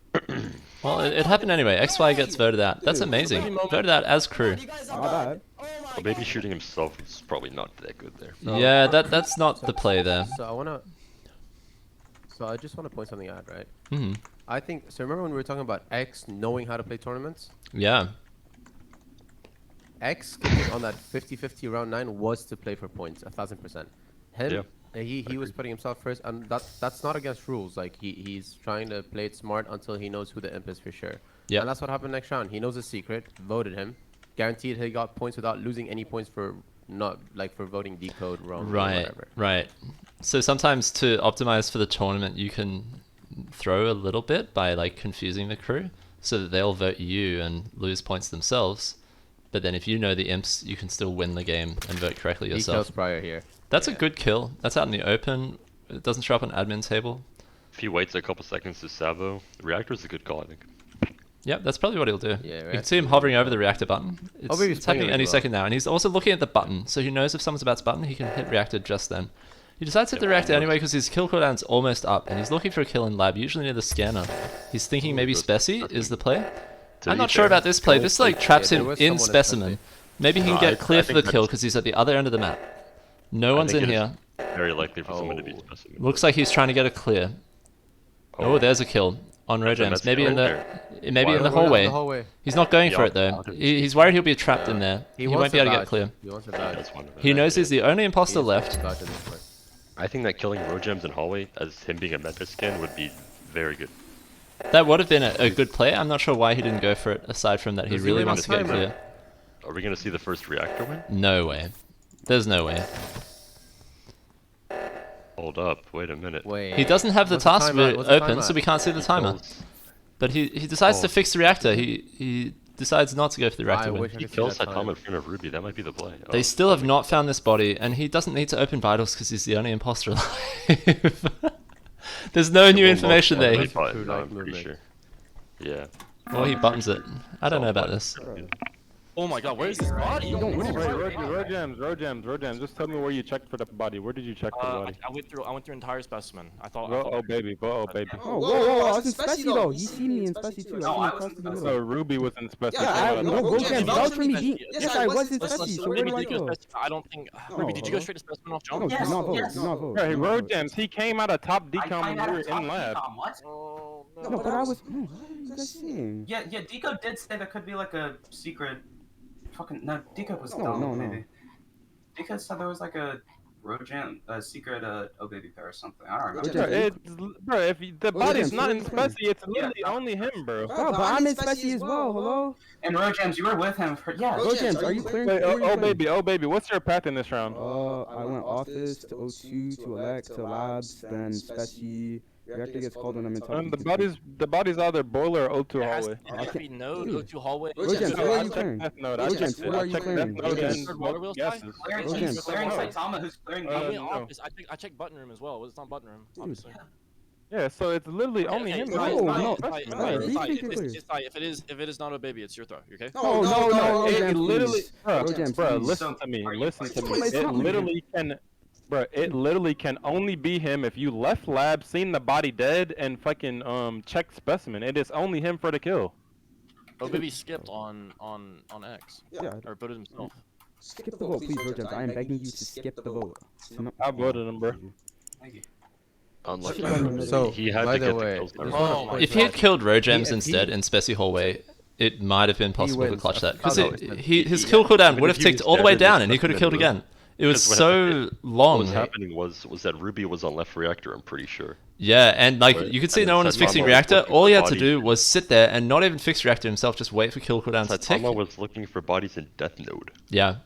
Well, it happened anyway. XY gets voted out. That's amazing. Voted out as crew. Not bad. Well, maybe shooting himself is probably not that good there. Yeah, that's not the play there. So I just want to point something out, right? Hmm. I think so. Remember when we were talking about X knowing how to play tournaments? Yeah. X on that 50-50 round 9 was to play for points, 1000%. Him, he was putting himself first, and that's not against rules. Like he's trying to play it smart until he knows who the imp is for sure. Yeah. And that's what happened next round. He knows the secret, voted him, guaranteed he got points without losing any points for for voting decode wrong. Or Right. whatever. Right. So sometimes to optimize for the tournament, you can throw a little bit by like confusing the crew so that they'll vote you and lose points themselves. but then if you know the imps, you can still win the game and vote correctly He yourself. kills prior here. That's a good kill. That's out in the open. It doesn't show up on admin table. If he waits a couple seconds to Savo, Reactor's a good call, I think. Yep, that's probably what he'll do. Yeah, you can see him hovering over the reactor button. It's happening any second now, and he's also looking at the button, so he knows if someone's about to button, he can hit reactor just then. He decides to hit the reactor anyway because his kill cooldown's almost up, and he's looking for a kill in lab, usually near the scanner. He's thinking maybe Speci is the play. I'm not sure about this play. This like traps him in Specimen. Maybe he can get clear for the kill because he's at the other end of the map. No one's in here. Very likely for someone to be Specimen. Looks like he's trying to get a clear. Oh, there's a kill on Rogems. Maybe in the hallway. He's not going for it though. He's worried he'll be trapped in there. He won't be able to get clear. He knows he's the only imposter left. I think that killing Rogems in hallway as him being a meta scan would be very good. That would have been a good play. I'm not sure why he didn't go for it, aside from that he really wants to get clear. Are we going to see the first reactor win? No way. There's no way. Hold up, wait a minute. He doesn't have the task open, so we can't see the timer. But he decides to fix the reactor. He decides not to go for the reactor win. He kills that Tom in front of Ruby, that might be the play. They still have not found this body, and he doesn't need to open vitals because he's the only imposter alive. There's no new information there. No, I'm pretty sure. Yeah. Well, he buttons it. I don't know about this. Oh my god, where's this body? Rogems, just tell me where you checked for the body. Where did you check for the body? I went through entire specimen. I thought. Oh baby. Oh, whoa, I was in Speci though. You see me in Speci too. So Ruby was in Speci. Yeah, Rogems, vouch for me. Yes, I was in Speci. So where do I go? I don't think. Ruby, did you go straight to specimen off jump? No, do not vote. Hey, Rogems, he came out of top decom when we were in lab. Oh, no, but I was. What are you guys saying? Yeah, Deco did say there could be like a secret. No, Deco was dumb, maybe. Deco said there was like a Rojam, a secret Oh Baby pair or something. I don't remember. Bro, if the body's not in Speci, it's literally only him, bro. Bro, but I'm in Speci as well, hello? And Rojams, you were with him for, yeah. Rojams, are you clearing? Wait, oh baby, what's your path in this round? I went office to O2 to Elect to labs, then Speci. Reactor gets called when I'm in top. The body's either boiler or O2 hallway. It could be node, O2 hallway. Rogems, where are you clearing? Rogems, where are you clearing? Who's clearing Saitama? Who's clearing office? I checked button room as well. It's not button room, obviously. Yeah, so it's literally only him. No. If it is not a baby, it's your throw. You okay? No. It literally, Rogems, bro, listen to me. It literally can only be him if you left lab, seen the body dead, and fucking checked specimen. It is only him for the kill. Oh, baby skipped on X. Yeah. Or voted himself. Skip the vote, please, Rogems. I am begging you to skip the vote. I voted him, bro. Thank you. So he had by to the get way, the kills. If he had killed Rogems instead in Speci hallway, it might have been possible to clutch that because his kill cooldown would have ticked all the way down, and he could have killed again. It was so long. What was happening was that Ruby was on left reactor, I'm pretty sure. Yeah, and like you could see no one was fixing reactor. All he had to do was sit there and not even fix reactor himself, just wait for kill cooldown to tick. Saitama was looking for bodies in death node. Yeah.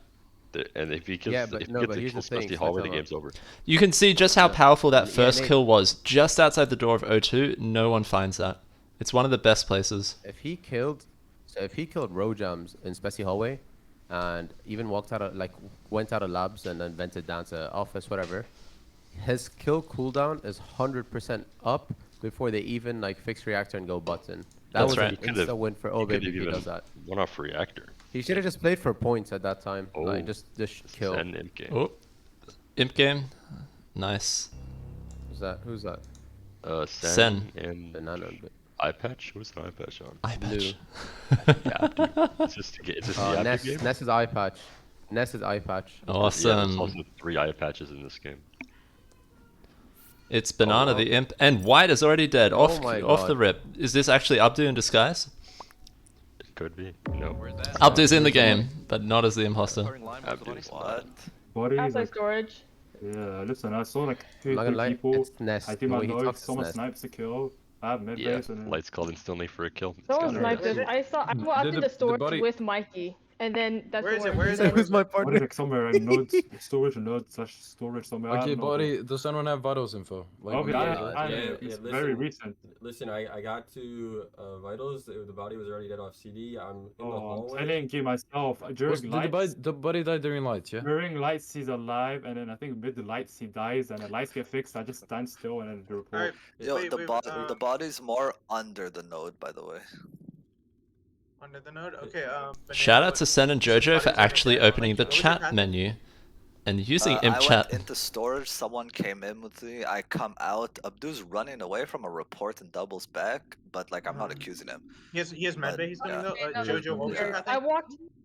And if he gets the kill Speci hallway, the game's over. You can see just how powerful that first kill was. Just outside the door of O2, no one finds that. It's one of the best places. If he killed Rogems in Speci hallway, and even went out of labs and then vented down to office, whatever, his kill cooldown is 100% up before they even fix reactor and go button. That was an insta win for Obaby if he does that. One off reactor. He should have just played for points at that time. Just kill. Sen imp game. Oh, imp game, nice. Who's that? Sen and eye patch. Who's the eye patch on? Eye patch. It's just the Ness. Ness is eye patch. Ness is eye patch. Awesome. Yeah, there's also 3 eye patches in this game. It's Banana the imp, and White is already dead. Off the rip. Is this actually Abdu in disguise? It could be. No. Abdu's in the game, but not as the imposter. Abdu's not. Outside storage. Yeah, listen, I saw two people. It's Nest. I do my notes, someone snipes a kill. I have mid base and Lights called instantly for a kill. Someone sniped it. I walked in the storage with Mikey. and then that's Where is the it? Where is one. it? Who's my partner? What is it? Somewhere in nodes, storage / storage somewhere. I Okay, don't know. buddy, does anyone have vitals info? Okay, it's very recent. Listen, I got to vitals. The body was already dead off CD. I'm in the I'm hallway. telling you myself. During lights, The body died during lights, yeah? during lights he's alive, and then I think with the lights he dies, and the lights get fixed. I just stand still and then the report. Yo, the body's more under the node, by the way. Under the node? Okay, Shout out to Sen and Jojo for actually opening the chat menu and using imp I chat. went into storage, someone came in with me, I come out, Abdu's running away from a report and doubles back, but like I'm not accusing him. He has medbay. He's coming though. Jojo, what was your path?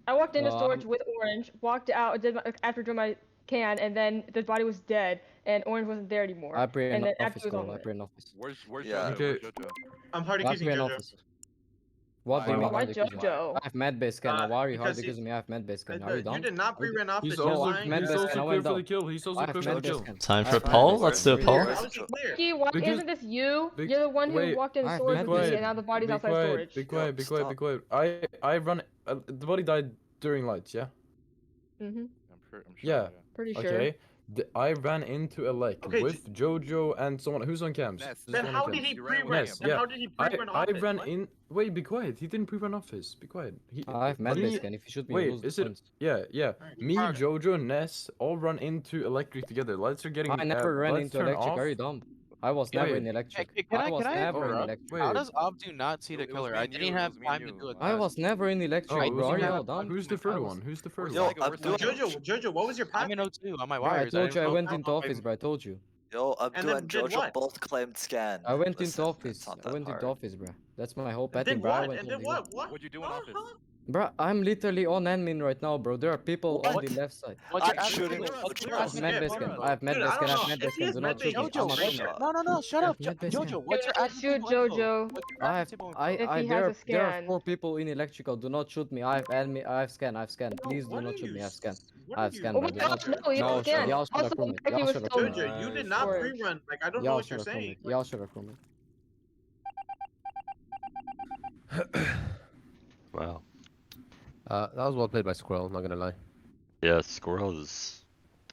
I walked into storage with Orange, walked out, after doing my can, and then the body was dead, and Orange wasn't there anymore. I pray in and then office, after it was girl. all I pray in office. Where's Yeah. Jojo? Okay. I'm hard I accusing pray in Jojo. office. What do you mean? Why hard accusing? Jojo? I have med base scan. Why are you hard because he- accusing me? I have med base scan. Are you You dumb? did not pre-run off He's the also, line. med he's base also scan, I clear went for the down. kill. He's also I have clear for med the base kill. scan. Time I for a have med poll. base Let's scan. do a poll. How is he clear? Isn't this you? You're the one who wait, walked in I have storage med with me, base and now the body's outside storage. Be quiet, be quiet, be quiet. I run. The body died during lights, yeah? Mhm. I'm sure. Yeah. Pretty sure. Okay. I ran into a lake Okay, with Jojo and someone who's on cams. Ness. Who's Then on how cams? did he You ran away pre-run? Yes, Then yeah. how did he pre-run I off it? ran What? in. Wait, be quiet. He didn't pre-run office. Be quiet. I have med me- base scan. If you shoot me, you Wait, lose is the it? points. Yeah. Me, Jojo, and Ness all run into electric together. Lights are getting. I never ran lights into turn electric. off. Are you dumb? I was Yeah, never yeah. in electric. Hey, can I was never in bro? electric. How does Abdu not see the It was killer? me I and didn't you, have it was me and time to you. do it. I was never in electric, Oh, bro. Are you all who's dumb? who's the I third was- one? Who's the first Yo, one? Abdu, Jojo, what was your path? I'm in O2 on my Bro, I wires. told you I didn't- went into office, bro. I told you. yo, Abdu then and did Jojo what? both claimed scan. I went Listen, into office. it's not I that went into hard. office, bro. That's my whole And betting, then bro. I what? went And then only what? What? What'd you do in office? Bro, I'm literally on admin right now, bro. There are people on What? the left side. What's your I'm shooting. attitude? What's your I have med base scan. I have med base scan. I have med base scan. Do not shoot me. I'm Jojo, a shut- bomber. no, shut up, Med base scan. Jojo. What's your Shoot attitude? Jojo. I have, If he there has a there are scan. 4 people in electrical. Do not shoot me. I have admin. I have scan. I have scan. Please do not shoot me. I have scan. I have scan. Oh bro. my Do not gosh, shoot. no, you No, don't scan. y'all should Also, accrue me. he Y'all was should still accrue me. Jojo, you did not storage. pre-run. Like I don't know Y'all what you're should accrue me. saying. Y'all should accrue me. Wow. That was well played by Squirrel, not gonna lie. Yeah, Squirrel is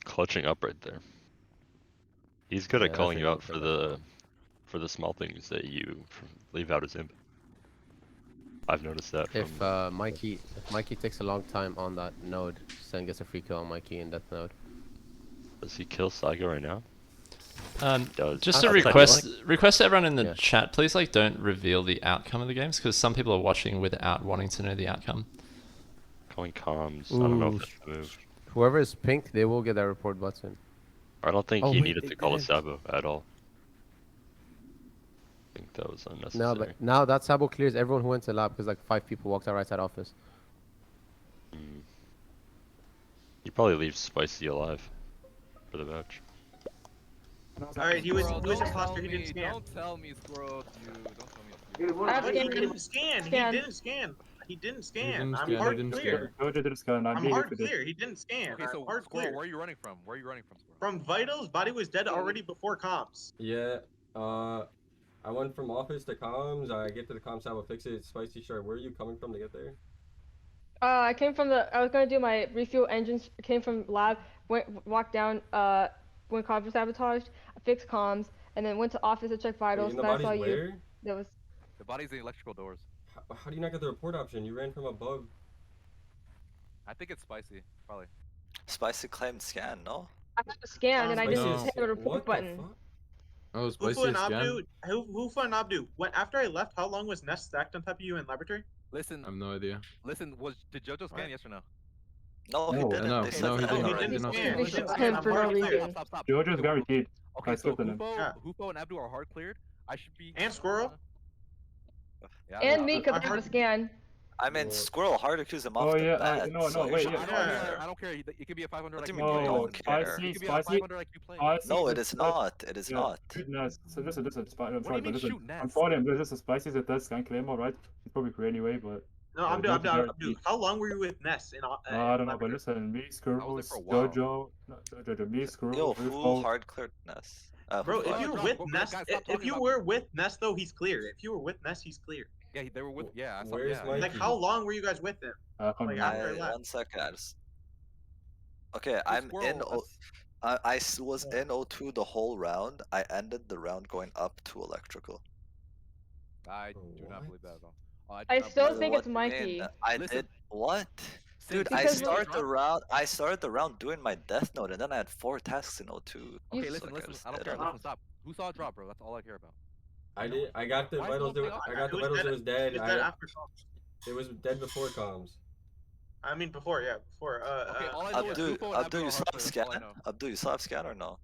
clutching up right there. He's good at Yeah, calling you out definitely. for the small things that you leave out as imp. I've noticed that. If From, Mikey takes a long time on that node, Sen gets a free kill on Mikey in that node. does he kill Saigo right now? Does. Just a That's request to everyone in the Yeah. chat, please like don't reveal the outcome of the games because some people are watching without wanting to know the outcome. Calling comms. I don't know Ooh. if that's the move. Whoever is pink, they will get their report button. I don't think Oh, he wait, needed they to call a didn't. Sabo at all. I think that was unnecessary. No, but now that Sabo clears everyone who went to lab because like 5 people walked out right side office. He probably leaves Spicy alive for the match. Alright, he was imposter. He didn't scan. Don't tell me, Squirrel. Don't tell me. But he didn't scan. He didn't scan. He didn't scan. I'm hard clear. Jojo didn't scan. I'm hard clear. He didn't scan. Okay, so hard Squirrel, clear. where are you running from? Where are you running from, Squirrel? From vitals, body was dead already before comms. Yeah. I went from office to comms. I get to the comms tower, fix it. Spicy Shark, where are you coming from to get there? I came from I was gonna do my refuel engines. Came from lab. Walked down. When comms was sabotaged, I fixed comms, and then went to office to check vitals. Wait, and And the I saw body's you. where? There was. The body's in the electrical doors. How do you not get the report option? You ran from above. I think it's Spicy, probably. Spicy claimed scan, no? I had to scan, and I didn't Spicy. hit the report What the button. fuck? Oh, Hufu and Abdu. Hufu and Abdu. After I left, how long was Nest stacked on top of you in laboratory? Listen. I have no idea. Listen, did Jojo scan? Yes or no? No, he No, didn't. no, They said no, he that didn't. already. He didn't scan. They He should didn't scan scan. for no I'm hard reason. Stop. Jojo's guaranteed. Okay, I so spoke to him. Hufo and Abdu are hard cleared. I should be. And Squirrel. Yeah, And me, I because I have heard- a scan. I mean, Squirrel hard accused him Oh, off the yeah, bat. no, so you wait, should yeah. I care. don't care. I don't care. It could be a 500 What like do you you mean play. you don't don't It care? could be a Spicy. 500 like you play. No, it is not. It is Yeah, not. Ness. So listen, I'm do you sorry, mean but listen. shoot I'm Ness? for him. This is Spicy is a third scan claimer, right? He's probably free anyway, but. No, I'm Jojo's doing. guaranteed. How long were you with Ness in? I don't know, but listen, me, Squirrel, Jojo, me, Squirrel, Yo, who Hufo. hard clearedness? Bro, if Guys, you're bro, with guys, Ness, stop if talking you about were with Ness though, he's clear. If you were with Ness, he's clear. Yeah, they were with. Yeah, I saw. Where's Yeah. Mikey? Like, how long were you guys with him? Like after I left. 1 second. Okay, I'm in. I was in O2 the whole round. I ended the round going up to electrical. I do not believe that at all. I still think What it's do you Mikey. mean? I did what? Dude, I Because started the round. I started the round doing my death note, and then I had 4 tasks in O2. Okay, So, listen, like, listen. just I don't did care. it. Listen, stop. Who saw a drop, bro? That's all I care about. I did. I got the Why is vitals. nobody I up? got the It was vitals. dead- It was dead. It was dead after comms. It was dead before comms. I mean, before, yeah, before. Okay, all I know is Abdu, Tufo and Abdu, Abdul you are still have hustlers, that's all I scan? know. Abdu, you still have scan or no?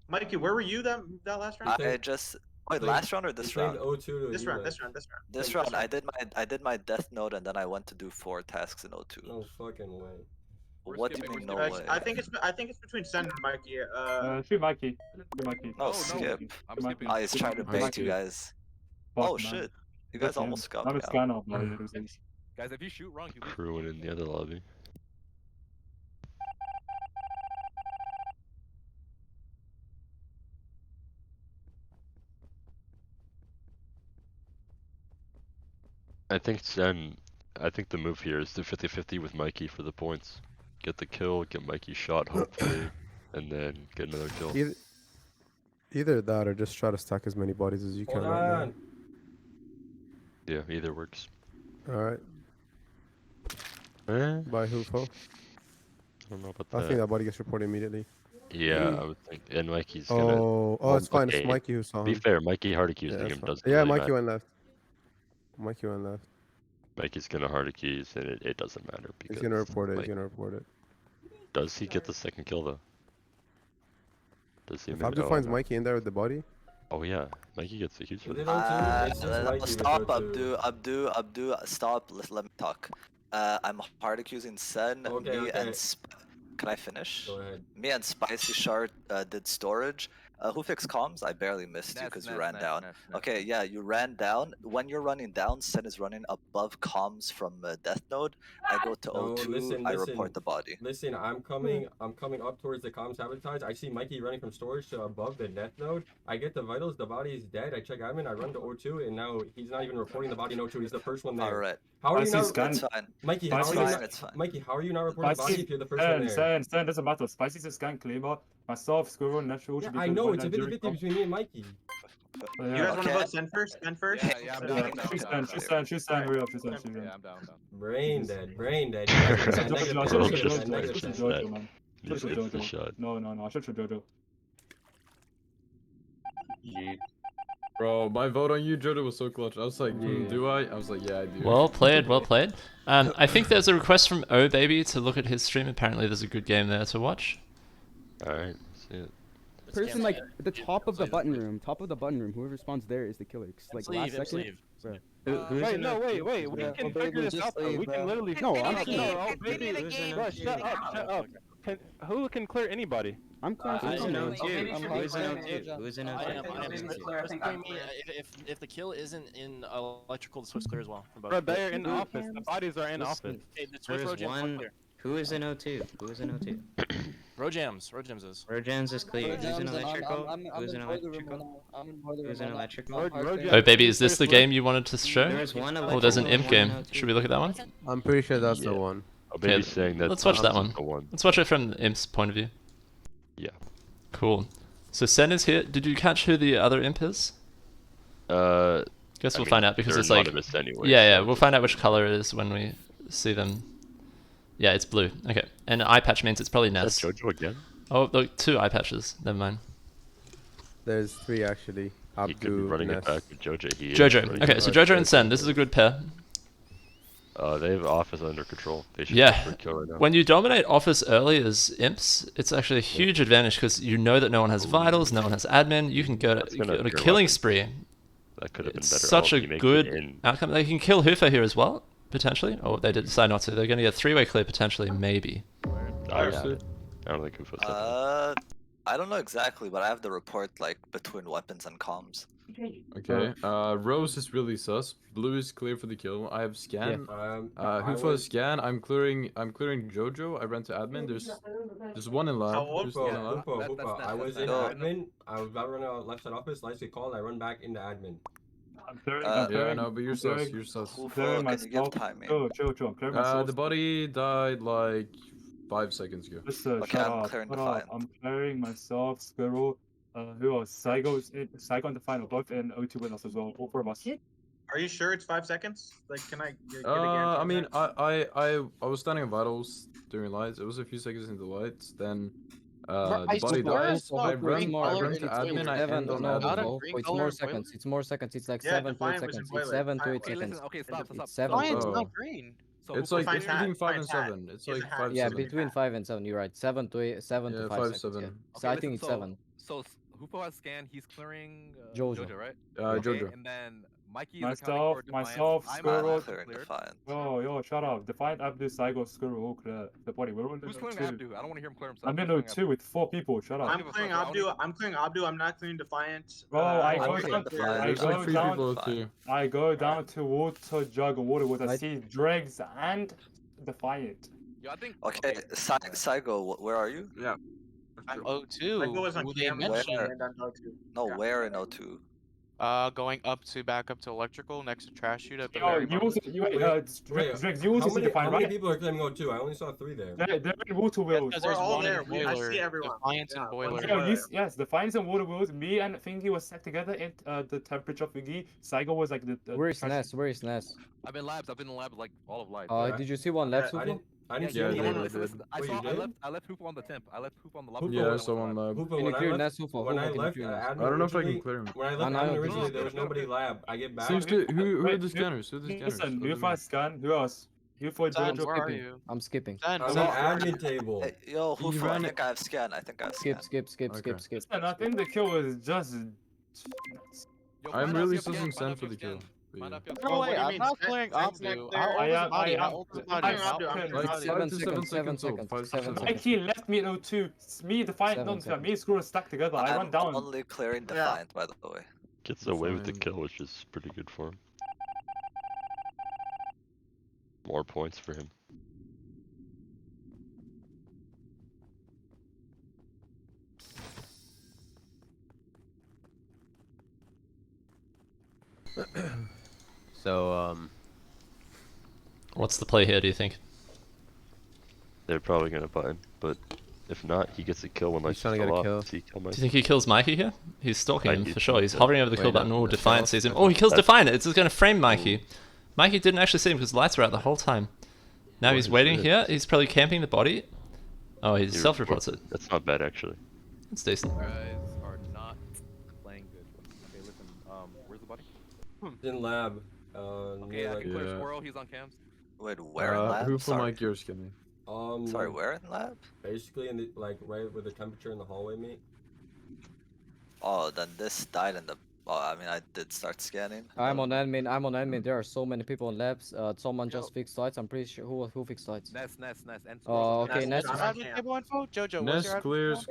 Mikey, where were you that last round? I just wait. Last round or this round? This round. This round, I did my death note, and then I went to do 4 tasks in O2. No fucking way. What do you mean no way? I think it's between Sen and Mikey. Shoot Mikey. Shoot Mikey. No, skip. I'm skipping. I was trying to bait you guys. Oh shit! You guys almost got me out. Guys, if you shoot wrong, you lose. Crewing in the other lobby. I think the move here is to 50-50 with Mikey for the points. Get the kill, get Mikey shot hopefully, and then get another kill. Either that or just try to stack as many bodies as you can right now. Yeah, either works. Alright. By Hufo. I don't know about I that. think that body gets reported immediately. Yeah, I would think. And Mikey's gonna. Oh, it's fine. It's okay, Mikey who saw him. Be fair, Mikey hard accusing Yeah, him it's doesn't. fine. Yeah, really Mikey matter. went left. Mikey went left. Mikey's gonna hard accuse, and it doesn't matter because. He's gonna report it. like, He's gonna report it. Does he get the second kill though? Does he? If maybe- Abdul oh, finds no. Mikey in there with the body. Oh yeah, Mikey gets a huge. for this. Stop, Abdu, stop. Let me talk. I'm hard accusing Sen. Me and can I finish? Go ahead. Me and Spicy Shark did storage. Who fixed comms? I barely missed you because you ran down. Okay, yeah, you ran down. When you're running down, Sen is running above comms from Death Node. I go to No, O2. listen, I listen. report the body. Listen, I'm coming up towards the comm sabotage. I see Mikey running from storage to above the death node. I get the vitals, the body is dead. I check admin, I run to O2, and now he's not even reporting the body in O2. He's the first one there. Alright. How are you not? It's fine. Mikey, It's how are you fine, not? it's fine. Mikey, how are you not reporting the body if you're the first one there? Stan, doesn't matter. Spicy's a scan claimer. Myself, Squirrel, Natural. Yeah, should be I good know, for it's a that during 50-50 comp. between me and Mikey. You guys want to vote Sen first? Sen first? Yeah, I'm down. Shoot Stan, hurry up, shoot Stan. Yeah, I'm down. Brain dead, brain dead. Jojo, man. Just Shoot hits the Jojo. shot. No, I should Jojo. Bro, my vote on you, Jojo, was so clutch. I was like, do I? I was like, yeah, I do. Well played, well played. I think there's a request from O Baby to look at his stream. Apparently, there's a good game there to watch. All right, see it. Person like at the top of the button room, whoever spawns there is the killer. 'Cause, like Sleeve, last second, sleeve. bro. Wait, no, wait. We can figure this out. Though. We can literally. No, I'm Bro, shut up. Who can clear anybody? I'm clearing. Who's in O2? Who's in I O2? Who's in am. O2? If the kill isn't in electrical, the Swift's clear as well. From both. Bro, they're in office. The bodies are in office. Okay, the Swift There's Rojam's not one. clear. Who is in O2? Who is in O2? Rojams is. Rojams is clear. Who's in electrical? Who's in electrical? Who's in electrical? Oh Baby, is this the game you wanted to show? There's one Oh, there's an imp electrical, game. one O2. Should we look at that one? I'm pretty sure that's the one. Oh, Baby's saying that. Let's watch that one. The one. Let's watch it from the imp's point of view. Yeah. Cool. So Sen is here. Did you catch who the other imp is? Guess we'll find out because they're it's like. anonymous anyway, Yeah, so we'll find out which color it is when we see them. Yeah, it's blue. Okay, and eye patch means it's probably Ness. Jojo again? Oh, look, 2 eye patches. Never mind. There's 3 actually. He could be Abdu, running Ness. it back with Jojo. He is Jojo. running Okay, it so back. Jojo and Sen. This is a good pair. They have office under control. They should Yeah. go for a kill right now. When you dominate office early as imps, it's actually a huge advantage because you know that no one has vitals, no one has admin. You can go That's to, gonna go on a clear killing weapon. spree. That could have been It's better. such Oh, a he makes it good in. outcome. They can kill Hoofer here as well, potentially. Oh, they did decide not to. They're going to get 3-way clear potentially, maybe. I don't think Ufo's I don't know exactly, but I have the report like between weapons and comms. Okay. Rose is really sus. Blue is clear for the kill. I have scan. Hufo is scan. I'm clearing Jojo. I ran to admin. There's one in lab. There's one in lab. I was in admin. I was about to run out left side office. Lights get called. I run back into admin. I'm clearing. Yeah, no, but you're sus. You're sus. Clearing Can you give myself. timing? Chill. I'm clearing myself. The body died like 5 seconds ago. Listen, Okay, shut I'm up. clearing Shut Defiant. up. I'm clearing myself, Squirrel. Who else? Psycho and Defiant, both in O2 with us as well. All 4 of us. Are you sure it's 5 seconds? Like, can I get a I mean, I was standing in vitals during lights. It was a few seconds into lights. Then the body died. I run to admin. I end on admin. It's more seconds. It's more seconds. It's like 7 to 8 seconds. It's 7 to 8 seconds. Okay, stop. It's 7 Defiant's to not green. So it's like it's between 5 and 7. It's like 5 yeah, 7. between 5 and 7. You're right. 7 to 8, 7 to 5 seconds. 7. Yeah. Okay, So I think it's 7. So Hufo has scanned. He's clearing Jojo. right? Jojo. And then Mikey is accounting for Defiant. Myself, I'm Squirrel. Clearing Defiant. Yo, shut up. Defiant, Abdu, Psycho, Squirrel, all clear. The body. We're on Who's clearing 2. Abdu? I don't want to hear him clear himself. I'm in O2 with 4 people. Shut up. I'm clearing Abdu. I'm not clearing Defiant. Bro, I go down to water jug of water with I see Dregs and Defiant. Yeah, I think. Okay, Saigo, where are you? Yeah. I'm O2. Who they mentioned? No, where in O2? Going back up to electrical next to trash chute at the Yo, very you also, bottom. Dregs, you also see Defiant, How many right? people are claiming O2? I only saw 3 there. They're in water wheels. Because there's one in I boiler. see everyone. Defiance and boiler. Yo, yes, Defiance and water wheels. Me and Thingy was set together in the temperature thingy. Psycho was like the. Where is Ness? Where is Ness? I've been in the lab like all of life. Did you see one lab, Supo? I didn't see Yeah, anyone. listen. I left Hufo on the temp. I left Hufo on the lab. Yeah, I saw one lab. Hufo, Can you when I clear left- Ness, Hufo? When I Hufo, can you left, clear Ness? I don't know if I can clear him. When I I left know, admin I originally, know. there was nobody lab. I get back. Who are the scanners? Who are the scanners? Listen, who first scan? Who else? You for Sam, Jojo? where are you? I'm skipping. I'm on admin table. Hey, yo, Hufo, I think I have scan. Skip. And I think the kill was just. I'm really sussing Sen for the kill. No way, I'm not clearing Abdu. How old is the body? How old is the body? Like 7 to 7 seconds. 7 seconds. Mikey left me in O2. Me, Defiant, me and Screw stuck together. I run down. Only clearing Defiant, by the way. Gets away with the kill, which is pretty good for him. More points for him. So, What's the play here, do you think? They're probably gonna buy him, but if not, he gets a kill when He's trying to get a kill. Do you think he kills Mikey here? He's stalking him Mikey for sure. He's yeah. hovering over the kill Wait, button. no, Oh, that's Defiant not- sees him. that's Oh, he kills that's- Defiant. It's just gonna frame Mikey. Mikey didn't actually see him because the lights were out the whole time. Now he's waiting here. He's probably camping the body. Oh, he self-reports it. That's not bad actually. It's decent. You guys are not playing good. Okay, listen. Where's the body? In lab. Okay, I can clear Squirrel. He's on cams. Wait, where in lab? Who for Sorry. Mike you're skinny? Sorry, where in lab? Basically, in the right where the temperature in the hallway meet. Oh, then this died in the. Oh, I mean, I did start scanning. I'm on admin. There are so many people in labs. Someone just fixed lights. I'm pretty sure who fixed lights. Ness. And Oh, okay. Ness. Table info? Jojo, what's Ness your clears.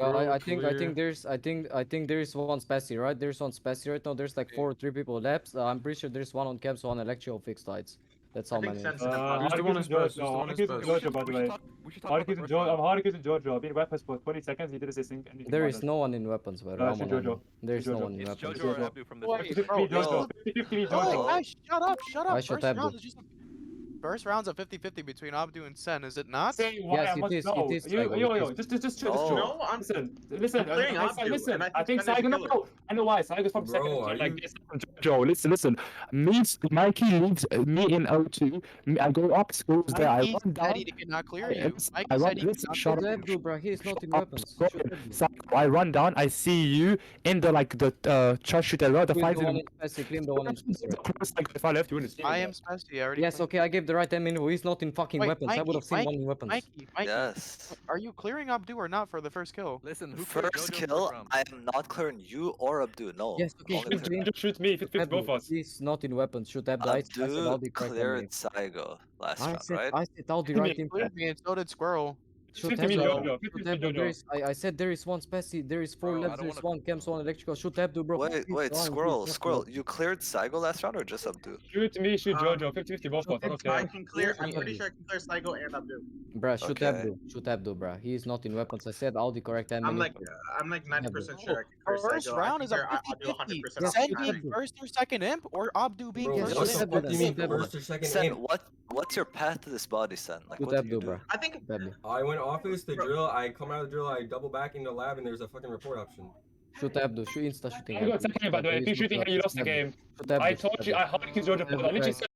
I think there is one Spassy, right? There's one Spassy right now. There's like 4 or 3 people labs. I'm pretty sure there's one on campus, one electrical fixed lights. That's how many. Harikis and Jojo, by the way. Harikis and Jojo. I've been weapons for 20 seconds. He didn't say anything. There is no one in weapons, bro. I'm on Jojo. admin. There's no one in It's weapons. Jojo or Abdu from this. Jojo. 50-50 Jojo. Guys, shut up. I shot Abdu. First round's a 50-50 between Abdu and Sen, is it not? Say why Yes, I must it is, know. it is, Yo, Saigo, just No. No, I'm listen. clearing Abdu, Listen, and I think Sen is Saigo. killer. No, I know why. Saigo's from Bro, second. are Like you- Jojo, listen. Mikey leaves me in O2. I go up, schools there. I Mikey run said down. he did not clear you. Mikey I said run. he Listen, did shut not up. Abdu, bro. He is not in Up, weapons. Scott. Shoot Abdu. Psycho, I run down. I see you in the church shooter. The Claim fight the one in Spassy. Claim the one in Spassy. If I left, you wouldn't see I me. am Spassy, I already Yes, okay. I gave the right admin. He's not in fucking Wait, weapons. I would have seen one in weapons. Mikey, Yes. are you clearing Abdu or not for the first kill? Listen, who cleared First Jojo kill, from? I am not clearing you or Abdu. No. Yes, okay. Only Shoot clear- me. Just shoot me if it fits both of us. He's not in weapons. Shoot Abdu. I said I'll Abdu be correct. cleared Saigo last round, right? I said I'll be right in. Cleared me and so did Squirrel. Shoot 50 me Abdu. Jojo. Shoot 50 Abdu. Jojo. I said there is one Spessy, there is 4 Bro, I left, don't there is wanna- 1 Chems, 1 electrical. Shoot Abdu, bro. Wait, Please, wait, Ryan, Squirrel, please, Squirrel. You cleared Saigo last round or just Abdu? Shoot me, shoot Jojo. 50-50 both spots. I Okay. can clear. I'm pretty sure I can clear Saigo and Abdu. Bruh, shoot Okay. Abdu. Shoot Abdu, bruh. He is not in weapons. I said all the correct enemy. I'm like 90% sure I can clear First Saigo. round I is can a clear Abdu 50-50. 100% Sen off being first or second imp, or Abdu being Bro, first what or the second fuck do you mean Sen, first or second Sen, aim? what's your path to this body, Sen? Like, Shoot what do you Abdu, do? bruh. I think Abdu. I went office, the drill, I come out of the drill, I double back in the lab, and there's a fucking report option. Shoot Abdu. Shoot insta shooting. I got second, by the way. If you're shooting here, you lost the game. I told you, I hard kill Jojo. I literally said